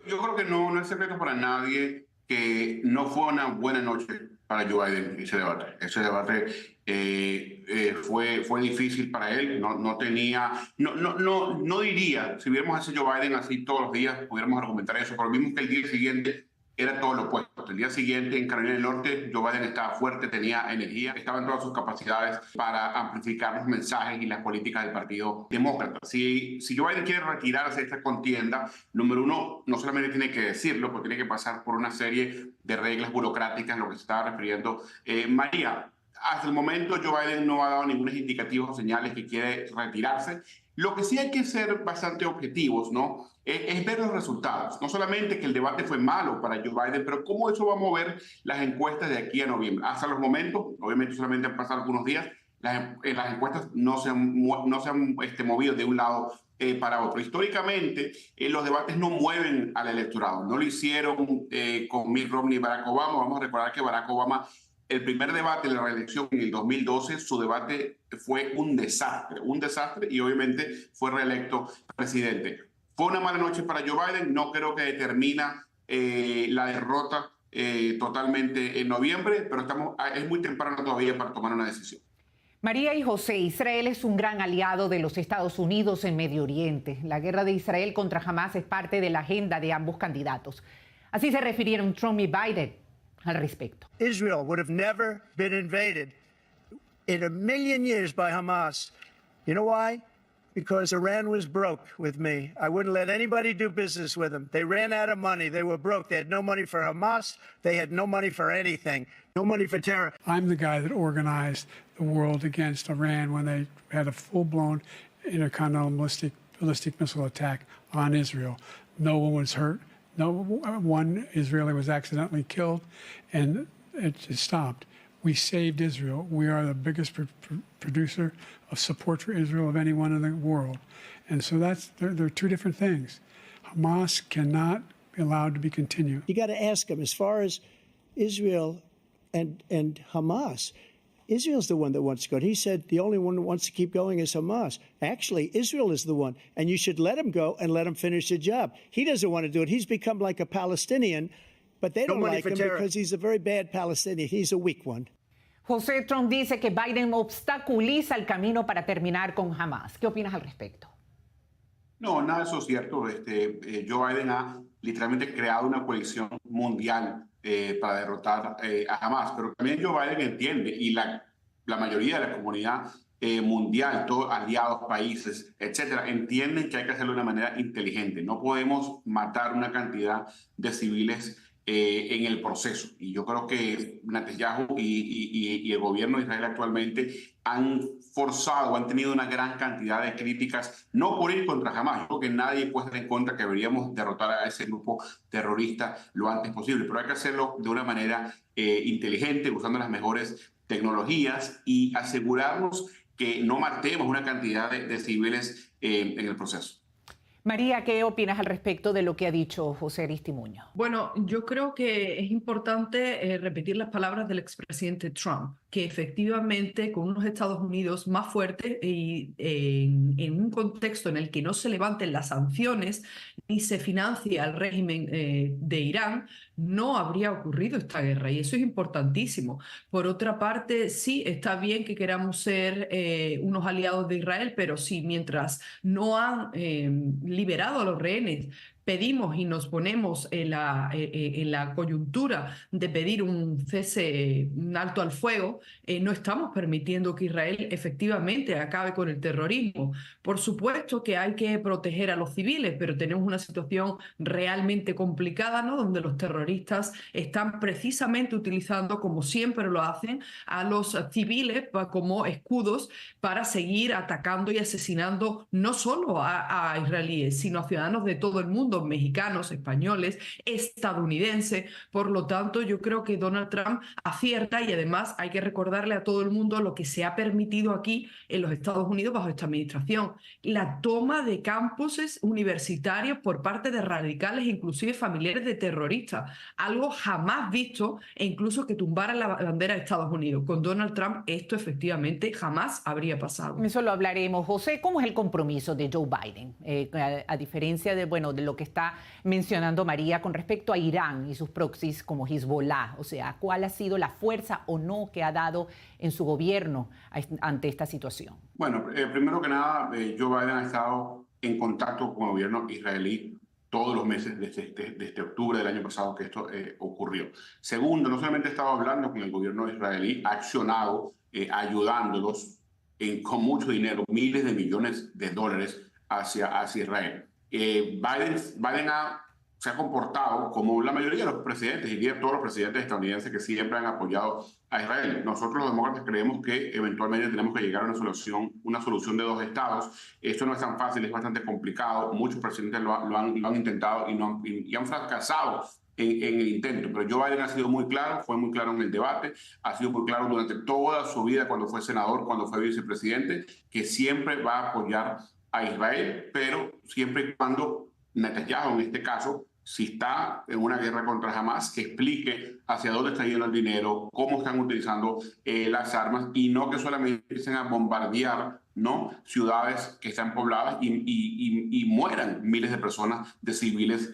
Yo creo que no es secreto para nadie que no fue una buena noche para Joe Biden ese debate. Ese debate fue difícil para él. No diría, si viéramos a ese Joe Biden así todos los días, pudiéramos argumentar eso, pero vimos que el día siguiente era todo lo opuesto. El día siguiente en Carolina del Norte, Joe Biden estaba fuerte, tenía energía, estaba en todas sus capacidades para amplificar los mensajes y las políticas del Partido Demócrata. Si Joe Biden quiere retirarse de esta contienda, número uno, no solamente tiene que decirlo, porque tiene que pasar por una serie de reglas burocráticas, lo que se estaba refiriendo María. Hasta el momento, Joe Biden no ha dado ningunos indicativos o señales que quiere retirarse. Lo que sí hay que ser bastante objetivos, ¿no? Es ver los resultados. No solamente que el debate fue malo para Joe Biden, pero cómo eso va a mover las encuestas de aquí a noviembre. Hasta los momentos, obviamente solamente han pasado algunos días, las encuestas no se han movido de un lado para otro. Históricamente, los debates no mueven al electorado. No lo hicieron con Mitt Romney y Barack Obama. Vamos a recordar que Barack Obama, el primer debate de la reelección en el 2012, su debate fue un desastre y obviamente fue reelecto presidente. Fue una mala noche para Joe Biden, no creo que determina la derrota totalmente en noviembre, pero es muy temprano todavía para tomar una decisión. María y José, Israel es un gran aliado de los Estados Unidos en Medio Oriente. La guerra de Israel contra Hamás es parte de la agenda de ambos candidatos. Así se refirieron Trump y Biden al respecto. Israel would have never been invaded in a million years by Hamas. You know why? Because Iran was broke with me. I wouldn't let anybody do business with them. They ran out of money. They were broke. They had no money for Hamas. They had no money for anything. No money for terror. I'm the guy that organized the world against Iran when they had a full-blown intercontinental ballistic missile attack on Israel. No one was hurt. No one Israeli was accidentally killed, and it just stopped. We saved Israel. We are the biggest producer of support for Israel of anyone in the world. And so there are two different things. Hamas cannot be allowed to be continued. You got to ask them, as far as Israel and Hamas, Israel's the one that wants to go. He said the only one that wants to keep going is Hamas. Actually, Israel is the one, and you should let him go and let him finish the job. He doesn't want to do it. He's become like a Palestinian, but they don't like him because he's a very bad Palestinian. He's a weak one. José, Trump dice que Biden obstaculiza el camino para terminar con Hamas. ¿Qué opinas al respecto? No, nada de eso es cierto. Joe Biden ha literalmente creado una coalición mundial para derrotar a Hamas, pero también Joe Biden entiende, y la mayoría de la comunidad mundial, todos aliados, países, etcétera, entienden que hay que hacerlo de una manera inteligente. No podemos matar una cantidad de civiles en el proceso. Y yo creo que Netanyahu y el gobierno de Israel actualmente han forzado, han tenido una gran cantidad de críticas, no por ir contra Hamas. Yo creo que nadie puede estar en contra que deberíamos derrotar a ese grupo terrorista lo antes posible, pero hay que hacerlo de una manera inteligente, usando las mejores tecnologías y asegurarnos que no matemos una cantidad de civiles en el proceso. María, ¿qué opinas al respecto de lo que ha dicho José Aristimuño? Bueno, yo creo que es importante repetir las palabras del expresidente Trump, que efectivamente con unos Estados Unidos más fuertes y en un contexto en el que no se levanten las sanciones ni se financia al régimen de Irán, no habría ocurrido esta guerra, y eso es importantísimo. Por otra parte, sí, está bien que queramos ser unos aliados de Israel, pero sí, mientras no han liberado a los rehenes, pedimos y nos ponemos en la coyuntura de pedir un cese, un alto al fuego, no estamos permitiendo que Israel efectivamente acabe con el terrorismo. Por supuesto que hay que proteger a los civiles, pero tenemos una situación realmente complicada, ¿no?, donde los terroristas están precisamente utilizando, como siempre lo hacen, a los civiles como escudos para seguir atacando y asesinando no solo a israelíes, sino a ciudadanos de todo el mundo, mexicanos, españoles, estadounidenses. Por lo tanto, yo creo que Donald Trump acierta, y además hay que recordarle a todo el mundo lo que se ha permitido aquí en los Estados Unidos bajo esta administración: la toma de campuses universitarios por parte de radicales, inclusive familiares de terroristas, algo jamás visto, e incluso que tumbaran la bandera de Estados Unidos. Con Donald Trump esto efectivamente jamás habría pasado. Eso lo hablaremos. José, ¿cómo es el compromiso de Joe Biden? A diferencia de lo que está mencionando María con respecto a Irán y sus proxies como Hezbollah, o sea, ¿cuál ha sido la fuerza o no que ha dado en su gobierno ante esta situación? Bueno, primero que nada, Joe Biden ha estado en contacto con el gobierno israelí todos los meses desde octubre del año pasado que esto ocurrió. Segundo, no solamente ha estado hablando con el gobierno israelí, ha accionado ayudándolos con mucho dinero, miles de millones de dólares hacia Israel. Biden se ha comportado como la mayoría de los presidentes, y todos los presidentes estadounidenses que siempre han apoyado a Israel. Nosotros los demócratas creemos que eventualmente tenemos que llegar a una solución de dos estados. Esto no es tan fácil, es bastante complicado. Muchos presidentes lo han intentado y han fracasado en el intento, pero Joe Biden ha sido muy claro, fue muy claro en el debate, ha sido muy claro durante toda su vida, cuando fue senador, cuando fue vicepresidente, que siempre va a apoyar a Israel, pero siempre y cuando Netanyahu, en este caso, si está en una guerra contra Hamas, que explique hacia dónde está yendo el dinero, cómo están utilizando las armas, y no que solamente empiecen a bombardear, ¿no?, ciudades que están pobladas y mueran miles de personas, de civiles,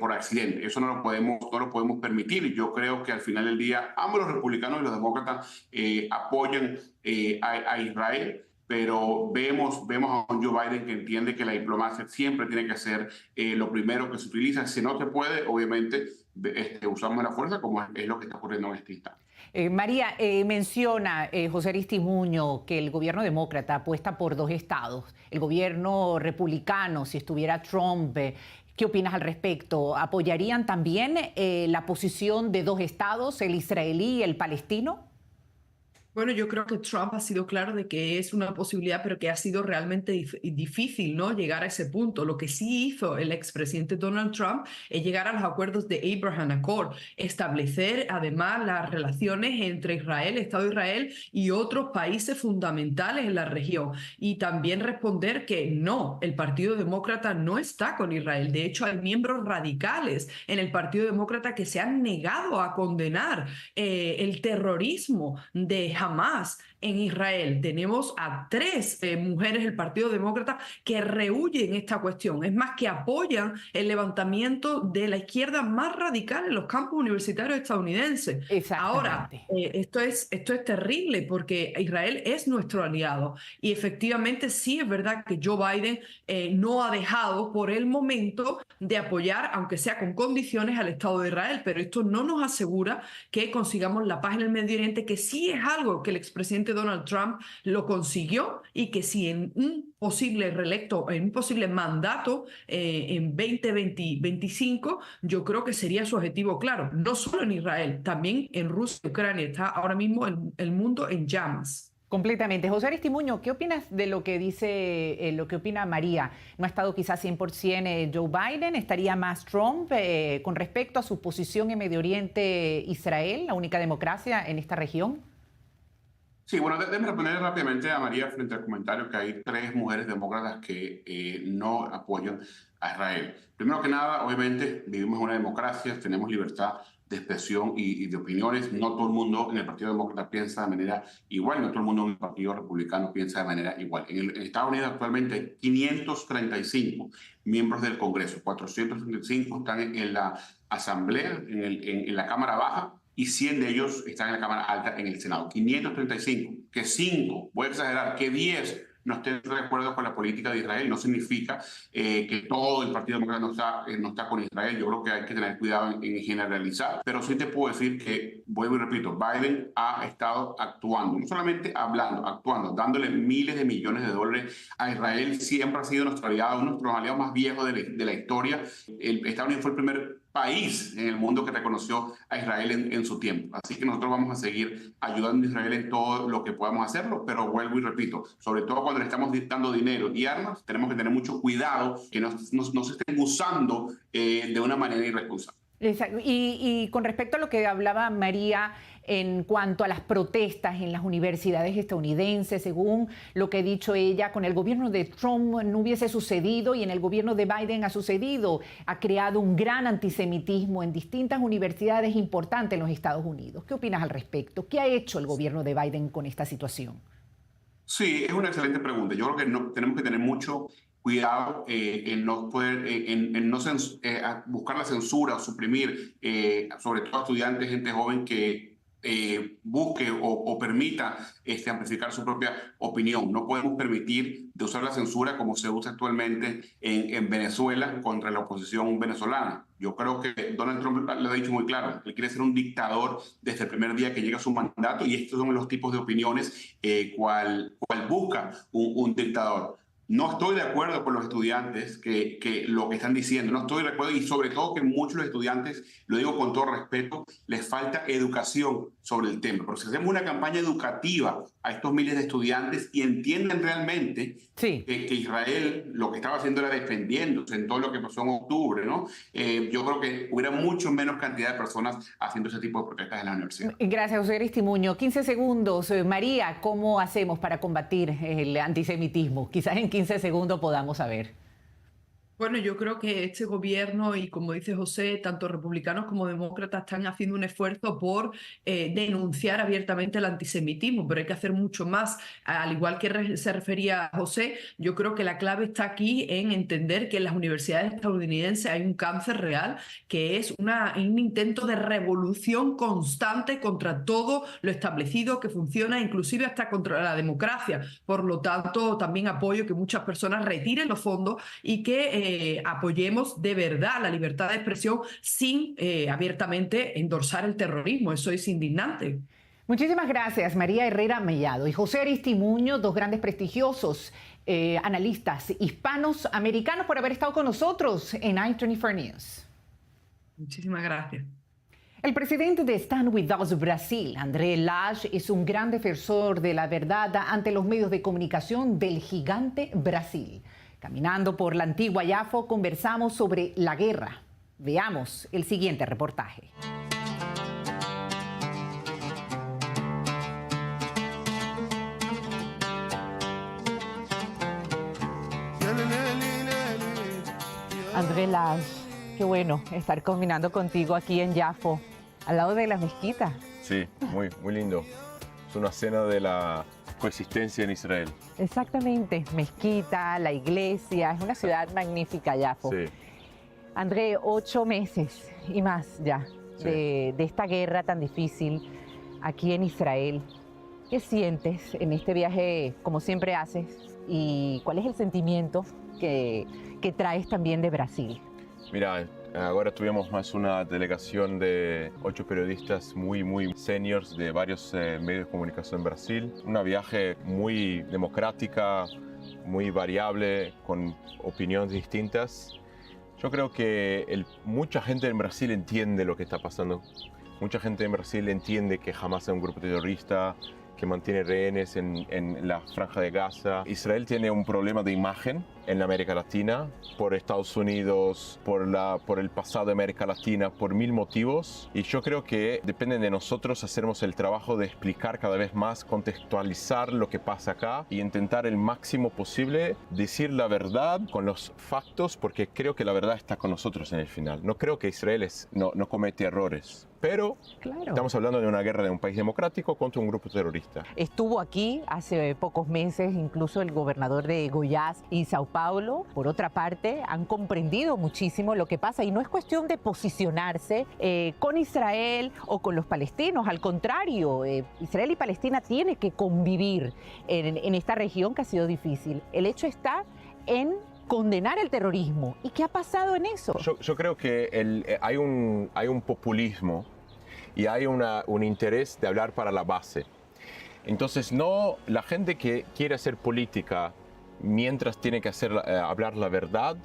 por accidente. Eso no lo podemos permitir. Yo creo que al final del día ambos, los republicanos y los demócratas, apoyan a Israel, pero vemos a un Joe Biden que entiende que la diplomacia siempre tiene que ser lo primero que se utiliza. Si no se puede, obviamente usamos la fuerza, como es lo que está ocurriendo en este instante. María, menciona José Aristimuño que el gobierno demócrata apuesta por dos estados. El gobierno republicano, si estuviera Trump, ¿qué opinas al respecto? ¿Apoyarían también la posición de dos estados, el israelí y el palestino? Bueno, yo creo que Trump ha sido claro de que es una posibilidad, pero que ha sido realmente difícil, ¿no?, llegar a ese punto. Lo que sí hizo el expresidente Donald Trump es llegar a los acuerdos de Abraham Accord, establecer además las relaciones entre Israel, Estado de Israel y otros países fundamentales en la región, y también responder que no, el Partido Demócrata no está con Israel. De hecho, hay miembros radicales en el Partido Demócrata que se han negado a condenar el terrorismo de Hamas en Israel. Tenemos a 3 mujeres del Partido Demócrata que rehúyen esta cuestión. Es más, que apoyan el levantamiento de la izquierda más radical en los campus universitarios estadounidenses. Ahora, esto es terrible, porque Israel es nuestro aliado, y efectivamente sí es verdad que Joe Biden no ha dejado por el momento de apoyar, aunque sea con condiciones, al Estado de Israel, pero esto no nos asegura que consigamos la paz en el Medio Oriente, que sí es algo que el expresidente Donald Trump lo consiguió, y que si en un posible reelecto, en un posible mandato en 2025, yo creo que sería su objetivo claro, no solo en Israel, también en Rusia y Ucrania. Está ahora mismo el mundo en llamas. Completamente. José Aristimuño, ¿qué opinas de lo que dice, lo que opina María? ¿No ha estado quizás 100% Joe Biden? ¿Estaría más Trump con respecto a su posición en Medio Oriente, Israel, la única democracia en esta región? Sí, bueno, déjame responder rápidamente a María frente al comentario que hay 3 mujeres demócratas que no apoyan a Israel. Primero que nada, obviamente, vivimos en una democracia, tenemos libertad de expresión y de opiniones. No todo el mundo en el Partido Demócrata piensa de manera igual, no todo el mundo en el Partido Republicano piensa de manera igual. En Estados Unidos actualmente hay 535 miembros del Congreso, 435 están en la Asamblea, en la Cámara Baja, y 100 de ellos están en la Cámara Alta, en el Senado. 535, que 5, voy a exagerar, que 10 no estén de acuerdo con la política de Israel, no significa que todo el Partido Demócrata no está con Israel. Yo creo que hay que tener cuidado en generalizar, pero sí te puedo decir que, vuelvo y repito, Biden ha estado actuando, no solamente hablando, actuando, dándole miles de millones de dólares a Israel. Siempre ha sido nuestro aliado, uno de nuestros aliados más viejos de la historia. Estados Unidos fue el primer país en el mundo que reconoció a Israel en su tiempo. Así que nosotros vamos a seguir ayudando a Israel en todo lo que podamos hacerlo, pero vuelvo y repito, sobre todo cuando le estamos dando dinero y armas, tenemos que tener mucho cuidado que no se estén usando de una manera irresponsable. Exacto. Y con respecto a lo que hablaba María en cuanto a las protestas en las universidades estadounidenses, según lo que ha dicho ella, con el gobierno de Trump no hubiese sucedido y en el gobierno de Biden ha sucedido. Ha creado un gran antisemitismo en distintas universidades importantes en los Estados Unidos. ¿Qué opinas al respecto? ¿Qué ha hecho el gobierno de Biden con esta situación? Sí, es una excelente pregunta. Yo creo que tenemos que tener mucho cuidado en no buscar la censura o suprimir, sobre todo a estudiantes, gente joven que busque o permita amplificar su propia opinión. No podemos permitir de usar la censura como se usa actualmente en Venezuela contra la oposición venezolana. Yo creo que Donald Trump lo ha dicho muy claro. Él quiere ser un dictador desde el primer día que llega a su mandato, y estos son los tipos de opiniones cual busca un dictador. No estoy de acuerdo con los estudiantes que lo que están diciendo, no estoy de acuerdo, y sobre todo que muchos de los estudiantes, lo digo con todo respeto, les falta educación sobre el tema. Pero si hacemos una campaña educativa a estos miles de estudiantes y entienden realmente que Israel lo que estaba haciendo era defendiéndose en todo lo que pasó en octubre, ¿no? Yo creo que hubiera mucho menos cantidad de personas haciendo ese tipo de protestas en la universidad. Gracias, José Aristimuño. 15 segundos. María, ¿cómo hacemos para combatir el antisemitismo? Quizás en 15 segundos podamos saber. Bueno, yo creo que este gobierno y, como dice José, tanto republicanos como demócratas están haciendo un esfuerzo por denunciar abiertamente el antisemitismo, pero hay que hacer mucho más. Al igual que se refería José, yo creo que la clave está aquí en entender que en las universidades estadounidenses hay un cáncer real, que es un intento de revolución constante contra todo lo establecido que funciona, inclusive hasta contra la democracia. Por lo tanto, también apoyo que muchas personas retiren los fondos y que apoyemos de verdad la libertad de expresión sin abiertamente endorsar el terrorismo. Eso es indignante. Muchísimas gracias, María Herrera Mellado y José Aristimuño, dos grandes prestigiosos analistas hispanos americanos, por haber estado con nosotros en i24 News. Muchísimas gracias. El presidente de Stand With Us Brasil, André Lage, es un gran defensor de la verdad ante los medios de comunicación del gigante Brasil. Caminando por la antigua Yafo, conversamos sobre la guerra. Veamos el siguiente reportaje. André Lage, qué bueno estar caminando contigo aquí en Yafo, al lado de la mezquita. Sí, muy lindo. Es una escena de la coexistencia en Israel. Exactamente, mezquita, la iglesia, es una ciudad magnífica, Yafo. Sí. André, 8 meses y más ya de esta guerra tan difícil aquí en Israel. ¿Qué sientes en este viaje, como siempre haces? ¿Y cuál es el sentimiento que traes también de Brasil? Mira, ahora tuvimos más una delegación de 8 periodistas muy seniors de varios medios de comunicación en Brasil. Un viaje muy democrática, muy variable, con opiniones distintas. Yo creo que mucha gente en Brasil entiende lo que está pasando. Mucha gente en Brasil entiende que Hamas es un grupo terrorista que mantiene rehenes en la franja de Gaza. Israel tiene un problema de imagen en América Latina, por Estados Unidos, por el pasado de América Latina, por mil motivos. Y yo creo que depende de nosotros hacernos el trabajo de explicar cada vez más, contextualizar lo que pasa acá y intentar el máximo posible decir la verdad con los factos, porque creo que la verdad está con nosotros en el final. No creo que Israel no comete errores. Pero estamos hablando de una guerra de un país democrático contra un grupo terrorista. Estuvo aquí hace pocos meses incluso el gobernador de Goiás y Sao Paulo. Por otra parte, han comprendido muchísimo lo que pasa y no es cuestión de posicionarse con Israel o con los palestinos. Al contrario, Israel y Palestina tienen que convivir en esta región que ha sido difícil. El hecho está en condenar el terrorismo. ¿Y qué ha pasado en eso? Yo creo que hay un populismo y hay un interés de hablar para la base. Entonces, la gente que quiere hacer política mientras tiene que hablar la verdad,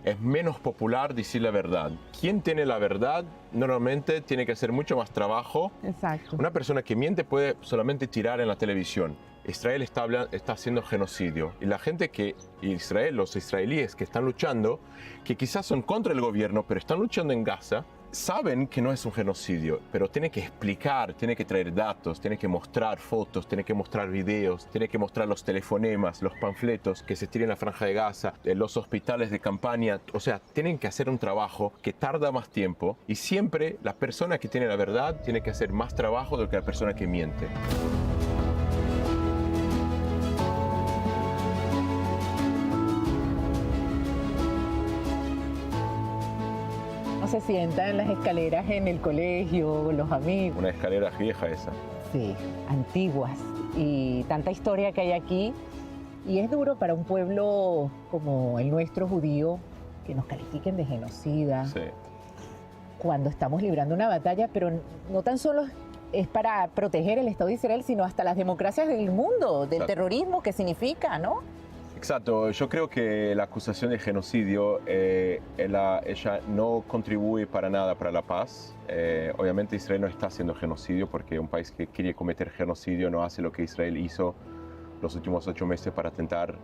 es menos popular decir la verdad. Quien tiene la verdad normalmente tiene que hacer mucho más trabajo. Exacto. Una persona que miente puede solamente tirar en la televisión. Israel está haciendo genocidio. Y la gente los israelíes que están luchando, que quizás son contra el gobierno, pero están luchando en Gaza, saben que no es un genocidio, pero tienen que explicar, tienen que traer datos, tienen que mostrar fotos, tienen que mostrar videos, tienen que mostrar los telefonemas, los panfletos que se tiran en la Franja de Gaza, los hospitales de campaña. O sea, tienen que hacer un trabajo que tarda más tiempo y siempre la persona que tiene la verdad tiene que hacer más trabajo de que la persona que miente. Se sienta en las escaleras en el colegio, los amigos. Una escalera vieja esa. Sí, antiguas. Y tanta historia que hay aquí. Y es duro para un pueblo como el nuestro, judío, que nos califiquen de genocida. Sí. Cuando estamos librando una batalla, pero no tan solo es para proteger el Estado de Israel, sino hasta las democracias del mundo, del terrorismo que significa, ¿no? Exacto, yo creo que la acusación de genocidio, ella no contribuye para nada para la paz. Obviamente Israel no está haciendo genocidio porque un país que quiere cometer genocidio no hace lo que Israel hizo los últimos 8 meses para intentar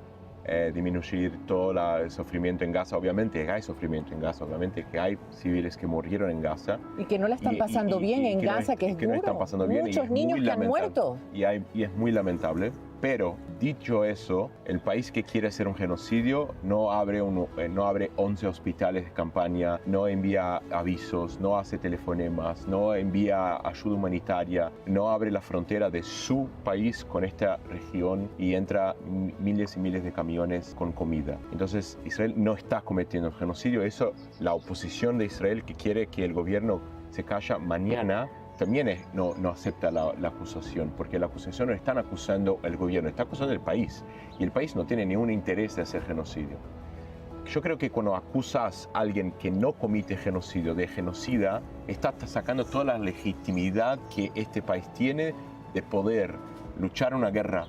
disminuir todo el sufrimiento en Gaza. Obviamente hay sufrimiento en Gaza, obviamente que hay civiles que murieron en Gaza. Y que no la están pasando bien en Gaza, que es duro. No están pasando bien. Muchos niños que han muerto. Y es muy lamentable. Pero, dicho eso, el país que quiere hacer un genocidio no abre 11 hospitales de campaña, no envía avisos, no hace telefonemas, no envía ayuda humanitaria, no abre la frontera de su país con esta región y entra miles y miles de camiones con comida. Entonces, Israel no está cometiendo el genocidio. Eso, la oposición de Israel que quiere que el gobierno se calla mañana, también no acepta la acusación, porque la acusación no están acusando al gobierno, está acusando al país, y el país no tiene ningún interés de hacer genocidio. Yo creo que cuando acusas a alguien que no comete genocidio de genocida, está sacando toda la legitimidad que este país tiene de poder luchar una guerra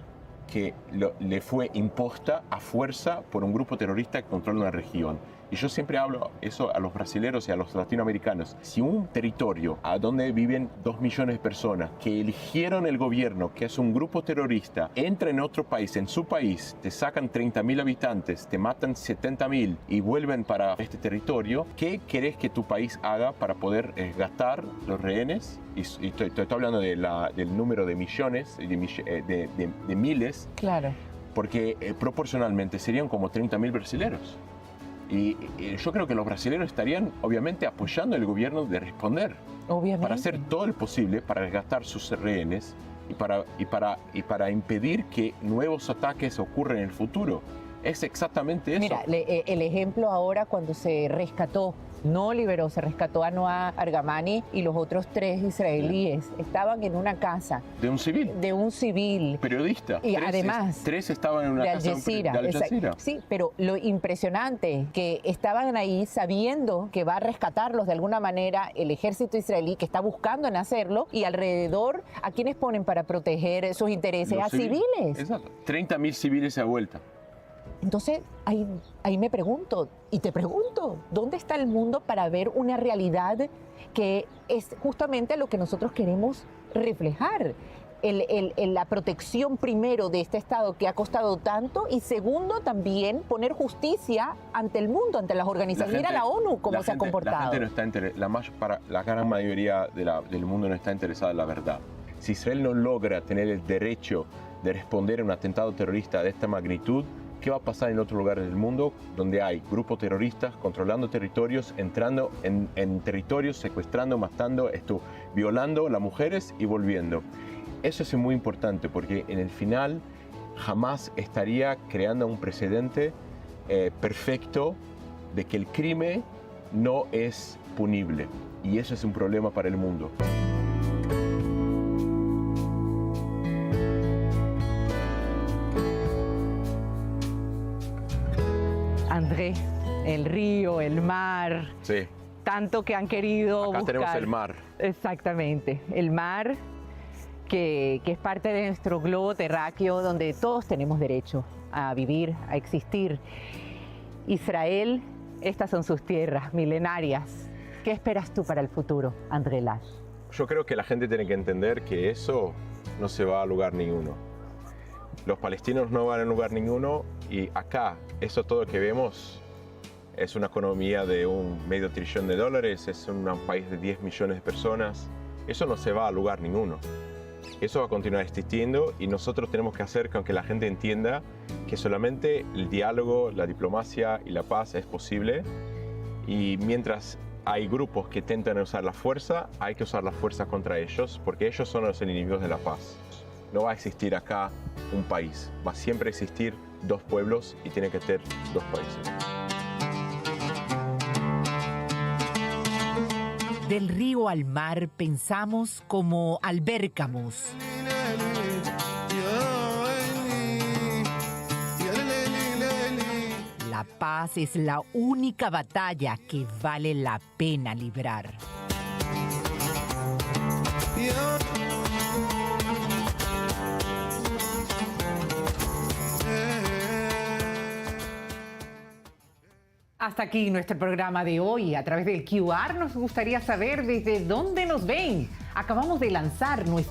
que le fue impuesta a fuerza por un grupo terrorista que controla una región. Y yo siempre hablo eso a los brasileños y a los latinoamericanos. Si un territorio a donde viven 2 millones de personas que eligieron el gobierno, que es un grupo terrorista, entra en otro país, en su país, te sacan 30.000 habitantes, te matan 70.000 y vuelven para este territorio, ¿qué querés que tu país haga para poder resgatar los rehenes? Y estoy hablando del número de millones, de miles. Claro. Porque proporcionalmente serían como 30.000 brasileños. Y yo creo que los brasileños estarían obviamente apoyando al gobierno de responder. Obviamente. Para hacer todo lo posible para resgatar sus rehenes y para impedir que nuevos ataques ocurran en el futuro. Es exactamente eso. Mira, el ejemplo ahora cuando se rescató, se rescató a Noah Argamani y los otros 3 israelíes. Estaban en una casa. ¿De un civil? De un civil. Periodista. Y además. 3 estaban en una de casa Al Jazeera. de Al Jazeera. Sí, pero lo impresionante que estaban ahí sabiendo que va a rescatarlos de alguna manera el ejército israelí que está buscando en hacerlo y alrededor a quienes ponen para proteger sus intereses, a civiles. Exacto. 30.000 civiles a vuelta. Entonces, ahí me pregunto, y te pregunto, ¿dónde está el mundo para ver una realidad que es justamente lo que nosotros queremos reflejar? la protección primero de este Estado que ha costado tanto, y segundo también poner justicia ante el mundo, ante las organizaciones. Mira la ONU cómo se ha comportado. La gente no está la gran mayoría del mundo no está interesada en la verdad. Si Israel no logra tener el derecho de responder a un atentado terrorista de esta magnitud, ¿qué va a pasar en otros lugares del mundo donde hay grupos terroristas controlando territorios, entrando en territorios, secuestrando, matando, violando a las mujeres y volviendo? Eso es muy importante porque en el final jamás estaría creando un precedente perfecto de que el crimen no es punible. Y eso es un problema para el mundo. André, el río, el mar, sí. Tanto que han querido Acá buscar. Tenemos el mar. Exactamente, el mar que es parte de nuestro globo terráqueo donde todos tenemos derecho a vivir, a existir. Israel, estas son sus tierras milenarias. ¿Qué esperas tú para el futuro, André Lash? Yo creo que la gente tiene que entender que eso no se va a lugar ninguno. Los palestinos no van a lugar ninguno y acá, eso todo que vemos es una economía de $1,5 trillón, es un país de 10 millones de personas. Eso no se va a lugar ninguno. Eso va a continuar existiendo y nosotros tenemos que hacer con que la gente entienda que solamente el diálogo, la diplomacia y la paz es posible. Y mientras hay grupos que intentan usar la fuerza, hay que usar la fuerza contra ellos porque ellos son los enemigos de la paz. No va a existir acá un país, va a siempre existir dos pueblos y tiene que ser dos países. Del río al mar pensamos como Albert-Camus. La paz es la única batalla que vale la pena librar. Hasta aquí nuestro programa de hoy. A través del QR nos gustaría saber desde dónde nos ven. Acabamos de lanzar nuestro